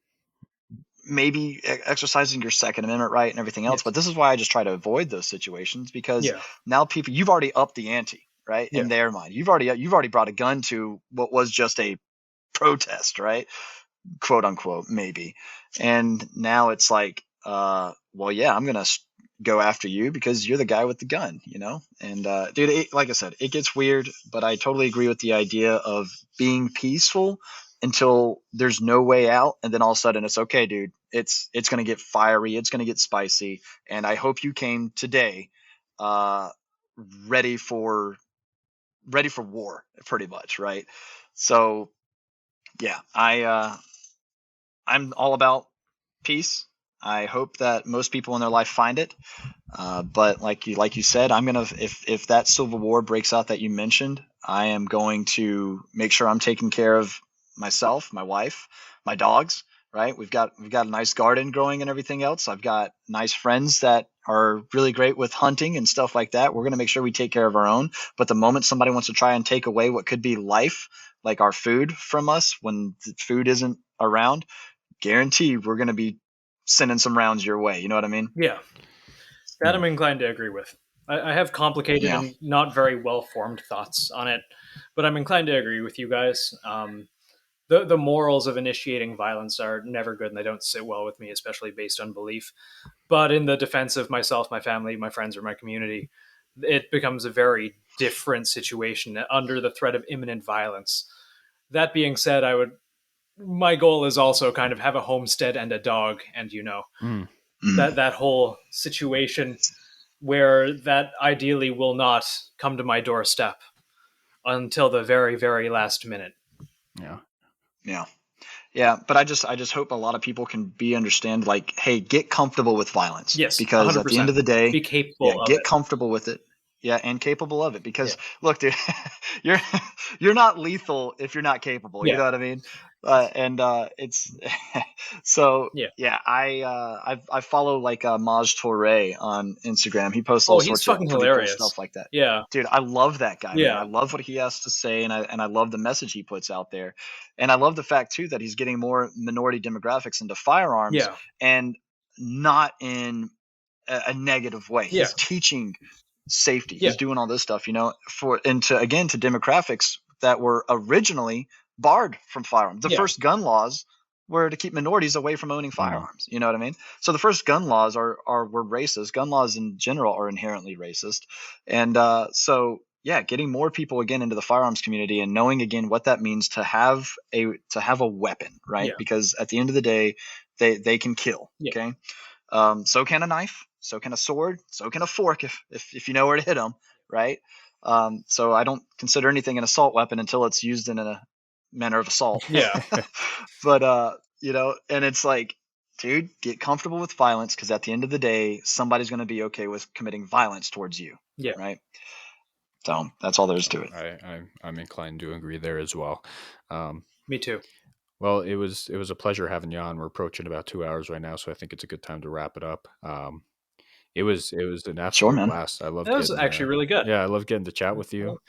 S1: maybe exercising your Second Amendment right and everything else, but this is why I just try to avoid those situations, because now you've already upped the ante, right? In their mind, you've already brought a gun to what was just a protest, right? Quote unquote, maybe. And now it's like, well, yeah, I'm going to go after you because you're the guy with the gun, And dude, like I said, it gets weird, but I totally agree with the idea of being peaceful until there's no way out. And then all of a sudden it's okay, dude, it's going to get fiery. It's going to get spicy. And I hope you came today, ready for war, pretty much. Right. So yeah, I'm all about peace. I hope that most people in their life find it. But like you said, I'm gonna, if that civil war breaks out that you mentioned, I am going to make sure I'm taking care of myself, my wife, my dogs. Right? We've got a nice garden growing and everything else. I've got nice friends that are really great with hunting and stuff like that. We're gonna make sure we take care of our own. But the moment somebody wants to try and take away what could be life, like our food, from us when the food isn't around, guarantee we're going to be sending some rounds your way. You know what I mean?
S3: Yeah. That I'm inclined to agree with. I have complicated and not very well-formed thoughts on it, but I'm inclined to agree with you guys. The morals of initiating violence are never good, and they don't sit well with me, especially based on belief. But in the defense of myself, my family, my friends, or my community, it becomes a very different situation under the threat of imminent violence. That being said, my goal is also kind of have a homestead and a dog, and that whole situation where that ideally will not come to my doorstep until the very, very last minute.
S1: Yeah. Yeah, but I just hope a lot of people can understand, like, hey, get comfortable with violence.
S3: Yes,
S1: because
S3: 100%.
S1: at the end of the day,
S3: be capable of
S1: get
S3: it.
S1: comfortable with it. Yeah, and capable of it. Because look, dude, you're not lethal if you're not capable. You know what I mean? It's so I follow like Maj Toure on Instagram. He posts all sorts of pretty
S3: hilarious.
S1: cool stuff like that.
S3: Yeah,
S1: dude, I love that guy.
S3: Yeah,
S1: man. I love what he has to say, and I love the message he puts out there, and I love the fact too that he's getting more minority demographics into firearms, and not in a negative way. He's teaching safety. He's doing all this stuff, to demographics that were originally barred from firearms. The first gun laws were to keep minorities away from owning firearms. You know what I mean? So the first gun laws were racist. Gun laws in general are inherently racist. And getting more people again into the firearms community and knowing again what that means to have a weapon, right? Because at the end of the day, they can kill. Okay. So can a knife, so can a sword, so can a fork if you know where to hit them, right? So I don't consider anything an assault weapon until it's used in a manner of assault. But and it's like, dude, get comfortable with violence, because at the end of the day, somebody's going to be okay with committing violence towards you. Right. So that's all there is to it.
S4: I'm inclined to agree there as well.
S3: Me too.
S4: Well, it was a pleasure having you on. We're approaching about 2 hours right now, so I think it's a good time to wrap it up. It was an absolute blast. I loved it. That
S3: was actually really good.
S4: Yeah, I love getting to chat with you.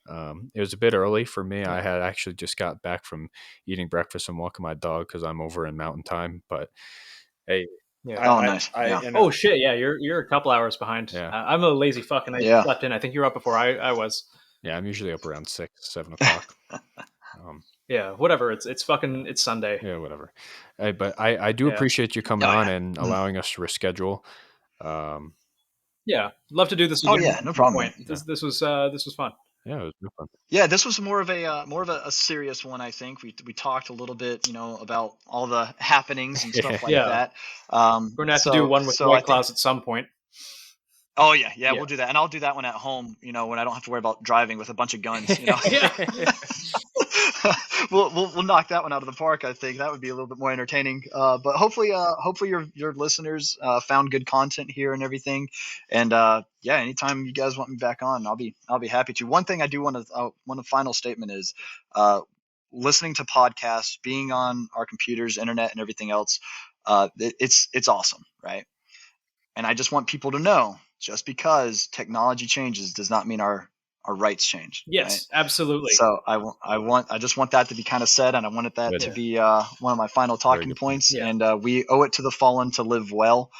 S4: It was a bit early for me. I had actually just got back from eating breakfast and walking my dog because I'm over in Mountain Time. But hey,
S1: nice.
S3: Oh shit, yeah, you're a couple hours behind.
S4: Yeah.
S3: I'm a lazy fuck, and I slept in. I think you were up before I was.
S4: Yeah, I'm usually up around 6, 7 o'clock.
S3: Yeah, whatever. It's Sunday.
S4: Yeah, whatever. But I do appreciate you coming on and allowing us to reschedule.
S3: Love to do this again.
S1: No problem.
S3: This was fun.
S4: Yeah, it was good fun.
S1: Yeah, this was more of a serious one. I think we talked a little bit, about all the happenings and stuff like that.
S3: We're gonna have to do one with White Claws at some point.
S1: Oh yeah, we'll do that, and I'll do that one at home. When I don't have to worry about driving with a bunch of guns. We'll knock that one out of the park. I think that would be a little bit more entertaining. But hopefully your listeners found good content here and everything. And anytime you guys want me back on, I'll be happy to. One thing I do want to one final statement is listening to podcasts, being on our computers, internet, and everything else. It's awesome, right? And I just want people to know, just because technology changes does not mean our rights change.
S3: Yes,
S1: right?
S3: Absolutely.
S1: So I just want that to be kind of said, and I wanted that to be one of my final talking points. Yeah. And we owe it to the fallen to live well.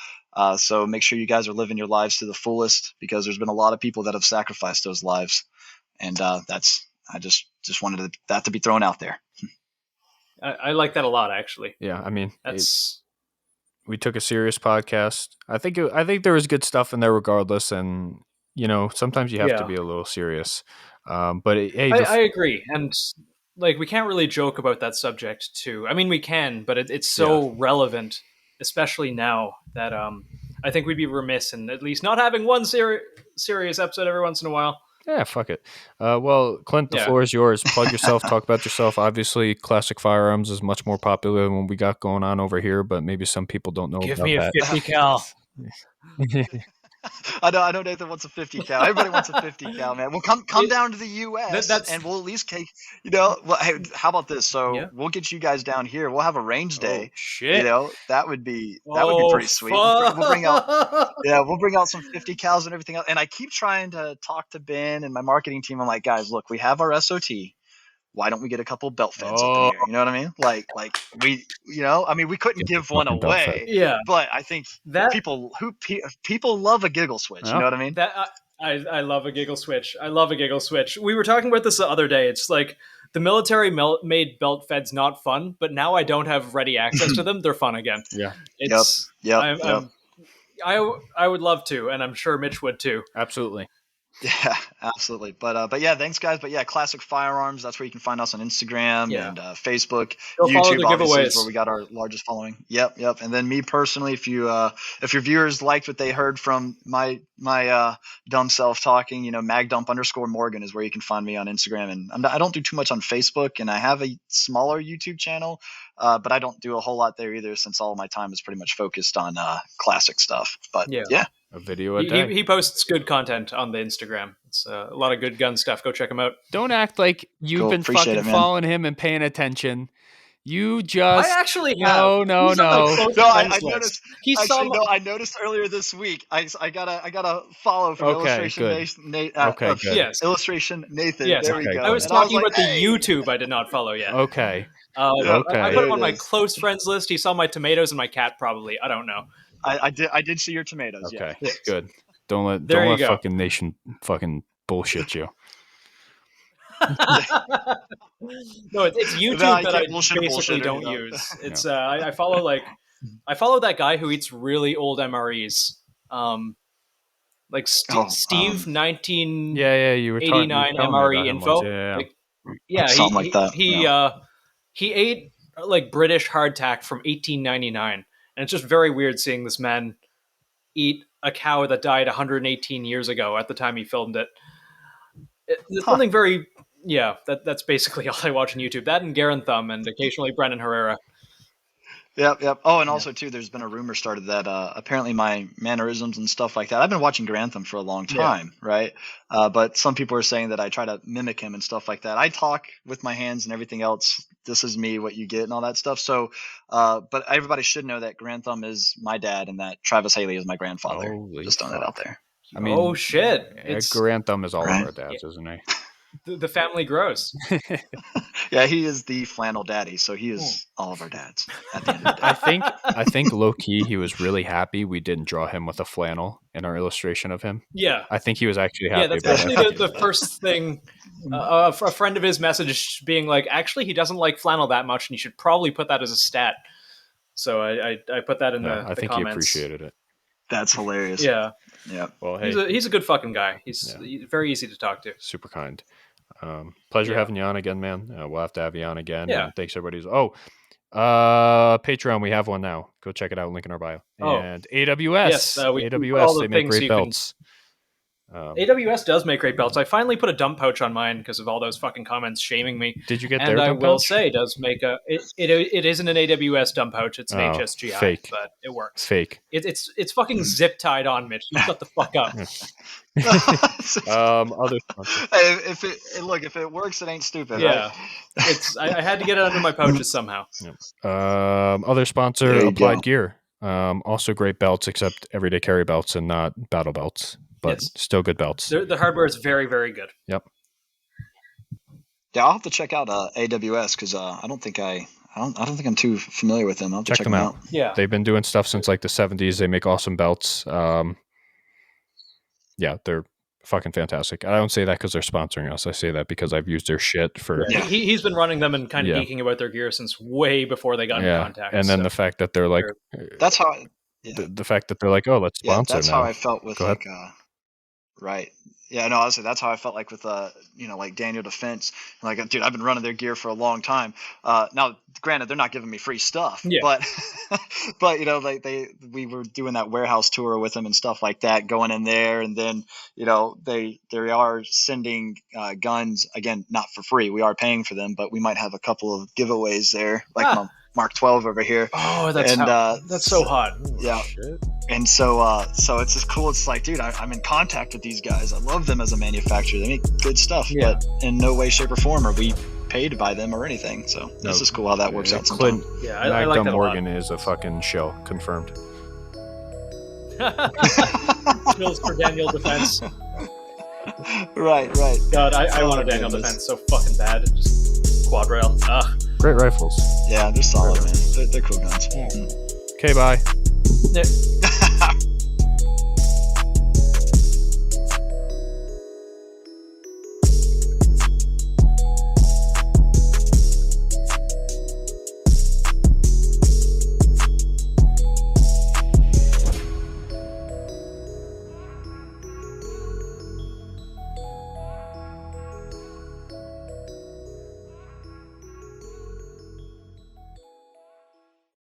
S1: So make sure you guys are living your lives to the fullest, because there's been a lot of people that have sacrificed those lives, and I just wanted that to be thrown out there.
S3: I like that a lot, actually.
S4: Yeah, I mean, we took a serious podcast. I think there was good stuff in there regardless, and sometimes you have to be a little serious. But I
S3: agree, and like, we can't really joke about that subject too. I mean, we can, but it's so relevant, especially now, that I think we'd be remiss in at least not having one serious episode every once in a while.
S4: Yeah, fuck it. Well, Clint, the floor is yours. Plug yourself, talk about yourself. Obviously, Classic Firearms is much more popular than what we got going on over here, but maybe some people don't know
S3: Give
S4: about
S3: me a
S4: that.
S3: 50 cal.
S1: I know Nathan wants a 50 cal. Everybody wants a 50 cal, man. Well, come down to the U.S. and we'll at least hey, how about this? So we'll get you guys down here. We'll have a range day.
S3: Oh, shit.
S1: That would be pretty sweet. We'll bring out some 50 cals and everything else. And I keep trying to talk to Ben and my marketing team. I'm like, guys, look, we have our SOT. Why don't we get a couple belt feds up in here? You know what I mean? Like we, we couldn't give one away.
S3: Yeah.
S1: But I think that people love a giggle switch. You know what I mean?
S3: I love a giggle switch. We were talking about this the other day. It's like the military made belt feds not fun, but now I don't have ready access to them. They're fun again.
S4: Yeah.
S3: I would love to, and I'm sure Mitch would too.
S4: Absolutely.
S1: Yeah, absolutely. But yeah, thanks guys. But yeah, Classic Firearms. That's where you can find us on Instagram and Facebook.
S3: Go follow
S1: YouTube
S3: the
S1: obviously is
S3: giveaways.
S1: where we got our largest following. Yep. And then me personally, if your viewers liked what they heard from my dumb self talking, magdump_Morgan is where you can find me on Instagram. And I don't do too much on Facebook, and I have a smaller YouTube channel, but I don't do a whole lot there either, since all of my time is pretty much focused on classic stuff. But yeah.
S4: A video a day.
S3: He posts good content on the Instagram. It's a lot of good gun stuff. Go check him out.
S4: Don't act like you've been fucking following him and paying attention. You just...
S3: I actually have.
S4: No.
S1: I noticed. I noticed earlier this week. I got a follow from Illustration Nathan.
S3: Yes.
S1: Illustration Nathan.
S3: Yes.
S1: There we go.
S3: I was talking about the YouTube I did not follow yet.
S4: Okay.
S3: I put him on my close friends list. He saw my tomatoes and my cat, probably. I don't know.
S1: I did see your tomatoes.
S4: Okay,
S1: yeah.
S4: Good. Don't let fucking nation fucking bullshit you.
S3: No, it's YouTube that I basically don't use. It's I follow that guy who eats really old MREs. Like Steve 1989 MRE info.
S1: Something like that.
S3: He ate like British hardtack from 1899. And it's just very weird seeing this man eat a cow that died 118 years ago at the time he filmed it. It's something very... Yeah, that's basically all I watch on YouTube. That and Garen Thumb and occasionally Brennan Herrera.
S1: Yep. Oh, and also, too, there's been a rumor started that apparently my mannerisms and stuff like that... I've been watching Grantham for a long time, right? But some people are saying that I try to mimic him and stuff like that. I talk with my hands and everything else. This is me, what you get, and all that stuff. So, but everybody should know that Grantham is my dad and that Travis Haley is my grandfather. Just throwing that out there.
S4: I mean,
S3: oh, shit.
S4: Grantham is all of our dads, isn't he?
S3: The family grows.
S1: Yeah, he is the flannel daddy, so he is all of our dads at the end of the day.
S4: I think low key he was really happy we didn't draw him with a flannel in our illustration of him.
S3: Yeah,
S4: I think he was actually happy.
S3: Yeah, that's actually the first thing. A friend of his message being like, actually, he doesn't like flannel that much, and you should probably put that as a stat. So I put that in the comments.
S4: I think he appreciated it.
S1: That's hilarious.
S3: Yeah.
S4: Well, hey,
S3: he's a good fucking guy. He's very easy to talk to.
S4: Super kind. Pleasure having you on again, man. We'll have to have you on again.
S3: Yeah.
S4: And thanks everybody. Patreon, we have one now. Go check it out. Link in our bio. And AWS.
S3: Yes,
S4: AWS, they make great belts.
S3: AWS does make great belts. I finally put a dump pouch on mine because of all those fucking comments shaming me.
S4: Did you get
S3: and
S4: their dump pouch?
S3: And I will say, does make it isn't an AWS dump pouch. It's an HSGI,
S4: fake.
S3: But it works.
S4: Fake.
S3: It's fucking zip tied on, Mitch. You shut the fuck up.
S4: Other
S1: if it works, it ain't stupid.
S3: Yeah,
S1: right?
S3: I had to get it under my pouches somehow.
S4: Other sponsor, Applied Gear. Also great belts, except everyday carry belts and not battle belts. But still good belts.
S3: The hardware is very, very good.
S4: Yep.
S1: Yeah, I'll have to check out AWS because I don't think I'm too familiar with them. I'll have to check them out.
S3: Yeah,
S4: they've been doing stuff since like the 70s. They make awesome belts. Yeah, they're fucking fantastic. I don't say that because they're sponsoring us. I say that because I've used their shit for...
S3: Yeah. He's been running them and kind of geeking about their gear since way before they got in contact.
S4: And then the fact that they're like...
S1: That's how...
S4: The fact that they're like, oh, let's sponsor
S1: that's
S4: now.
S1: How I felt with right. Yeah, no, honestly, that's how I felt like with, like Daniel Defense. Like, dude, I've been running their gear for a long time. Now, granted, they're not giving me free stuff, but we were doing that warehouse tour with them and stuff like that, going in there, and then, they are sending guns, again, not for free. We are paying for them, but we might have a couple of giveaways there, like my Mark 12 over here.
S3: Oh, that's so hot.
S1: Yeah.
S3: Shit.
S1: And so it's just cool. It's like, dude, I'm in contact with these guys. I love them as a manufacturer. They make good stuff, but in no way, shape, or form are we paid by them or anything. So this is cool how that works out sometimes.
S4: Clint, I like that Morgan is a fucking show. Confirmed.
S3: Skills for Daniel Defense.
S1: Right.
S3: God, I want a Daniel Defense so fucking bad. Just quad rail. Ugh.
S4: Great rifles.
S1: Yeah, they're solid, man. They're cool guns.
S4: Okay, bye.
S3: Yeah.